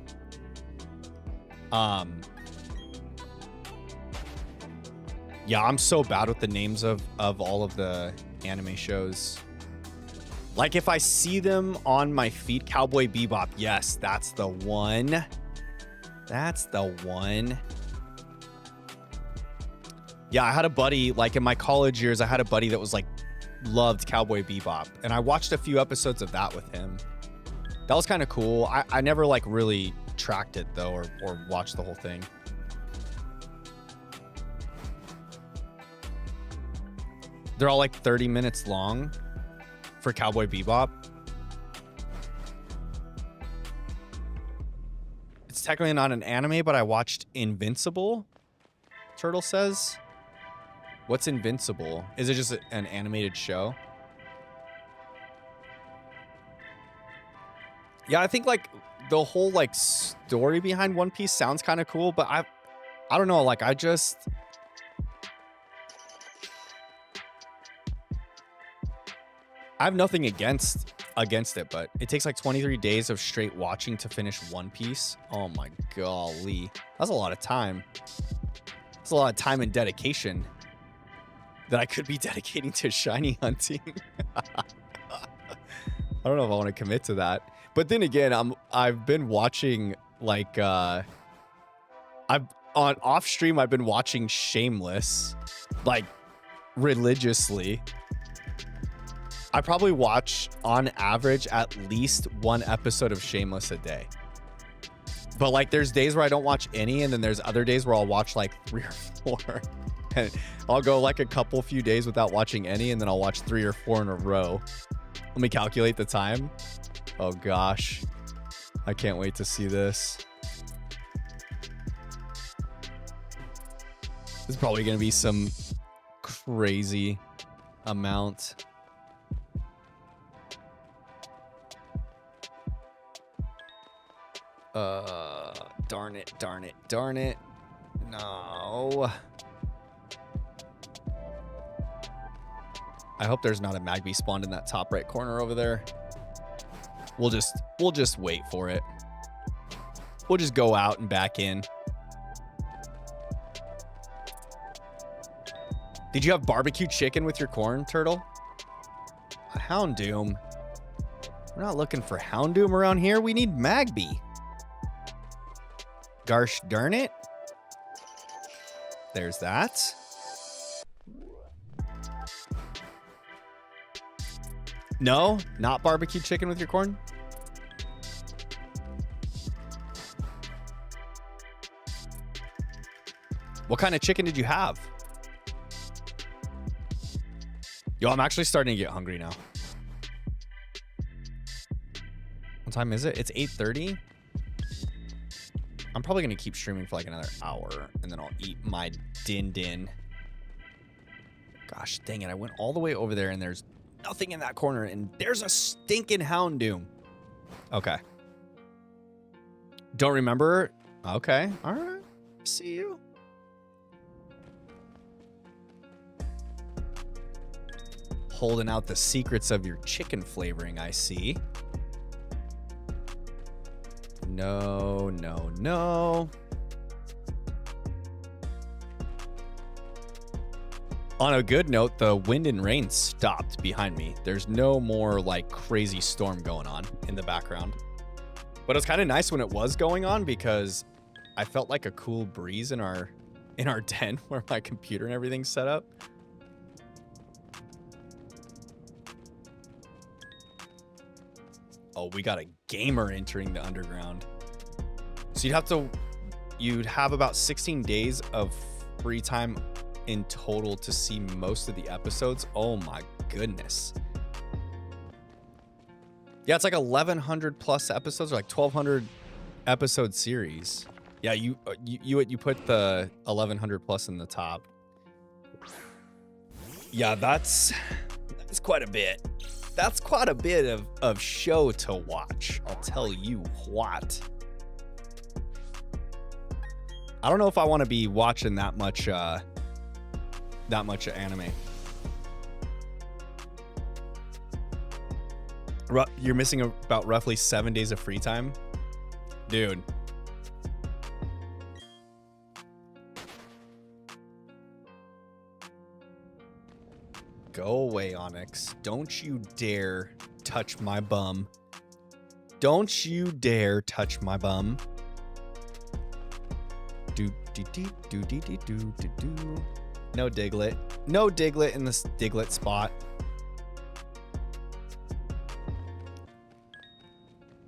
Speaker 1: Yeah, I'm so bad with the names of all of the anime shows. Like if I see them on my feed, Cowboy Bebop, yes, that's the one. That's the one. Yeah, I had a buddy, like in my college years, I had a buddy that was like, loved Cowboy Bebop. And I watched a few episodes of that with him. That was kind of cool. I never like really tracked it though, or watched the whole thing. They're all like 30 minutes long for Cowboy Bebop. It's technically not an anime, but I watched Invincible, Turtle says. What's Invincible? Is it just an animated show? Yeah, I think like the whole like story behind One Piece sounds kind of cool, but I don't know, like I have nothing against it, but it takes like 23 days of straight watching to finish One Piece. Oh my golly. That's a lot of time. That's a lot of time and dedication that I could be dedicating to shiny hunting. I don't know if I want to commit to that. But then again, I've been watching like on off stream I've been watching Shameless like religiously. I probably watch on average at least one episode of Shameless a day. But like there's days where I don't watch any, and then there's other days where I'll watch like 3 or 4. And I'll go like a few days without watching any, and then I'll watch 3 or 4 in a row. Let me calculate the time. Oh gosh. I can't wait to see this. There's probably going to be some crazy amount. Darn it, darn it, darn it. No. I hope there's not a Magby spawned in that top right corner over there. We'll just wait for it. We'll just go out and back in. Did you have barbecue chicken with your corn, Turtle? A Houndoom. We're not looking for Houndoom around here. We need Magby. Gosh darn it. There's that. No, not barbecue chicken with your corn. What kind of chicken did you have? Yo, I'm actually starting to get hungry now. What time is it? It's 8:30. I'm probably going to keep streaming for like another hour, and then I'll eat my din-din. Gosh, dang it. I went all the way over there, and there's nothing in that corner, and there's a stinking Houndoom. Okay. Don't remember? Okay. All right. See you. Holding out the secrets of your chicken flavoring, I see. No, no, no. On a good note, the wind and rain stopped behind me. There's no more like crazy storm going on in the background. But it's kind of nice when it was going on because I felt like a cool breeze in our den where my computer and everything's set up. Oh, we got a gamer entering the underground. So you'd have about 16 days of free time in total to see most of the episodes. Oh my goodness. Yeah, it's like 1,100 plus episodes, or like 1,200 episode series. Yeah, you put the 1,100 plus in the top. Yeah, that's quite a bit. That's quite a bit of show to watch. I'll tell you what. I don't know if I want to be watching that much anime. You're missing about roughly 7 days of free time, dude. Go away, Onyx. Don't you dare touch my bum. Don't you dare touch my bum. Do do do do do do do do do. No Diglett. No Diglett in this Diglett spot.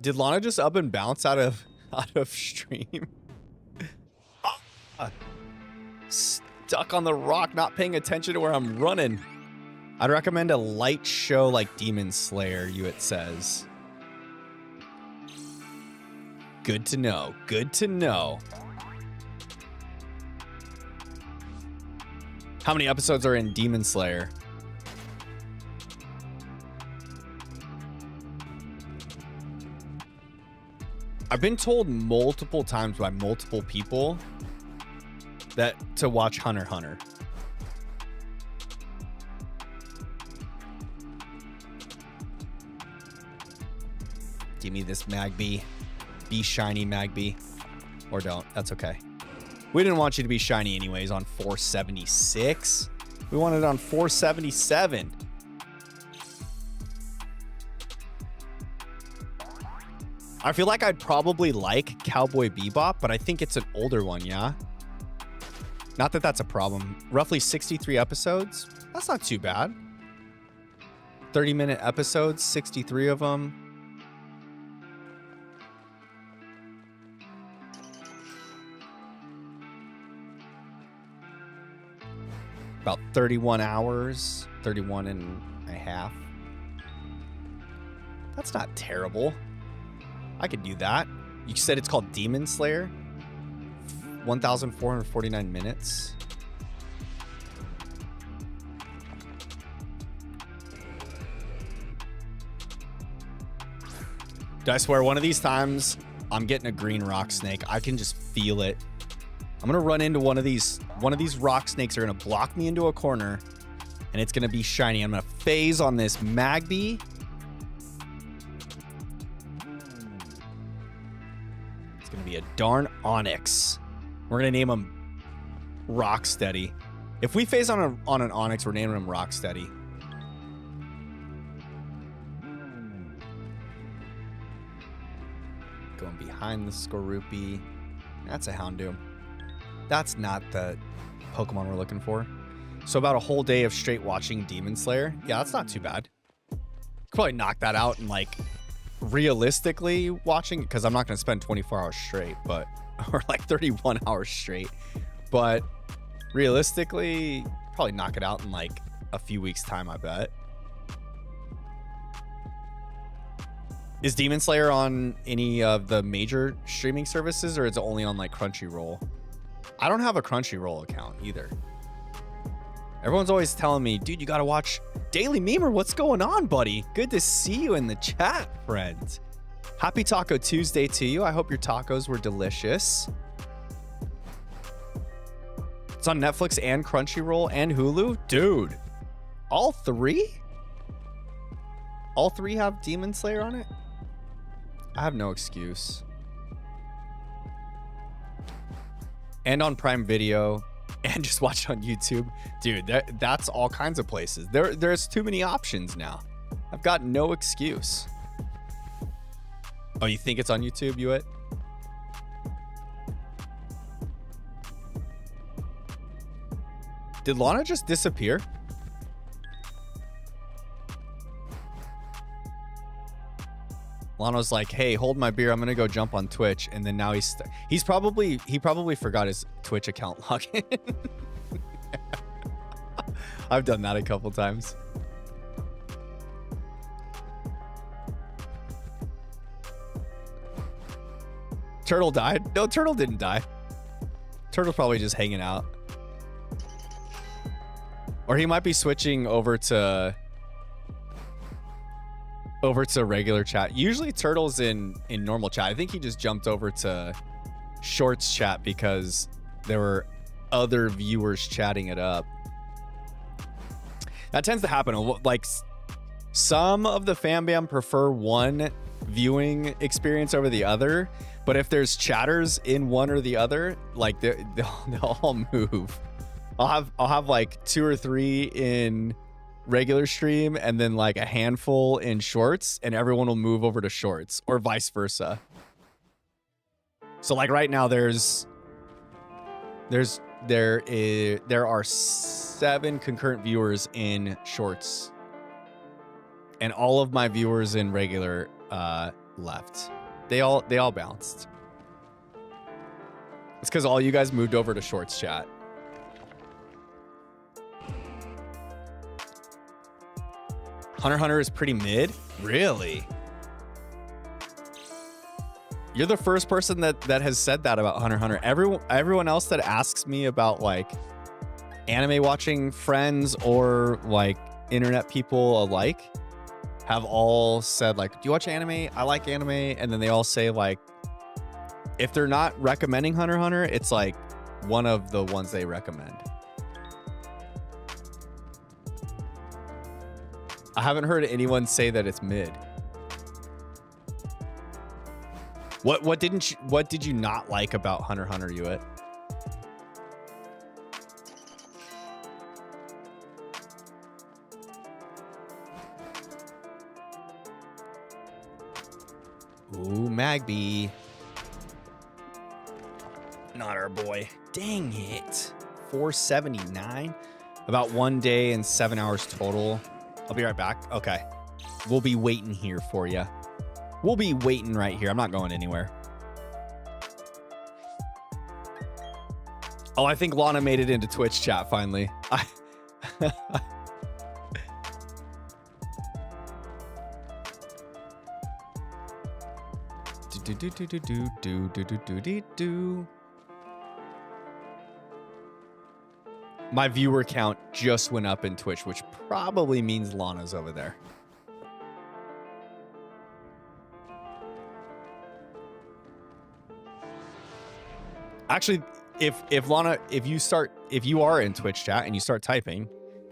Speaker 1: Did Lana just up and bounce out of stream? Stuck on the rock, not paying attention to where I'm running. I'd recommend a light show like Demon Slayer, it says. Good to know. Good to know. How many episodes are in Demon Slayer? I've been told multiple times by multiple people that to watch Hunter x Hunter. Give me this Magby. Be shiny, Magby. Or don't. That's okay. We didn't want you to be shiny anyways on 476. We wanted it on 477. I feel like I'd probably like Cowboy Bebop, but I think it's an older one, yeah? Not that that's a problem. Roughly 63 episodes. That's not too bad. 30-minute episodes, 63 of them. About 31 hours, 31 and a half. That's not terrible. I could do that. You said it's called Demon Slayer? 1,449 minutes. I swear one of these times I'm getting a green rock snake. I can just feel it. I'm gonna run into one of these rock snakes are gonna block me into a corner and it's gonna be shiny. I'm gonna phase on this Magby. It's gonna be a darn Onyx. We're gonna name him Rocksteady. If we phase on an Onyx, we're naming him Rocksteady. Going behind the Skorupi. That's a Houndoom. That's not the Pokemon we're looking for. So about a whole day of straight watching Demon Slayer. Yeah, that's not too bad. Could probably knock that out and like realistically watching, because I'm not going to spend 24 hours straight, but or like 31 hours straight. But realistically, probably knock it out in like a few weeks time, I bet. Is Demon Slayer on any of the major streaming services, or is it only on like Crunchyroll? I don't have a Crunchyroll account either. Everyone's always telling me, dude, you gotta watch Daily Memer. What's going on, buddy? Good to see you in the chat, friend. Happy Taco Tuesday to you. I hope your tacos were delicious. It's on Netflix and Crunchyroll and Hulu. Dude, all three? All three have Demon Slayer on it? I have no excuse. And on Prime Video, and just watch it on YouTube. Dude, that's all kinds of places. There's too many options now. I've got no excuse. Oh, you think it's on YouTube, Hewitt? Did Lana just disappear? Lana's like, hey, hold my beer. I'm going to go jump on Twitch. And then now he probably forgot his Twitch account login. I've done that a couple times. Turtle died? No, Turtle didn't die. Turtle's probably just hanging out. Or he might be switching over to regular chat. Usually Turtle's in normal chat. I think he just jumped over to Shorts chat because there were other viewers chatting it up. That tends to happen. Like, some of the fam prefer one viewing experience over the other, but if there's chatters in one or the other, like they'll all move. I'll have like 2 or 3 in regular stream and then like a handful in Shorts, and everyone will move over to Shorts, or vice versa. So like right now there are 7 concurrent viewers in Shorts, and all of my viewers in regular left. They all bounced. It's because all you guys moved over to Shorts chat. Hunter x Hunter is pretty mid? Really? You're the first person that has said that about Hunter x Hunter. Everyone else that asks me about like anime watching friends or like internet people alike have all said like, do you watch anime? I like anime. And then they all say like, if they're not recommending Hunter x Hunter, it's like one of the ones they recommend. I haven't heard anyone say that it's mid. What did you not like about Hunter x Hunter, Hewitt? Ooh, Magby. Not our boy. Dang it. 479. About 1 day and 7 hours total. I'll be right back. Okay. We'll be waiting here for you. We'll be waiting right here. I'm not going anywhere. Oh, I think Lana made it into Twitch chat finally. My viewer count just went up in Twitch, which probably means Lana's over there. Actually, if Lana, if you are in Twitch chat and you start typing,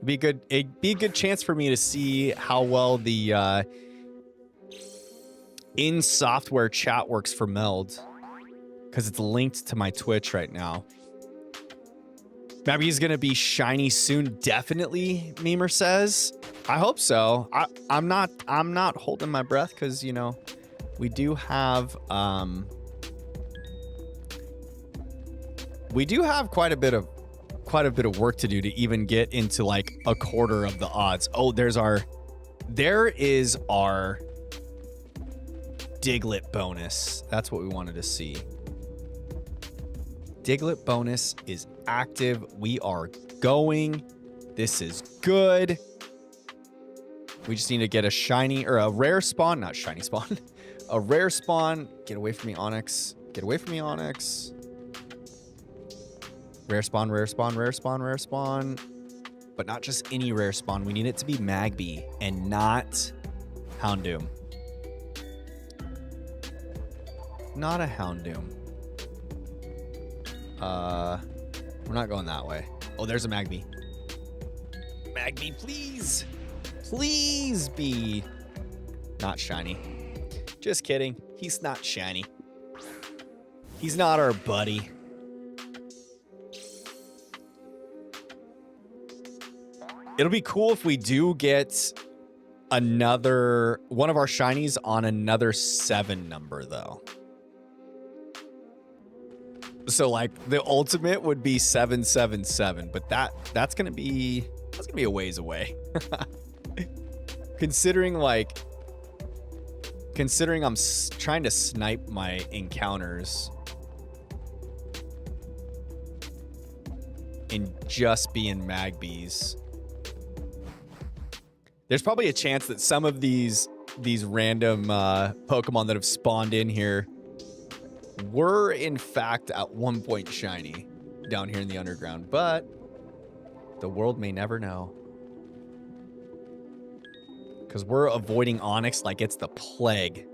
Speaker 1: it'd be a good chance for me to see how well the in software chat works for Meld, because it's linked to my Twitch right now. Maybe he's gonna be shiny soon. Definitely, Memer says. I hope so. I'm not holding my breath, because you know we do have quite a bit of work to do to even get into like a quarter of the odds. Oh, there is our Diglett bonus. That's what we wanted to see. Diglett bonus is active. We are going. This is good. We just need to get a shiny or a rare spawn, not shiny spawn. A rare spawn. Get away from me, Onyx. Get away from me, Onyx. Rare spawn, rare spawn, rare spawn, rare spawn. But not just any rare spawn. We need it to be Magby and not Houndoom. Not a Houndoom. We're not going that way. Oh, there's a Magby. Magby, please. Please be not shiny. Just kidding. He's not shiny. He's not our buddy. It'll be cool if we do get another one of our shinies on another 7 number though. So like the ultimate would be 777, but that's gonna be a ways away. Considering I'm trying to snipe my encounters and just being Magbies. There's probably a chance that some of these random Pokemon that have spawned in here were in fact at one point shiny down here in the underground, but the world may never know. Because we're avoiding Onyx like it's the plague.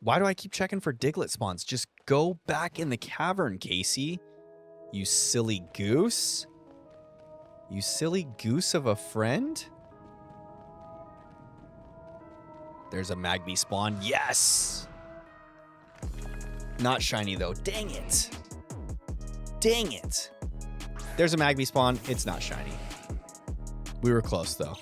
Speaker 1: Why do I keep checking for Diglett spawns? Just go back in the cavern, Casey. You silly goose. You silly goose of a friend. There's a Magby spawn. Yes! Not shiny, though. Dang it. Dang it. There's a Magby spawn. It's not shiny. We were close, though.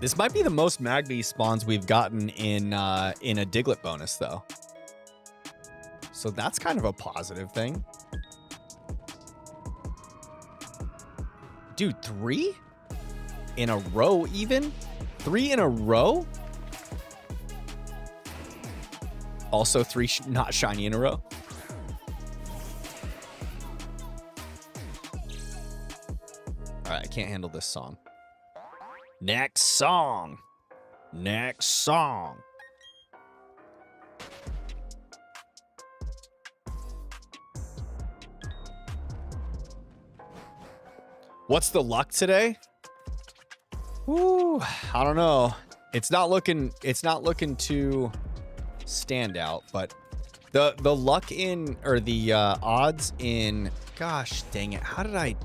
Speaker 1: This might be the most Magby spawns we've gotten in a Diglett bonus, though. So that's kind of a positive thing. Dude, 3 in a row even? 3 in a row? Also 3 not shiny in a row. All right, I can't handle this song. Next song. Next song. What's the luck today? Ooh, I don't know. It's not looking too stand out, but the luck in, or the odds in, gosh dang it, how did I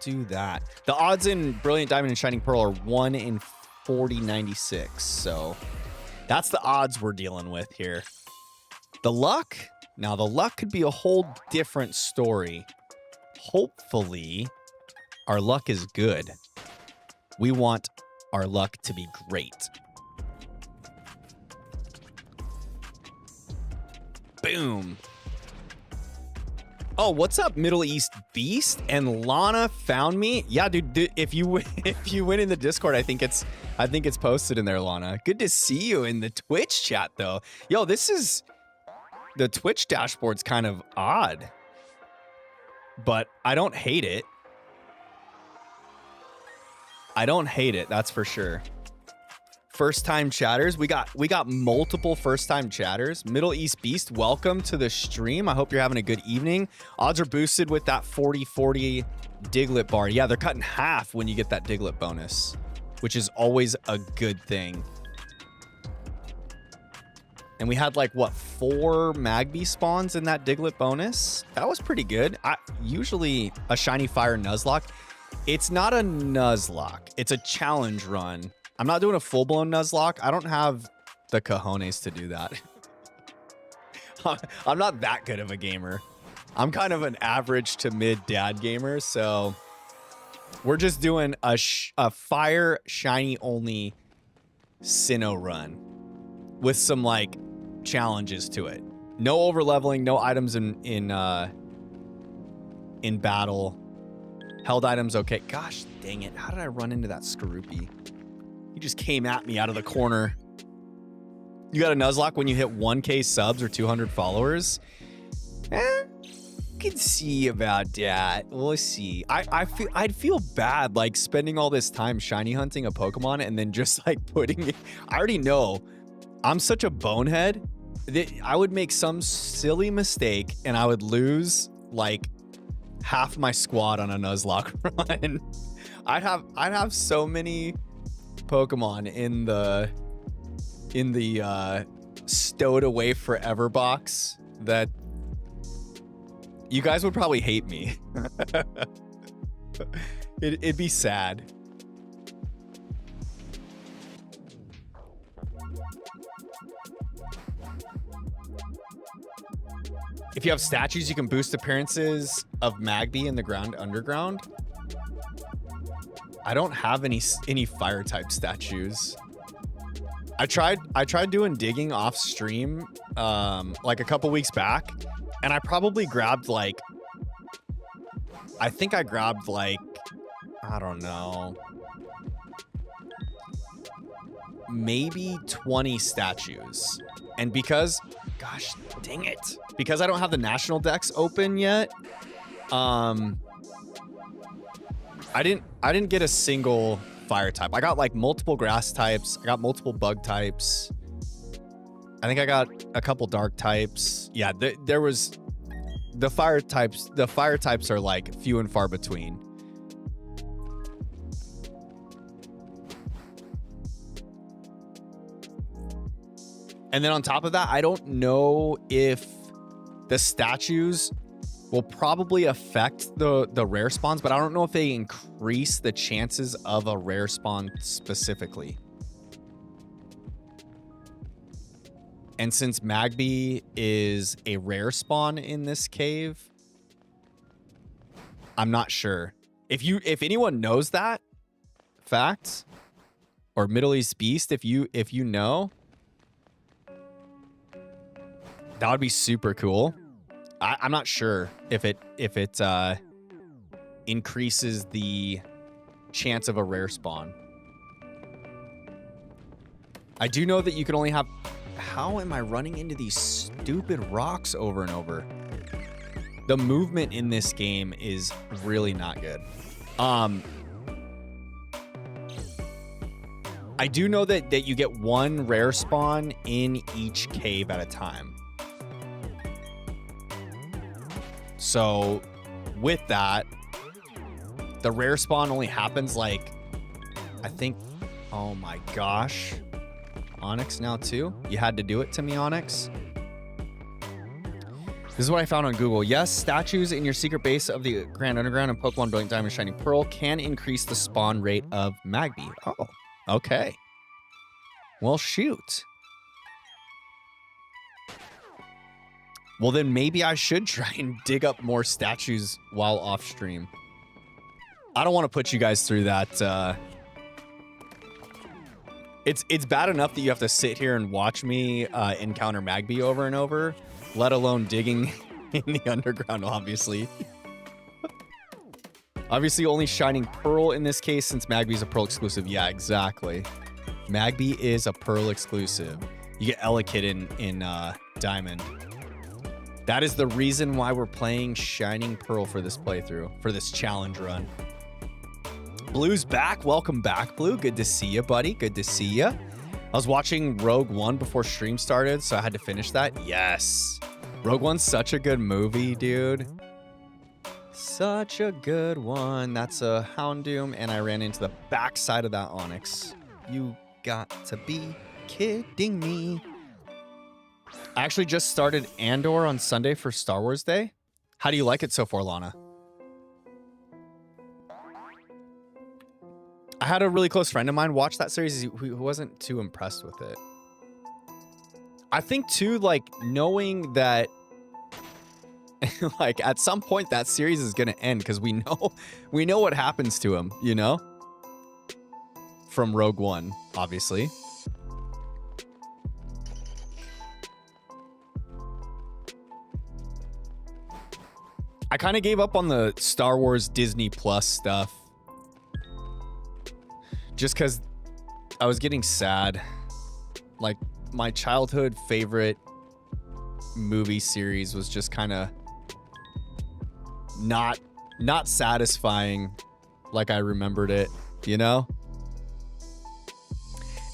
Speaker 1: do that? The odds in Brilliant Diamond and Shining Pearl are 1 in 4096, so that's the odds we're dealing with here. The luck, now the luck could be a whole different story. Hopefully our luck is good. We want our luck to be great. Boom. Oh, what's up, Middle East Beast? And Lana found me. Yeah, dude. If you went in the Discord, I think it's posted in there, Lana. Good to see you in the Twitch chat, though. Yo, the Twitch dashboard's kind of odd, but I don't hate it. I don't hate it. That's for sure. first time chatters. We got multiple first time chatters. Middle East Beast, welcome to the stream. I hope you're having a good evening. Odds are boosted with that 40-40 Diglett bar. Yeah, they're cut in half when you get that Diglett bonus, which is always a good thing. And we had like, what, 4 Magby spawns in that Diglett bonus? That was pretty good. Usually a Shiny Fire Nuzlocke. It's not a Nuzlocke. It's a challenge run. I'm not doing a full-blown Nuzlocke. I don't have the cojones to do that. I'm not that good of a gamer. I'm kind of an average to mid dad gamer, so we're just doing a Fire Shiny only Sinnoh run with some like challenges to it. No over leveling, no items in battle. Held items okay. Gosh dang it. How did I run into that Skorupi? He just came at me out of the corner. You got a Nuzlocke when you hit 1K subs or 200 followers? You can see about that. We'll see. I'd feel bad like spending all this time shiny hunting a Pokemon and then just like putting it. I already know I'm such a bonehead that I would make some silly mistake and I would lose like half my squad on a Nuzlocke run. I'd have so many Pokemon in the stowed away forever box that you guys would probably hate me. It'd be sad. If you have statues, you can boost appearances of Magby in the ground underground. I don't have any fire type statues. I tried doing digging off stream like a couple weeks back, and I probably grabbed like, I think I grabbed like, I don't know, maybe 20 statues. And because, gosh dang it, because I don't have the national decks open yet, I didn't get a single fire type. I got like multiple grass types. I got multiple bug types. I think I got a couple dark types. Yeah, there was the fire types. The fire types are like few and far between. And then on top of that, I don't know if the statues will probably affect the rare spawns, but I don't know if they increase the chances of a rare spawn specifically. And since Magby is a rare spawn in this cave, I'm not sure. If anyone knows that fact, or Middle East Beast, if you know, that would be super cool. I'm not sure if it increases the chance of a rare spawn. I do know that you can only have... How am I running into these stupid rocks over and over? The movement in this game is really not good. I do know that you get one rare spawn in each cave at a time. So with that, the rare spawn only happens like, I think, oh my gosh. Onyx now too? You had to do it to me, Onyx. This is what I found on Google. Yes, statues in your secret base of the Grand Underground and Pokemon Brilliant Diamond Shining Pearl can increase the spawn rate of Magby. Oh, okay. Well, shoot. Well, then maybe I should try and dig up more statues while off stream. I don't want to put you guys through that. It's bad enough that you have to sit here and watch me encounter Magby over and over, let alone digging in the underground, obviously. Obviously, only Shining Pearl in this case, since Magby's a Pearl exclusive. Yeah, exactly. Magby is a Pearl exclusive. You get Elekid in Diamond. That is the reason why we're playing Shining Pearl for this playthrough, for this challenge run. Blue's back. Welcome back, Blue. Good to see you, buddy. Good to see you. I was watching Rogue One before stream started, so I had to finish that. Yes. Rogue One's such a good movie, dude. Such a good one. That's a Houndoom, and I ran into the backside of that Onyx. You got to be kidding me. I actually just started Andor on Sunday for Star Wars Day. How do you like it so far, Lana? I had a really close friend of mine watch that series who wasn't too impressed with it. I think too, like, knowing that like at some point that series is gonna end because we know what happens to him, you know? From Rogue One, obviously. I kind of gave up on the Star Wars Disney Plus stuff. Just because I was getting sad. Like, my childhood favorite movie series was just kind of not satisfying like I remembered it, you know?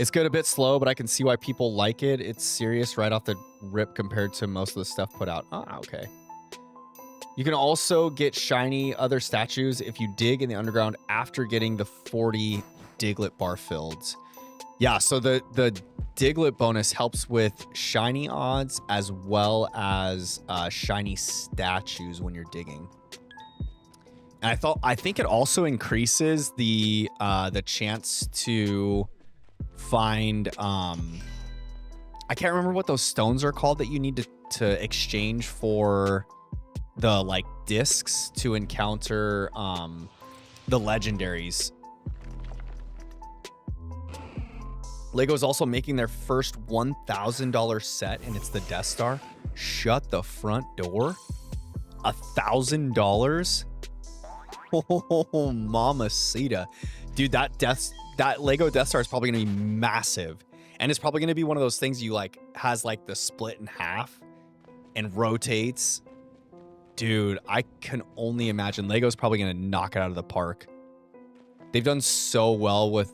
Speaker 1: It's good, a bit slow, but I can see why people like it. It's serious right off the rip compared to most of the stuff put out. Oh, okay. You can also get shiny other statues if you dig in the underground after getting the 40 Diglett bar filled. Yeah, so the Diglett bonus helps with shiny odds as well as shiny statues when you're digging. And I think it also increases the chance to find I can't remember what those stones are called that you need to exchange for the like discs to encounter the legendaries. Lego's also making their first $1,000 set, and it's the Death Star. Shut the front door. $1,000. Oh, mamacita, dude! That Lego Death Star is probably gonna be massive, and it's probably gonna be one of those things you like has like the split in half and rotates. Dude, I can only imagine Lego's probably gonna knock it out of the park. They've done so well with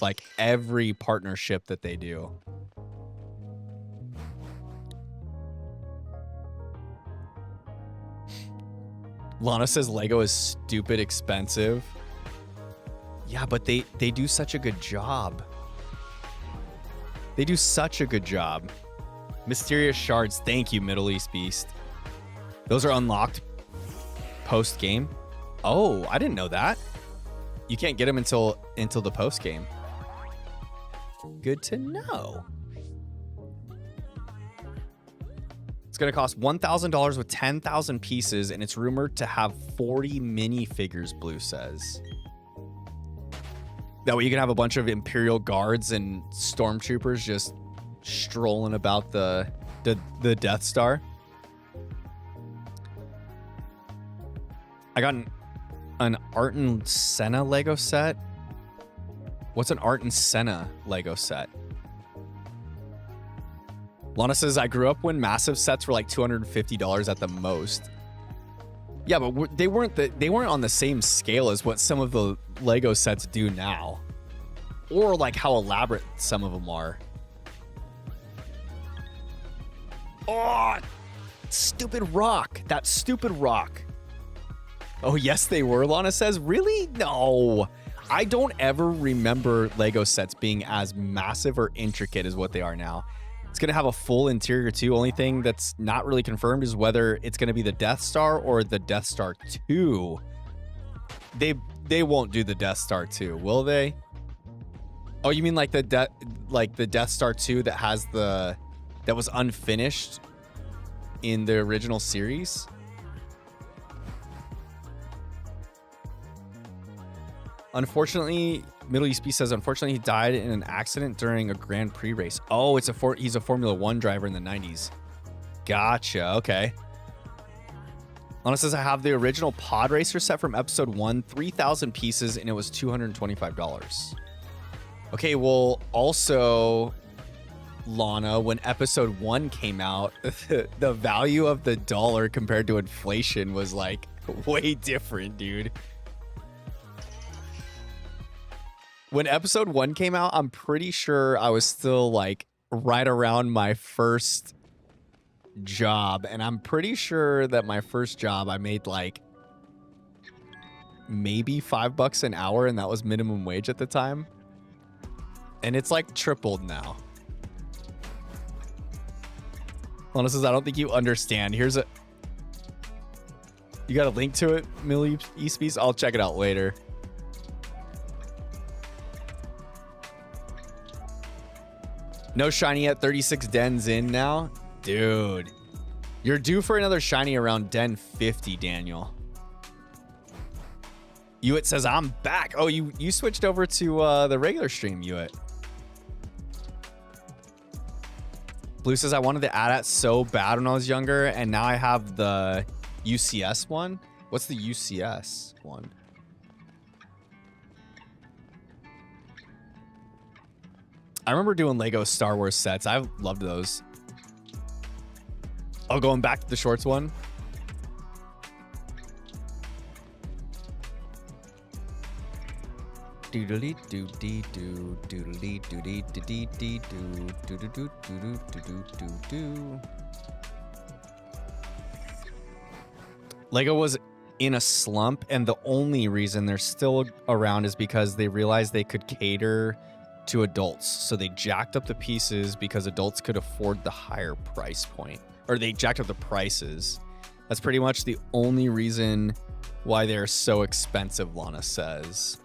Speaker 1: like every partnership that they do. Lana says Lego is stupid expensive. Yeah, but they do such a good job. They do such a good job. Mysterious shards. Thank you, Middle East Beast. Those are unlocked post-game. Oh, I didn't know that. You can't get them until the post-game. Good to know. It's going to cost $1,000 with 10,000 pieces, and it's rumored to have 40 minifigures, Blue says. That way you can have a bunch of Imperial guards and stormtroopers just strolling about the Death Star. I got an Art and Senna Lego set. What's an Art and Senna Lego set? Lana says, I grew up when massive sets were like $250 at the most. Yeah, but they weren't on the same scale as what some of the Lego sets do now. Or like how elaborate some of them are. Oh, stupid rock. That stupid rock. Oh, yes, they were, Lana says. Really? No. I don't ever remember Lego sets being as massive or intricate as what they are now. It's going to have a full interior, too. Only thing that's not really confirmed is whether it's going to be the Death Star or the Death Star 2. They won't do the Death Star 2, will they? Oh, you mean like the Death Star 2 that was unfinished in the original series? Unfortunately, Middle East Beast says, unfortunately, he died in an accident during a Grand Prix race. Oh, he's a Formula 1 driver in the 90s. Gotcha. Okay. Lana says, I have the original Pod Racer set from episode 1, 3,000 pieces, and it was $225. Okay, well, also, Lana, when episode 1 came out, the value of the dollar compared to inflation was like way different, dude. when episode 1 came out, I'm pretty sure I was still like right around my first job, and I'm pretty sure that my first job I made like maybe $5 an hour, and that was minimum wage at the time. And it's like tripled now. Lana says, I don't think you understand. Here's a... You got a link to it, Millie Eastbeast? I'll check it out later. No shiny yet, 36 dens in now. Dude, you're due for another shiny around den 50, Daniel. Hewitt says, I'm back. Oh, you switched over to the regular stream, Hewitt. Blue says, I wanted the AT-AT so bad when I was younger, and now I have the UCS one. What's the UCS one? I remember doing Lego Star Wars sets. I loved those. Oh, going back to the shorts one. Doodly doo dee doo doodly doo dee dee dee doo doo doo doo doo doo doo doo. Lego was in a slump, and the only reason they're still around is because they realized they could cater to adults. So they jacked up the pieces because adults could afford the higher price point, or they jacked up the prices. That's pretty much the only reason why they're so expensive, Lana says.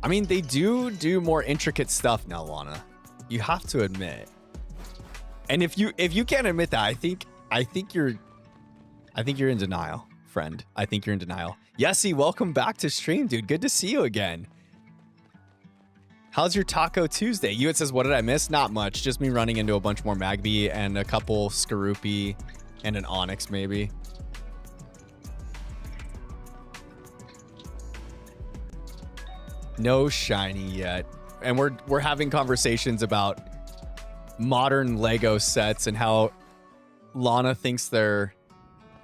Speaker 1: I mean, they do more intricate stuff now, Lana. You have to admit. And if you can't admit that, I think you're in denial, friend. I think you're in denial. Yesy, welcome back to stream, dude. Good to see you again. How's your Taco Tuesday? It says, what did I miss? Not much. Just me running into a bunch more Magby and a couple Skorupi and an Onyx, maybe. No shiny yet. And we're having conversations about modern Lego sets and how Lana thinks they're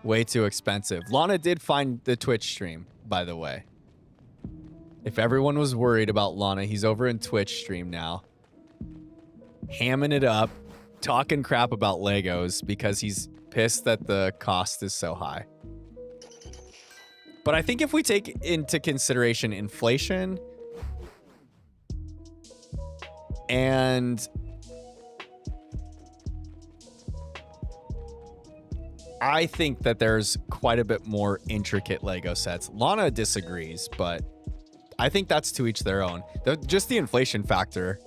Speaker 1: way too expensive. Lana did find the Twitch stream, by the way. If everyone was worried about Lana, he's over in Twitch stream now. Hamming it up, talking crap about Legos because he's pissed that the cost is so high. But I think if we take into consideration inflation and I think that there's quite a bit more intricate Lego sets. Lana disagrees, but I think that's to each their own. Just the inflation factor.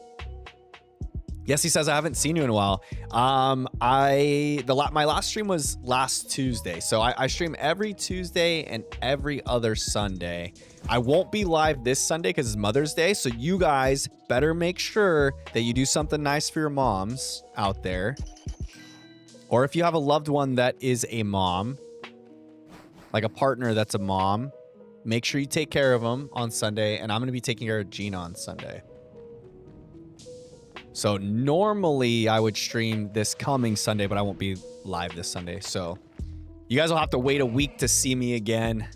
Speaker 1: Yes, he says, I haven't seen you in a while. My last stream was last Tuesday. So I stream every Tuesday and every other Sunday. I won't be live this Sunday because it's Mother's Day. So you guys better make sure that you do something nice for your moms out there. Or if you have a loved one that is a mom, like a partner that's a mom, make sure you take care of them on Sunday. And I'm going to be taking care of Gina on Sunday. So normally I would stream this coming Sunday, but I won't be live this Sunday. So you guys will have to wait a week to see me again.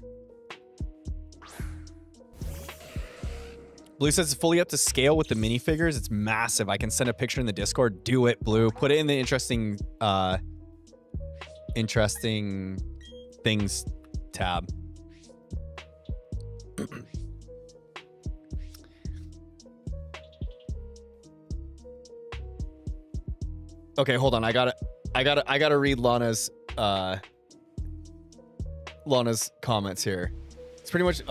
Speaker 1: Blue says it's fully up to scale with the minifigures. It's massive. I can send a picture in the Discord. Do it, Blue. Put it in the interesting things tab. Okay, hold on. I gotta read Lana's comments here. It's pretty much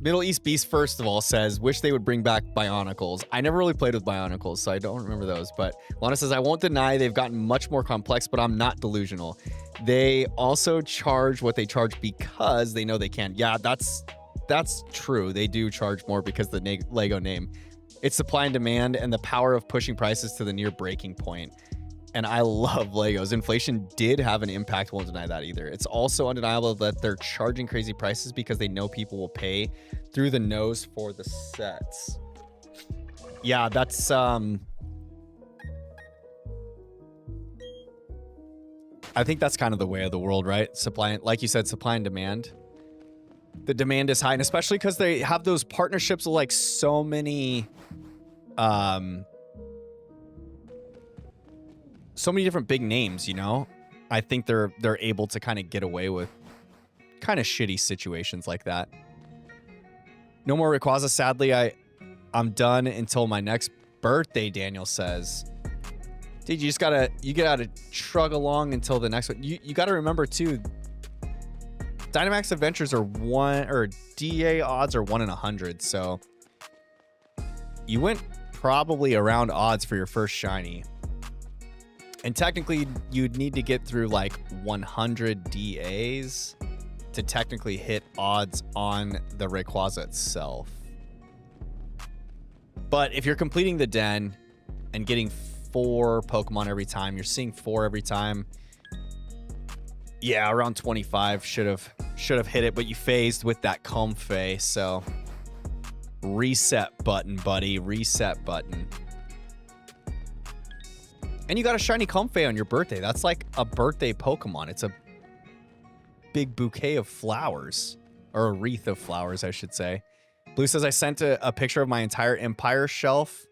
Speaker 1: Middle East Beast, first of all, says, wish they would bring back Bionicles. I never really played with Bionicles, so I don't remember those. But Lana says, I won't deny they've gotten much more complex, but I'm not delusional. They also charge what they charge because they know they can. Yeah, that's true. They do charge more because the Lego name. It's supply and demand and the power of pushing prices to the near breaking point. And I love Legos. Inflation did have an impact. Won't deny that either. It's also undeniable that they're charging crazy prices because they know people will pay through the nose for the sets. Yeah, that's I think that's kind of the way of the world, right? Supply, like you said, supply and demand. The demand is high, and especially because they have those partnerships with like so many different big names, you know? I think they're able to kind of get away with kind of shitty situations like that. No more Rayquaza, sadly. I'm done until my next birthday, Daniel says. Dude, you gotta trug along until the next one. You gotta remember too, Dynamax Adventures are DA odds are 1 in 100, so you went probably around odds for your first shiny. And technically, you'd need to get through like 100 DAs to technically hit odds on the Rayquaza itself. But if you're completing the den and getting 4 Pokemon every time, you're seeing 4 every time. Yeah, around 25 should have hit it, but you phased with that Comfey, so reset button, buddy, reset button. And you got a shiny Comfey on your birthday. That's like a birthday Pokemon. It's a big bouquet of flowers, or a wreath of flowers, I should say. Blue says, I sent a picture of my entire Empire shelf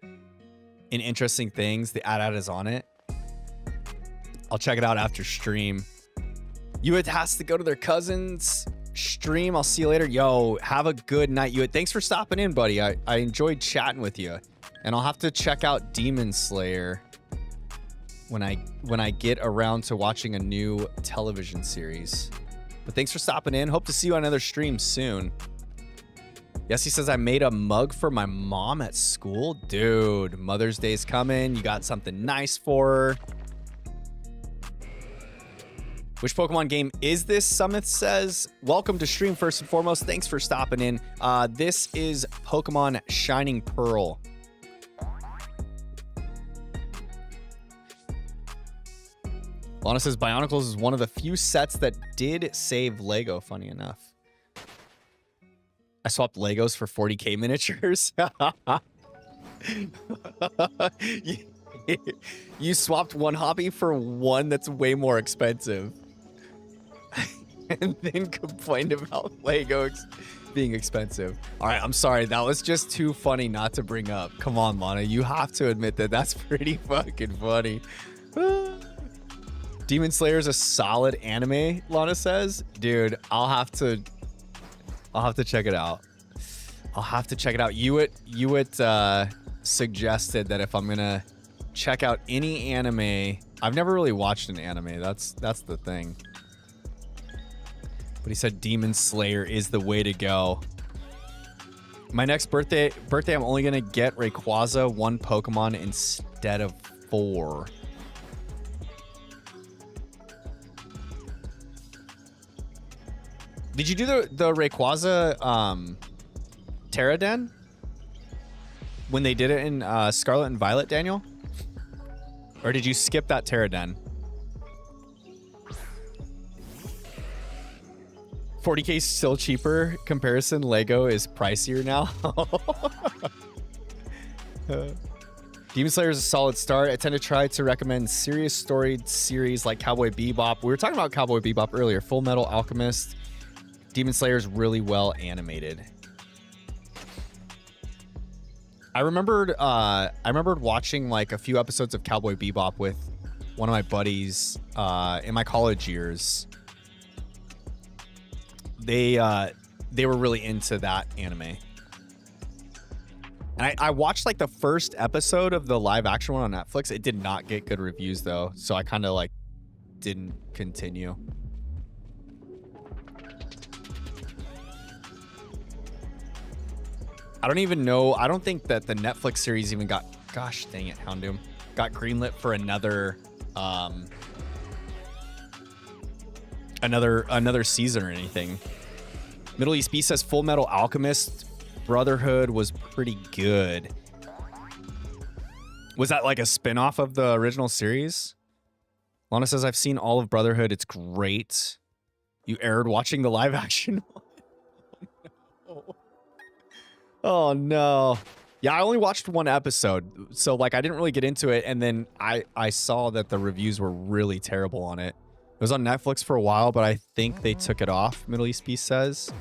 Speaker 1: in interesting things. The ad is on it. I'll check it out after stream. Yuit has to go to their cousin's stream. I'll see you later. Yo, have a good night, Yuit. Thanks for stopping in, buddy. I enjoyed chatting with you. And I'll have to check out Demon Slayer when I get around to watching a new television series. But thanks for stopping in. Hope to see you on another stream soon. Yes, he says, I made a mug for my mom at school. Dude, Mother's Day's coming. You got something nice for her. Which Pokemon game is this? Summit says, welcome to stream first and foremost. Thanks for stopping in. This is Pokemon Shining Pearl. Lana says, Bionicles is one of the few sets that did save Lego, funny enough. I swapped Legos for 40k miniatures. You swapped one hobby for one that's way more expensive. And then complained about Lego being expensive. All right, I'm sorry. That was just too funny not to bring up. Come on, Lana. You have to admit that that's pretty fucking funny. Demon Slayer is a solid anime, Lana says. Dude, I'll have to check it out. I'll have to check it out. Yuit suggested that if I'm gonna check out any anime, I've never really watched an anime. That's the thing. But he said Demon Slayer is the way to go. My next birthday, I'm only gonna get Rayquaza 1 Pokemon instead of 4. Did you do the Rayquaza Terraden when they did it in Scarlet and Violet, Daniel? Or did you skip that Terraden? 40k is still cheaper. Comparison, Lego is pricier now. Demon Slayer is a solid start. I tend to try to recommend serious storied series like Cowboy Bebop. We were talking about Cowboy Bebop earlier. Full Metal Alchemist. Demon Slayer is really well animated. I remembered watching like a few episodes of Cowboy Bebop with one of my buddies in my college years. They were really into that anime. And I watched like the first episode of the live action one on Netflix. It did not get good reviews though, so I kind of like didn't continue. I don't even know. I don't think that the Netflix series even got, gosh dang it, Houndoom, got greenlit for another season or anything. Middle East B says Full Metal Alchemist Brotherhood was pretty good. Was that like a spin-off of the original series? Lana says, I've seen all of Brotherhood. It's great. You erred watching the live action one. Oh no. Yeah, I only watched one episode, so like I didn't really get into it, and then I saw that the reviews were really terrible on it. It was on Netflix for a while, but I think they took it off, Middle East Peace says.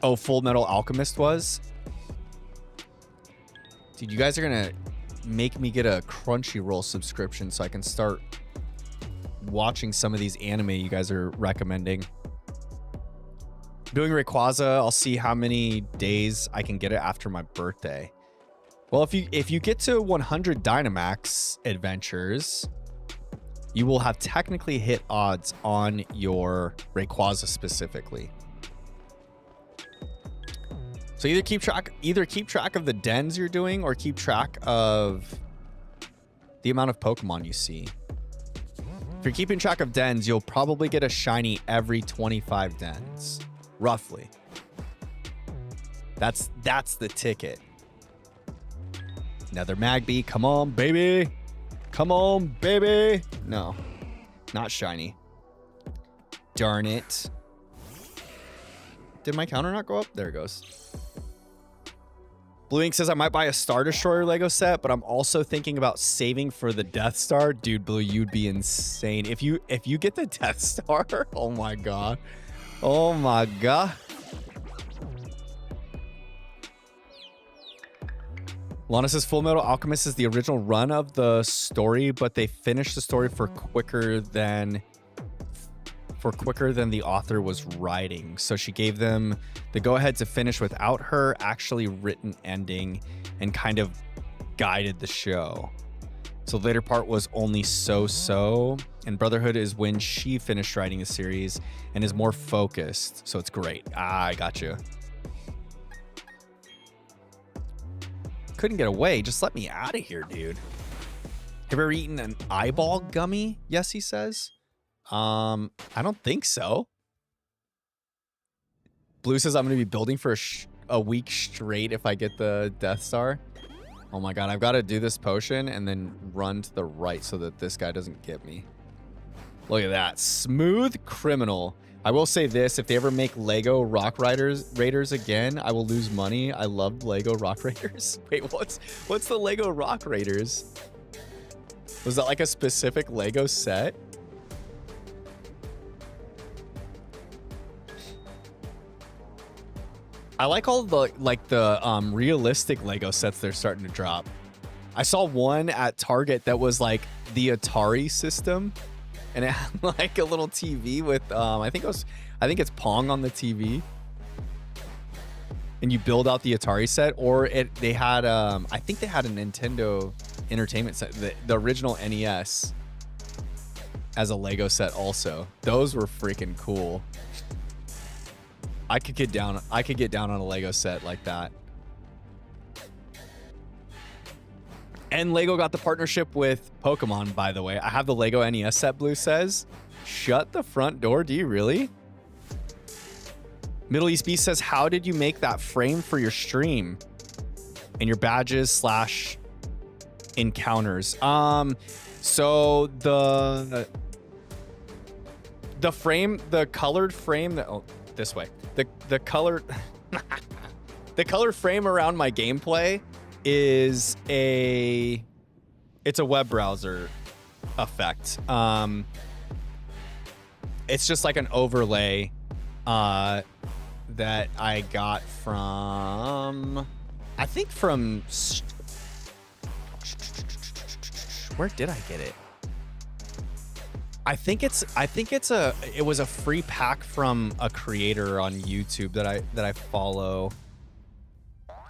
Speaker 1: Oh, Full Metal Alchemist was? Dude, you guys are gonna make me get a Crunchyroll subscription so I can start watching some of these anime you guys are recommending. Doing Rayquaza, I'll see how many days I can get it after my birthday. Well, if you get to 100 Dynamax adventures, you will have technically hit odds on your Rayquaza specifically. So either keep track of the dens you're doing or keep track of the amount of Pokemon you see. If you're keeping track of dens, you'll probably get a shiny every 25 dens, roughly. That's the ticket. Another Magby, come on, baby. Come on, baby. No, not shiny. Darn it. Did my counter not go up? There it goes. Blue Ink says I might buy a Star Destroyer Lego set, but I'm also thinking about saving for the Death Star. Dude, Blue, you'd be insane. If you get the Death Star, oh my god. Oh my god. Lana says Full Metal Alchemist is the original run of the story, but they finished the story for quicker than the author was writing. So she gave them the go-ahead to finish without her actually written ending and kind of guided the show. So the later part was only so-so, and Brotherhood is when she finished writing the series and is more focused. So it's great. I got you. Couldn't get away. Just let me out of here, dude. Have you ever eaten an eyeball gummy? Yes, he says. I don't think so. Blue says I'm going to be building for a week straight if I get the Death Star. Oh my god, I've got to do this potion and then run to the right so that this guy doesn't get me. Look at that. Smooth criminal. I will say this, if they ever make Lego Rock Raiders again, I will lose money. I loved Lego Rock Raiders. Wait, what's the Lego Rock Raiders? Was that like a specific Lego set? I like all the realistic Lego sets they're starting to drop. I saw one at Target that was like the Atari system, and it had like a little TV with I think it's Pong on the TV, and you build out the Atari set, or they had I think they had a Nintendo Entertainment set, the original NES, as a Lego set also. Those were freaking cool. I could get down on a Lego set like that. And Lego got the partnership with Pokemon, by the way. I have the Lego NES set, Blue says. Shut the front door, do you really? Middle East Beast says, how did you make that frame for your stream and your badges / encounters? So the frame, the colored frame that, oh, this way. The colored the colored frame around my gameplay is it's a web browser effect. It's just like an overlay that I got from, I think from, where did I get it? It was a free pack from a creator on YouTube that I follow.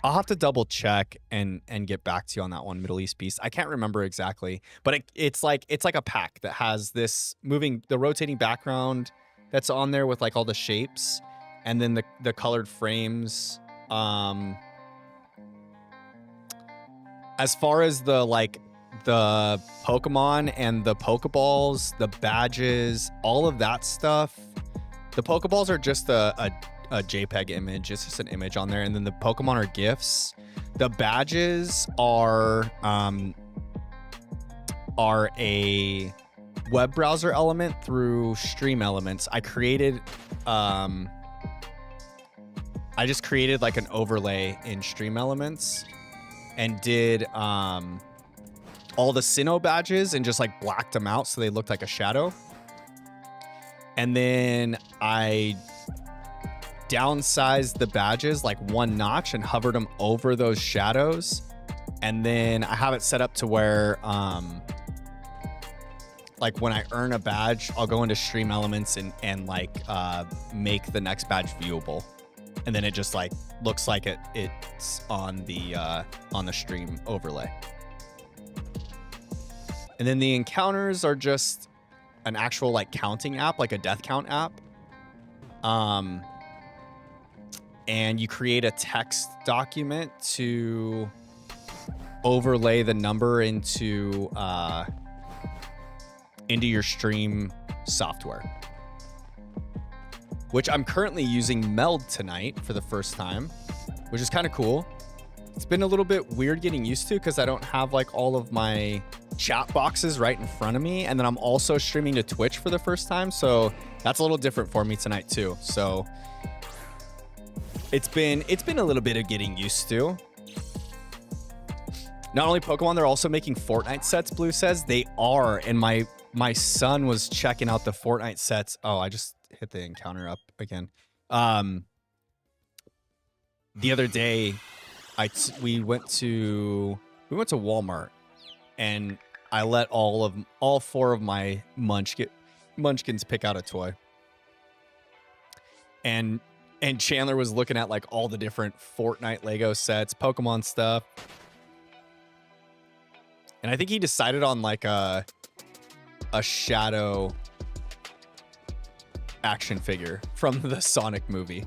Speaker 1: I'll have to double check and get back to you on that one, Middle East Beast. I can't remember exactly, but it's like a pack that has this the rotating background that's on there with like all the shapes, and then the colored frames. As far as the Pokemon and the Pokeballs, the badges, all of that stuff. The Pokeballs are just a JPEG image. It's just an image on there. And then the Pokemon are GIFs. The badges are a web browser element through Stream Elements. I just created like an overlay in Stream Elements and did all the Sinnoh badges and just like blacked them out so they looked like a shadow. And then I downsized the badges like one notch and hovered them over those shadows. And then I have it set up to where, like when I earn a badge, I'll go into stream elements and like make the next badge viewable. And then it just like looks like it's on the stream overlay. And then the encounters are just an actual like counting app, like a death count app. And you create a text document to overlay the number into your stream software, which I'm currently using Meld tonight for the first time, which is kind of cool. It's been a little bit weird getting used to because I don't have like all of my chat boxes right in front of me, and then I'm also streaming to Twitch for the first time, so that's a little different for me tonight too. So it's been a little bit of getting used to. Not only Pokemon, they're also making Fortnite sets, Blue says. They are, and my son was checking out the Fortnite sets. Oh, I just hit the encounter up again. The other day, we went to Walmart, and I let all four of my munchkins pick out a toy. And Chandler was looking at like all the different Fortnite Lego sets, Pokemon stuff. And I think he decided on like a Shadow action figure from the Sonic movie.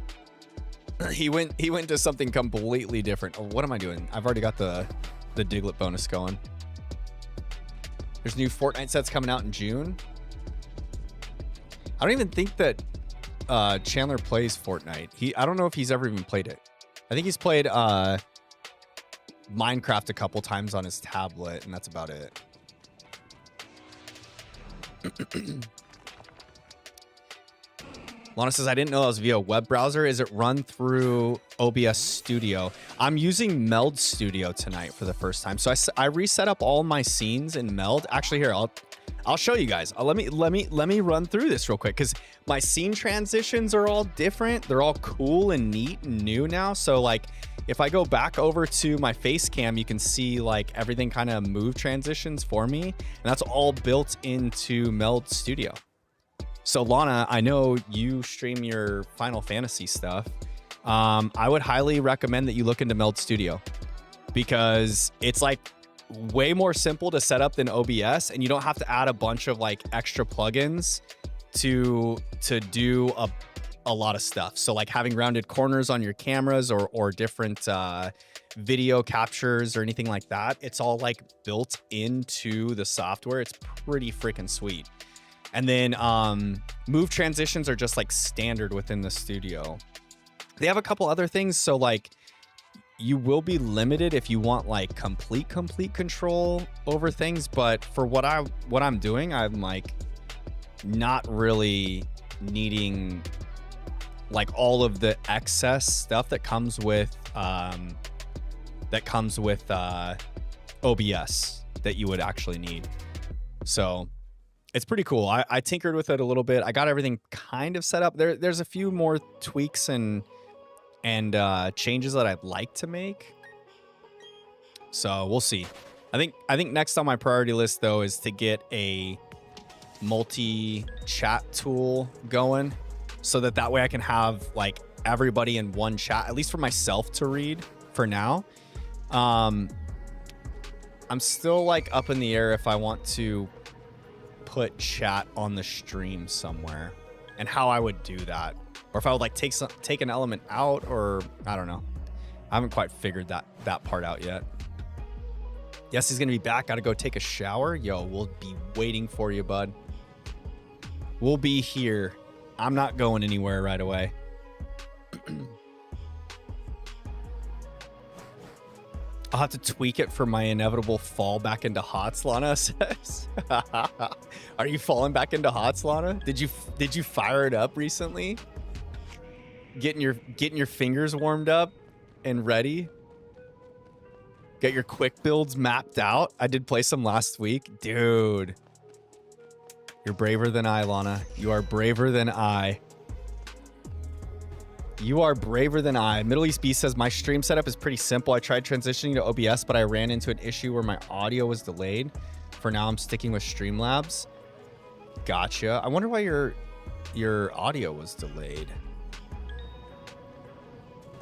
Speaker 1: He went to something completely different. Oh, what am I doing? I've already got the Diglett bonus going. There's new Fortnite sets coming out in June. I don't even think that Chandler plays Fortnite. I don't know if he's ever even played it. I think he's played Minecraft a couple times on his tablet, and that's about it. Lana says, I didn't know that was via web browser. Is it run through OBS Studio? I'm using Meld Studio tonight for the first time. So I reset up all my scenes in Meld. Actually, here, I'll show you guys. Let me run through this real quick because my scene transitions are all different. They're all cool and neat and new now. So like if I go back over to my face cam, you can see like everything kind of move transitions for me. And that's all built into Meld Studio. So Lana, I know you stream your Final Fantasy stuff. I would highly recommend that you look into Meld Studio because it's like way more simple to set up than OBS, and you don't have to add a bunch of like extra plugins to do a lot of stuff. So like having rounded corners on your cameras or different video captures or anything like that, it's all like built into the software. It's pretty freaking sweet. And then move transitions are just like standard within the studio. They have a couple other things. So like you will be limited if you want like complete control over things. But for what I'm doing, I'm like not really needing like all of the excess stuff that comes with OBS that you would actually need. So it's pretty cool. I tinkered with it a little bit. I got everything kind of set up. There's a few more tweaks and changes that I'd like to make. So we'll see. I think next on my priority list though is to get a multi-chat tool going so that way I can have like everybody in one chat, at least for myself to read for now. I'm still like up in the air if I want to put chat on the stream somewhere and how I would do that, or if I would like take an element out, or I don't know. I haven't quite figured that part out yet. Yes, he's gonna be back. Gotta go take a shower. Yo, we'll be waiting for you, bud. We'll be here. I'm not going anywhere right away. I'll have to tweak it for my inevitable fall back into HOTS, Lana says. Are you falling back into HOTS, Lana? Did you fire it up recently? Getting your fingers warmed up and ready? Get your quick builds mapped out? I did play some last week. Dude. You're braver than I, Lana. You are braver than I. You are braver than I. Middle East Beast says, my stream setup is pretty simple. I tried transitioning to OBS, but I ran into an issue where my audio was delayed. For now, I'm sticking with Streamlabs. Gotcha. I wonder why your audio was delayed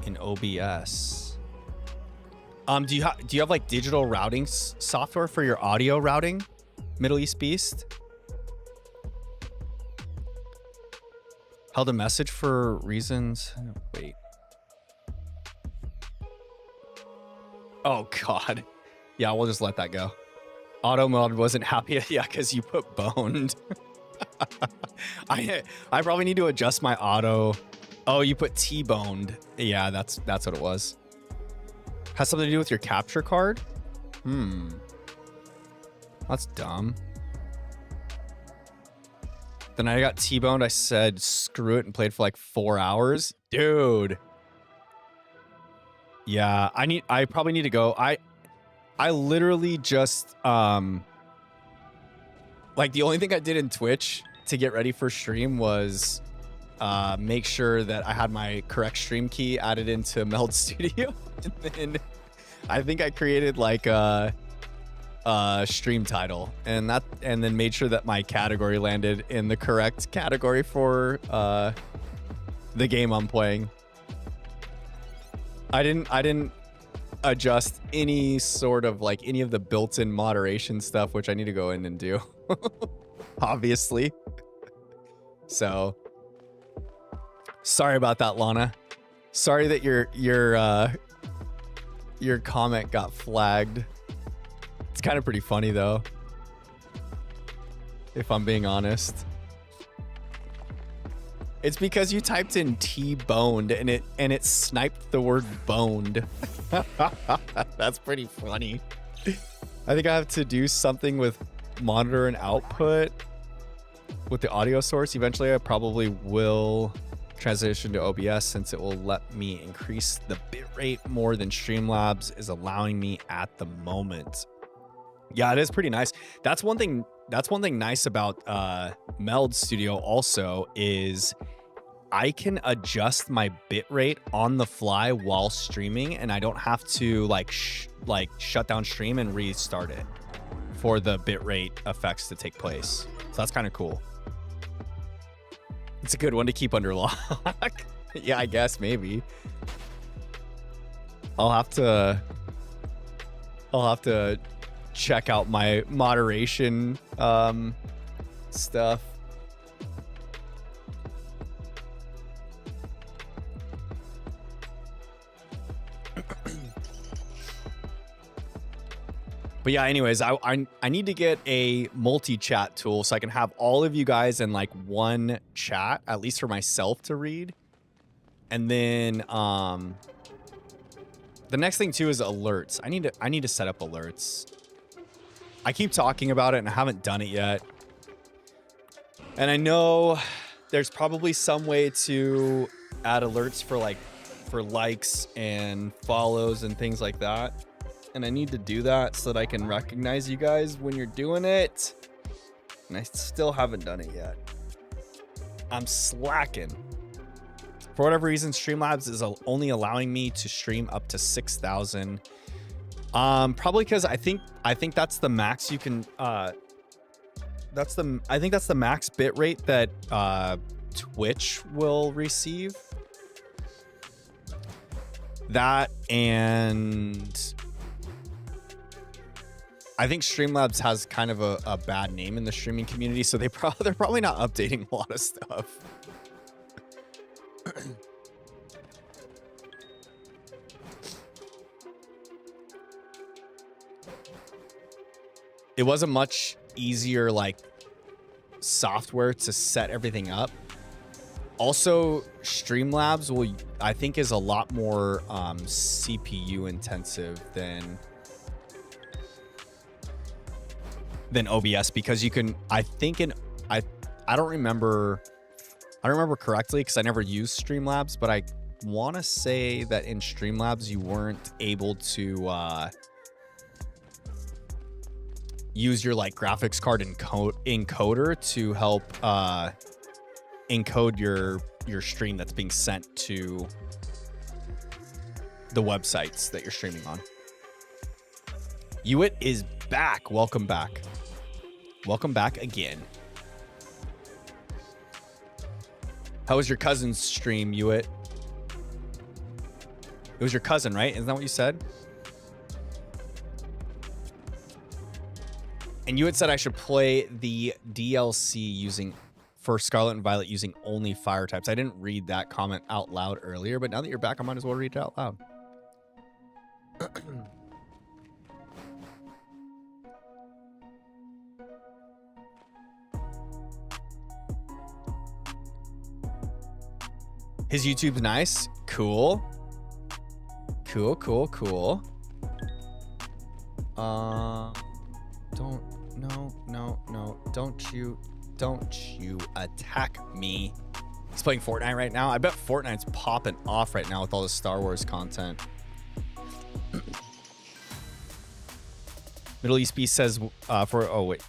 Speaker 1: in OBS. Do you have like digital routing software for your audio routing, Middle East Beast? Held a message for reasons. Wait. Oh God. Yeah, we'll just let that go. Auto mode wasn't happy. Yeah, because you put boned. I probably need to adjust my auto. Oh, you put T-boned. Yeah, that's what it was. Has something to do with your capture card? That's dumb. Then I got T-boned. I said, screw it, and played for like 4 hours. Dude. Yeah, I probably need to go. I literally just, like the only thing I did in Twitch to get ready for stream was make sure that I had my correct stream key added into Meld Studio. And then I think I created like a stream title and then made sure that my category landed in the correct category for the game I'm playing. I didn't adjust any sort of like any of the built-in moderation stuff, which I need to go in and do. Obviously. So sorry about that, Lana. Sorry that your comment got flagged. It's kind of pretty funny though, if I'm being honest. It's because you typed in T-boned and it sniped the word boned. That's pretty funny. I think I have to do something with monitor and output with the audio source. Eventually I probably will transition to OBS since it will let me increase the bitrate more than Streamlabs is allowing me at the moment. Yeah, it is pretty nice. That's one thing nice about Meld Studio also is I can adjust my bitrate on the fly while streaming, and I don't have to like shut down stream and restart it for the bitrate effects to take place. So that's kind of cool. It's a good one to keep under lock. Yeah, I guess maybe. I'll have to check out my moderation stuff. But yeah, anyways, I need to get a multi-chat tool so I can have all of you guys in like one chat, at least for myself to read. And then the next thing too is alerts. I need to set up alerts. I keep talking about it and I haven't done it yet. And I know there's probably some way to add alerts for likes and follows and things like that. And I need to do that so that I can recognize you guys when you're doing it. And I still haven't done it yet. I'm slacking. For whatever reason, Streamlabs is only allowing me to stream up to 6,000. Probably because I think that's the max you can. I think that's the max bitrate that Twitch will receive. That and I think Streamlabs has kind of a bad name in the streaming community, so they're probably not updating a lot of stuff. It wasn't much easier like software to set everything up. Also, Streamlabs I think is a lot more CPU intensive than OBS, because you can, I don't remember correctly because I never used Streamlabs, but I want to say that in Streamlabs you weren't able to use your like graphics card encoder to help encode your your stream that's being sent to the websites that you're streaming on. Hewitt is back. Welcome back. Welcome back again. How was your cousin's stream, Hewitt? It was your cousin, right? Isn't that what you said? And Hewitt said I should play the DLC for Scarlet and Violet using only fire types. I didn't read that comment out loud earlier, but now that you're back, I might as well read it out loud. His YouTube's nice. Cool. Cool, cool, cool. Don't you attack me. He's playing Fortnite right now. I bet Fortnite's popping off right now with all the Star Wars content. Middle East Beast says oh wait.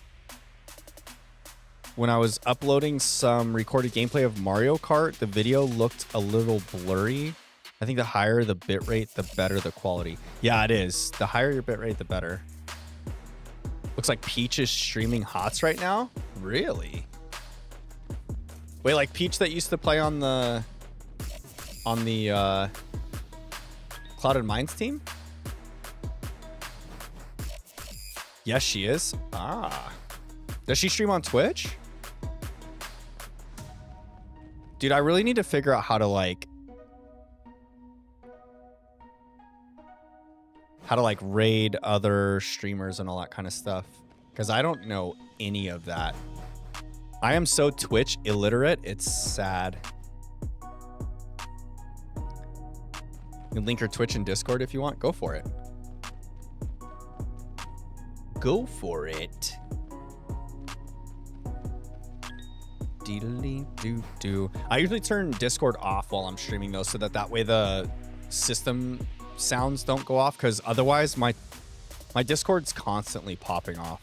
Speaker 1: When I was uploading some recorded gameplay of Mario Kart, the video looked a little blurry. I think the higher the bitrate, the better the quality. Yeah, it is. The higher your bitrate, the better. Looks like Peach is streaming HOTS right now. Really? Wait, like Peach that used to play on the Clouded Minds team? Yes, she is. Ah. Does she stream on Twitch? Dude, I really need to figure out how to raid other streamers and all that kind of stuff, because I don't know any of that. I am so Twitch illiterate, it's sad. You can link your Twitch and Discord if you want. Go for it. Go for it. I usually turn Discord off while I'm streaming though, so that way the system sounds don't go off, because otherwise my Discord's constantly popping off,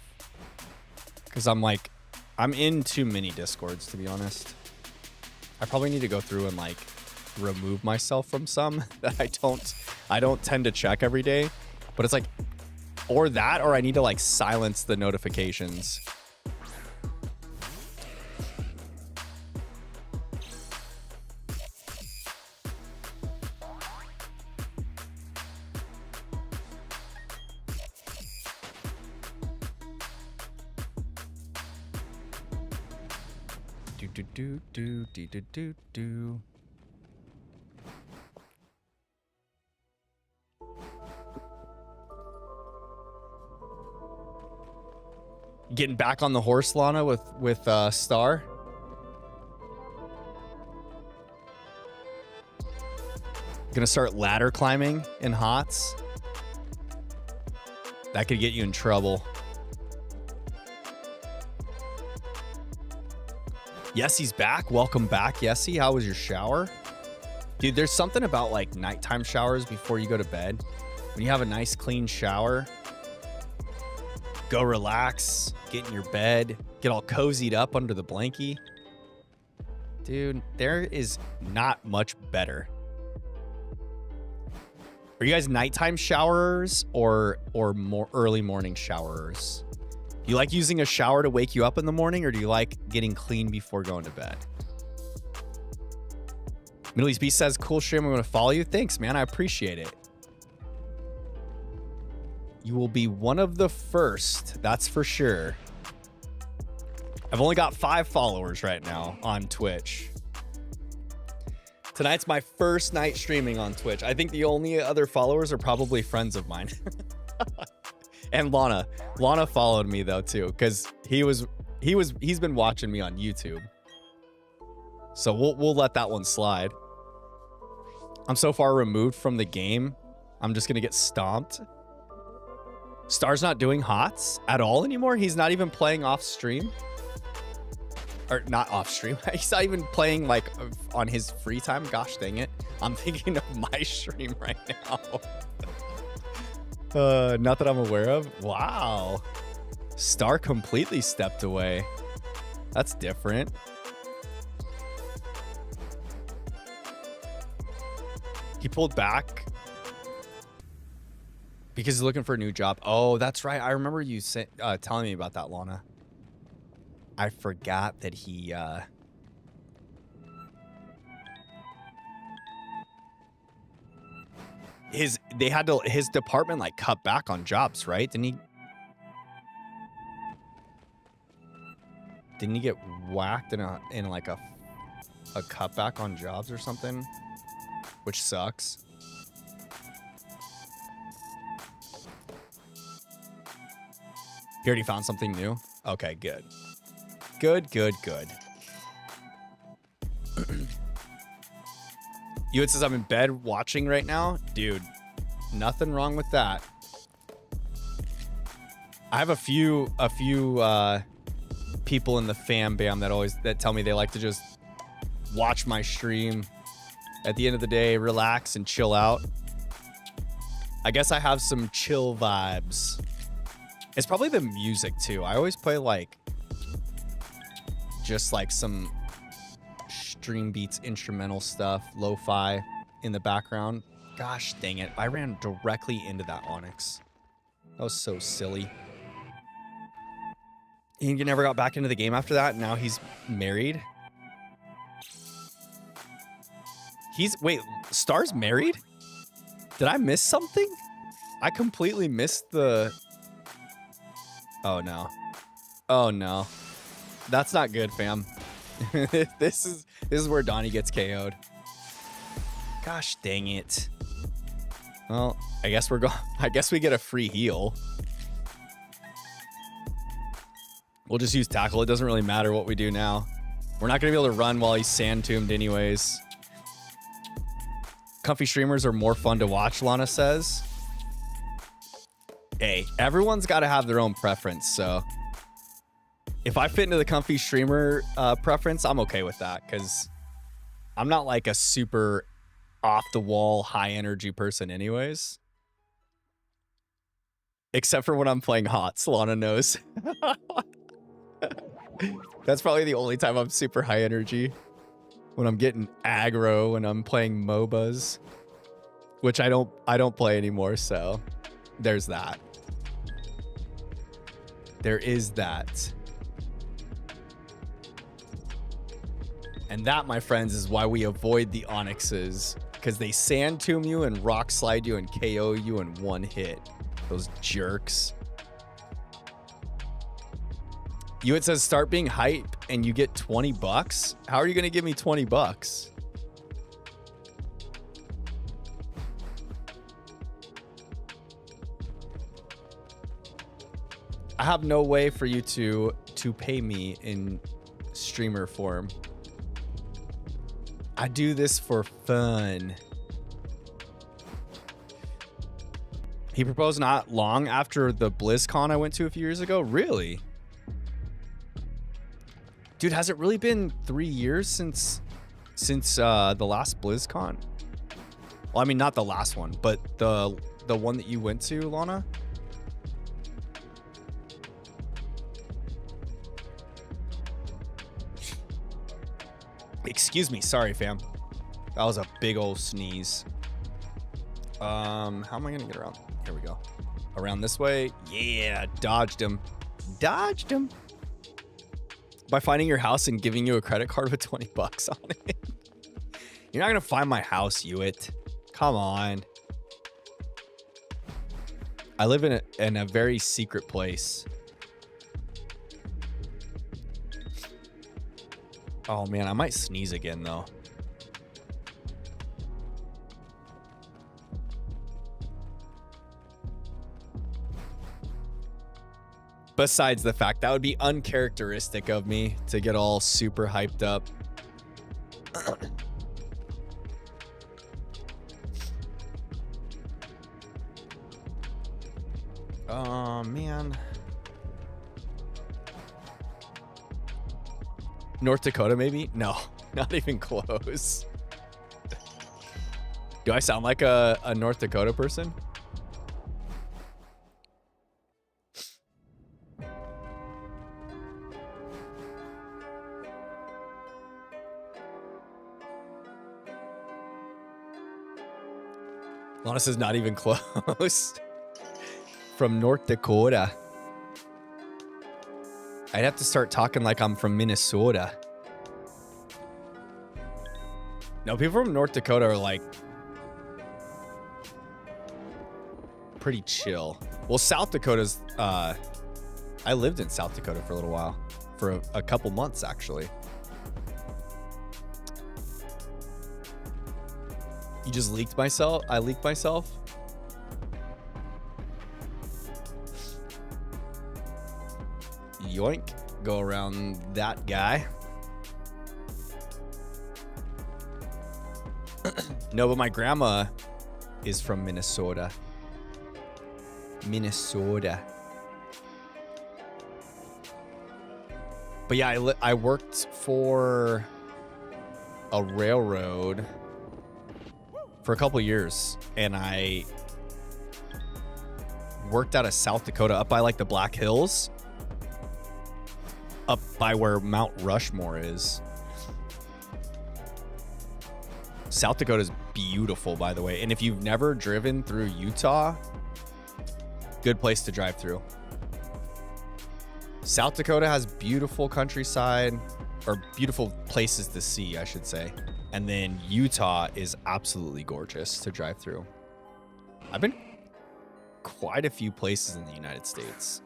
Speaker 1: because I'm in too many Discords, to be honest. I probably need to go through and remove myself from some that I don't tend to check every day, but it's or I need to silence the notifications. Do. Getting back on the horse, Lana, with Star. Gonna start ladder climbing in HOTS. That could get you in trouble. Yessie's back. Welcome back, Yessie. How was your shower? Dude, there's something about nighttime showers before you go to bed. When you have a nice clean shower, go relax, get in your bed, get all cozied up under the blankie. Dude, there is not much better. Are you guys nighttime showerers or more early morning showerers? Do you like using a shower to wake you up in the morning, or do you like getting clean before going to bed? Middle East Beast says, cool stream, I'm going to follow you. Thanks, man. I appreciate it. You will be one of the first, that's for sure. I've only got 5 followers right now on Twitch. Tonight's my first night streaming on Twitch. I think the only other followers are probably friends of mine. And Lana. Lana followed me though too, because he's been watching me on YouTube. So we'll let that one slide. I'm so far removed from the game, I'm just gonna get stomped. Star's not doing HOTS at all anymore. He's not even playing off stream. Or not off stream. He's not even playing on his free time. Gosh dang it. I'm thinking of my stream right now. Not that I'm aware of. Wow. Star completely stepped away. That's different. pulled back because he's looking for a new job. Oh, that's right. I remember you telling me about that, Lana. I forgot that he his department like cut back on jobs, right? Didn't he get whacked in like a cutback on jobs or something, which sucks. He already found something new. Okay, good. Good. It says I'm in bed watching right now. Dude, nothing wrong with that. I have a few people in the fam bam that tell me they like to just watch my stream at the end of the day, relax and chill out. I guess I have some chill vibes. It's probably the music too. I always play like just like some stream beats, instrumental stuff, lo-fi in the background. Gosh dang it. I ran directly into that Onyx. That was so silly. He never got back into the game after that. Now he's married. Wait, Star's married? Did I miss something? I completely missed the... Oh no. Oh no. That's not good, fam. This is where Donnie gets KO'd. Gosh dang it. Well, I guess we get a free heal. We'll just use tackle. It doesn't really matter what we do now. We're not going to be able to run while he's sand tombed anyways. Comfy streamers are more fun to watch, Lana says. Hey, everyone's got to have their own preference, so if I fit into the comfy streamer preference, I'm okay with that, because I'm not like a super off-the-wall, high-energy person anyways. Except for when I'm playing HOTS, Lana knows. That's probably the only time I'm super high energy. When I'm getting aggro, when I'm playing MOBAs. Which I don't play anymore, so there's that. There is that. And that, my friends, is why we avoid the Onyxes. Because they sand tomb you and rock slide you and KO you in one hit. Those jerks. It says start being hype and you get 20 bucks. How are you going to give me 20 bucks? I have no way for you to pay me in streamer form. I do this for fun. He proposed not long after the BlizzCon I went to a few years ago. Really? Dude, has it really been 3 years since the last BlizzCon? Well, I mean, not the last one, but the one that you went to, Lana? Excuse me. Sorry, fam. That was a big old sneeze. How am I going to get around? Here we go. Around this way. Yeah, dodged him. Dodged him. By finding your house and giving you a credit card with 20 bucks on it. You're not going to find my house, Hewitt. Come on. I live in a very secret place. Oh, man, I might sneeze again, though. Besides the fact that would be uncharacteristic of me to get all super hyped up. Oh, man. North Dakota, maybe? No, not even close. Do I sound like a North Dakota person? Lana is not even close. From North Dakota. I'd have to start talking like I'm from Minnesota. No, people from North Dakota are like pretty chill. Well, South Dakota's, I lived in South Dakota for a little while. For a couple months, actually. You just leaked myself? I leaked myself? Yoink. Go around that guy. No, but my grandma is from Minnesota. Minnesota. But yeah, I worked for a railroad for a couple years, and I worked out of South Dakota up by like the Black Hills, up by where Mount Rushmore is. South Dakota is beautiful, by the way, and if you've never driven through Utah, good place to drive through. South Dakota has beautiful countryside, or beautiful places to see, I should say. And then Utah is absolutely gorgeous to drive through. I've been quite a few places in the United States.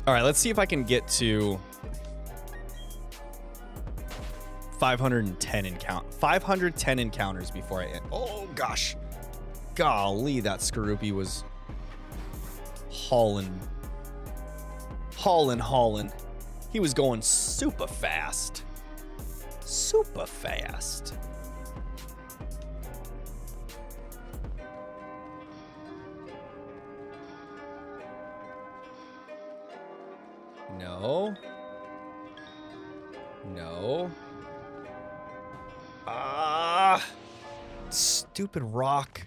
Speaker 1: All right, let's see if I can get to 510 encounters before I end. Oh gosh, golly, that Skorupi was hauling. He was going super fast. No. Stupid rock.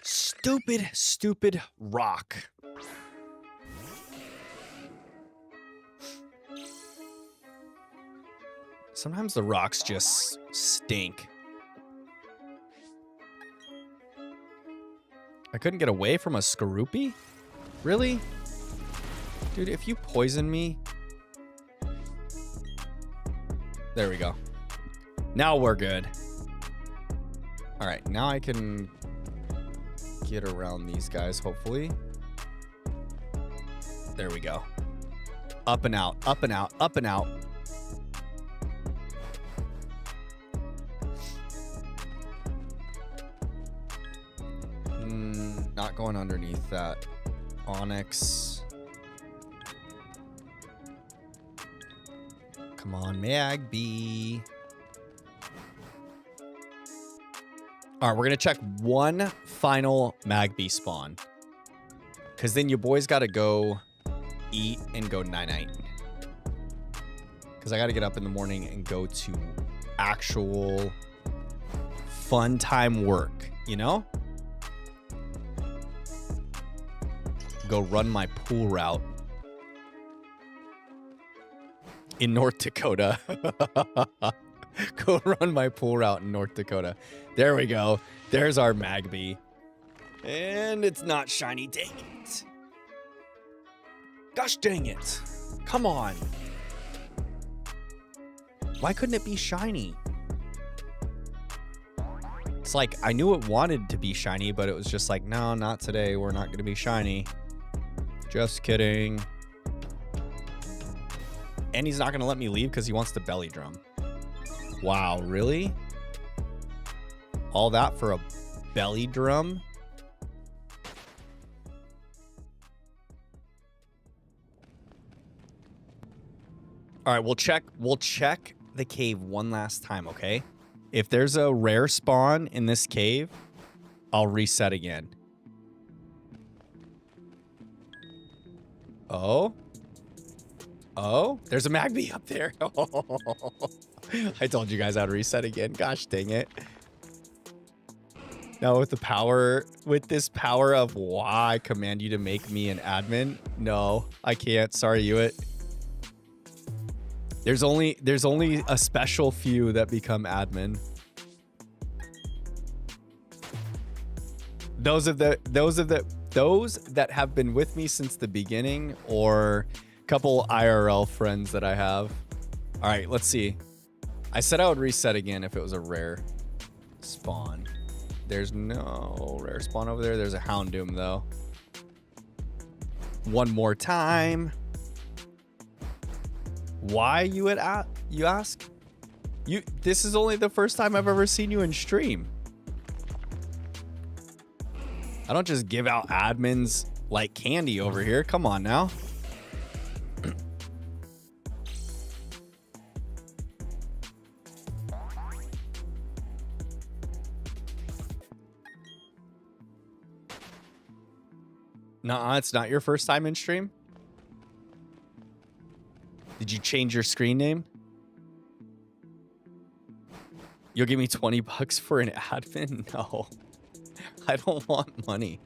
Speaker 1: Stupid rock. Sometimes the rocks just stink. I couldn't get away from a Skorupi? Really? Dude, if you poison me... There we go. Now we're good. Alright, now I can get around these guys, hopefully. There we go. Up and out, up and out, up and out. Not going underneath that onyx. Come on, Magby. All right, we're going to check one final Magby spawn. Because then your boys got to go eat and go night-night. Because I got to get up in the morning and go to actual fun time work, you know? Go run my pool route in North Dakota. Go run my pool route in North Dakota. There we go. There's our Magby. And it's not shiny. Dang it. Gosh dang it. Come on. Why couldn't it be shiny? It's like, I knew it wanted to be shiny, but it was just like, no, not today. We're not going to be shiny. Just kidding. And he's not going to let me leave because he wants the belly drum. Wow, really? All that for a belly drum? All right, we'll check the cave one last time, okay? If there's a rare spawn in this cave, I'll reset again. Oh, there's a Magby up there. I told you guys I'd reset again. Gosh dang it. Now with this power of why I command you to make me an admin. No, I can't. Sorry, Hewitt. There's only a special few that become admin. Those that have been with me since the beginning, or a couple IRL friends that I have. All right, let's see. I said I would reset again if it was a rare spawn. There's no rare spawn over there. There's a Houndoom though. One more time. Why, you ask? This is only the first time I've ever seen you in stream. I don't just give out admins like candy over here. Come on now. Nuh-uh, it's not your first time in stream? Did you change your screen name? You'll give me 20 bucks for an admin? No. I don't want money.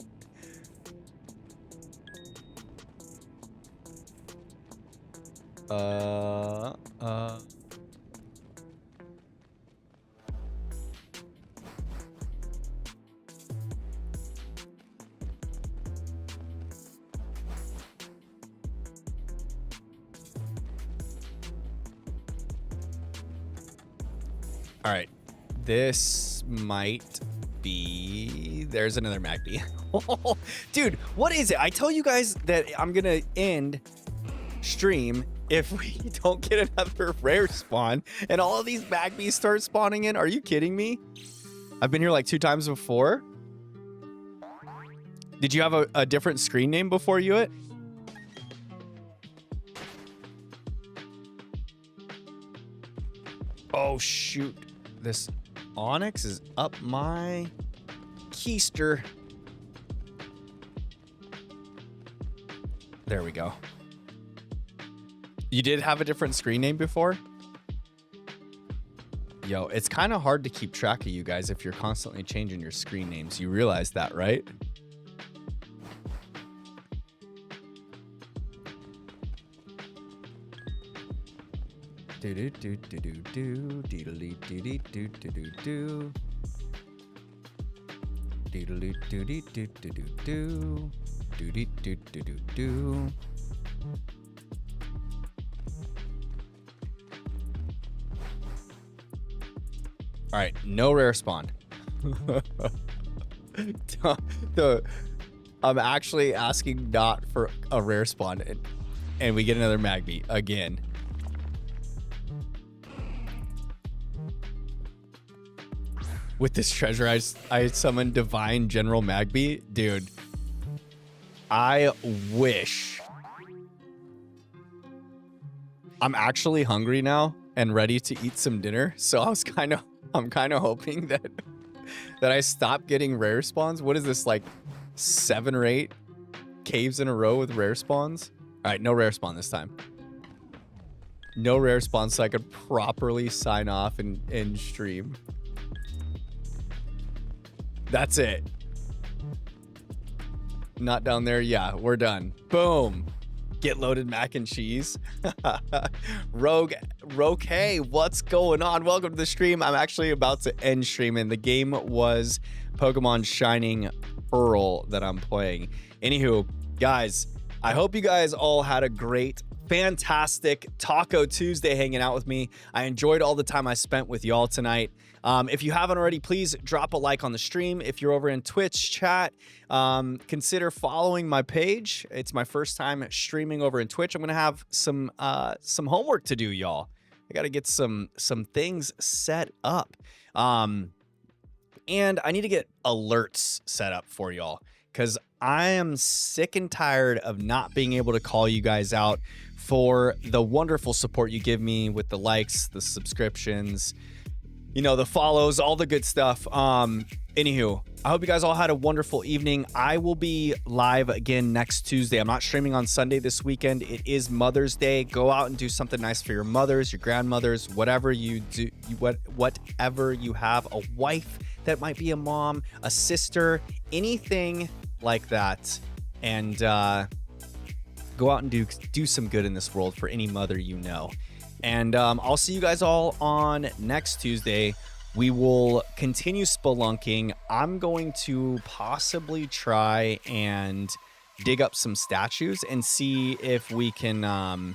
Speaker 1: All right, this might be... There's another Magby. Dude, what is it? I tell you guys that I'm gonna end stream if we don't get another rare spawn and all of these Magbys start spawning in. Are you kidding me? I've been here like 2 times before. Did you have a different screen name before you? Oh, shoot. This Onyx is up my keister. There we go. You did have a different screen name before? Yo, it's kind of hard to keep track of you guys if you're constantly changing your screen names. You realize that, right? Do do do do do do deedly doody do do do do deedly doody do do do do doody do do do do. All right, no rare spawn. I'm actually asking not for a rare spawn, and we get another Magby again. With this treasure, I summoned Divine General Magby. Dude, I wish. I'm actually hungry now and ready to eat some dinner. So I'm kind of hoping that I stop getting rare spawns. What is this, like 7 or 8 caves in a row with rare spawns? All right, no rare spawn this time. No rare spawn so I could properly sign off and stream. That's it. Not down there. Yeah, we're done. Boom. Get loaded mac and cheese. Rogue, hey, what's going on? Welcome to the stream. I'm actually about to end streaming. The game was Pokemon Shining Pearl that I'm playing. Anywho, guys, I hope you guys all had a great, fantastic Taco Tuesday hanging out with me. I enjoyed all the time I spent with y'all tonight. If you haven't already, please drop a like on the stream. If you're over in Twitch chat, consider following my page. It's my first time streaming over in Twitch. I'm gonna have some homework to do, y'all. I gotta get some things set up, and I need to get alerts set up for y'all because I am sick and tired of not being able to call you guys out for the wonderful support you give me with the likes, the subscriptions, you know, the follows, all the good stuff. Anywho, I hope you guys all had a wonderful evening. I will be live again next Tuesday. I'm not streaming on Sunday this weekend. It is Mother's Day. Go out and do something nice for your mothers, your grandmothers, whatever you do, whatever you have, a wife that might be a mom, a sister, anything like that. And go out and do some good in this world for any mother you know. And I'll see you guys all on next Tuesday. We will continue spelunking. I'm going to possibly try and dig up some statues and see if we can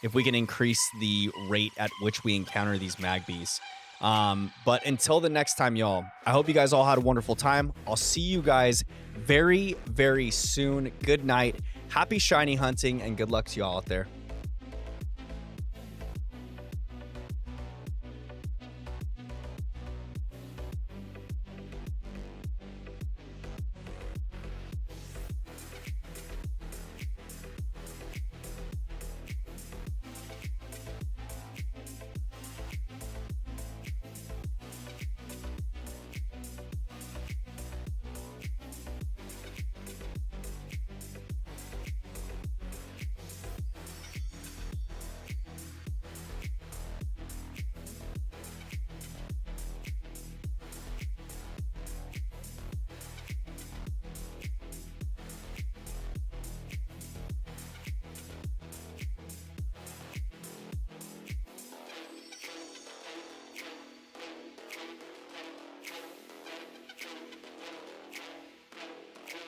Speaker 1: increase the rate at which we encounter these magbees. But until the next time, y'all, I hope you guys all had a wonderful time. I'll see you guys very, very soon. Good night. Happy shiny hunting and good luck to y'all out there.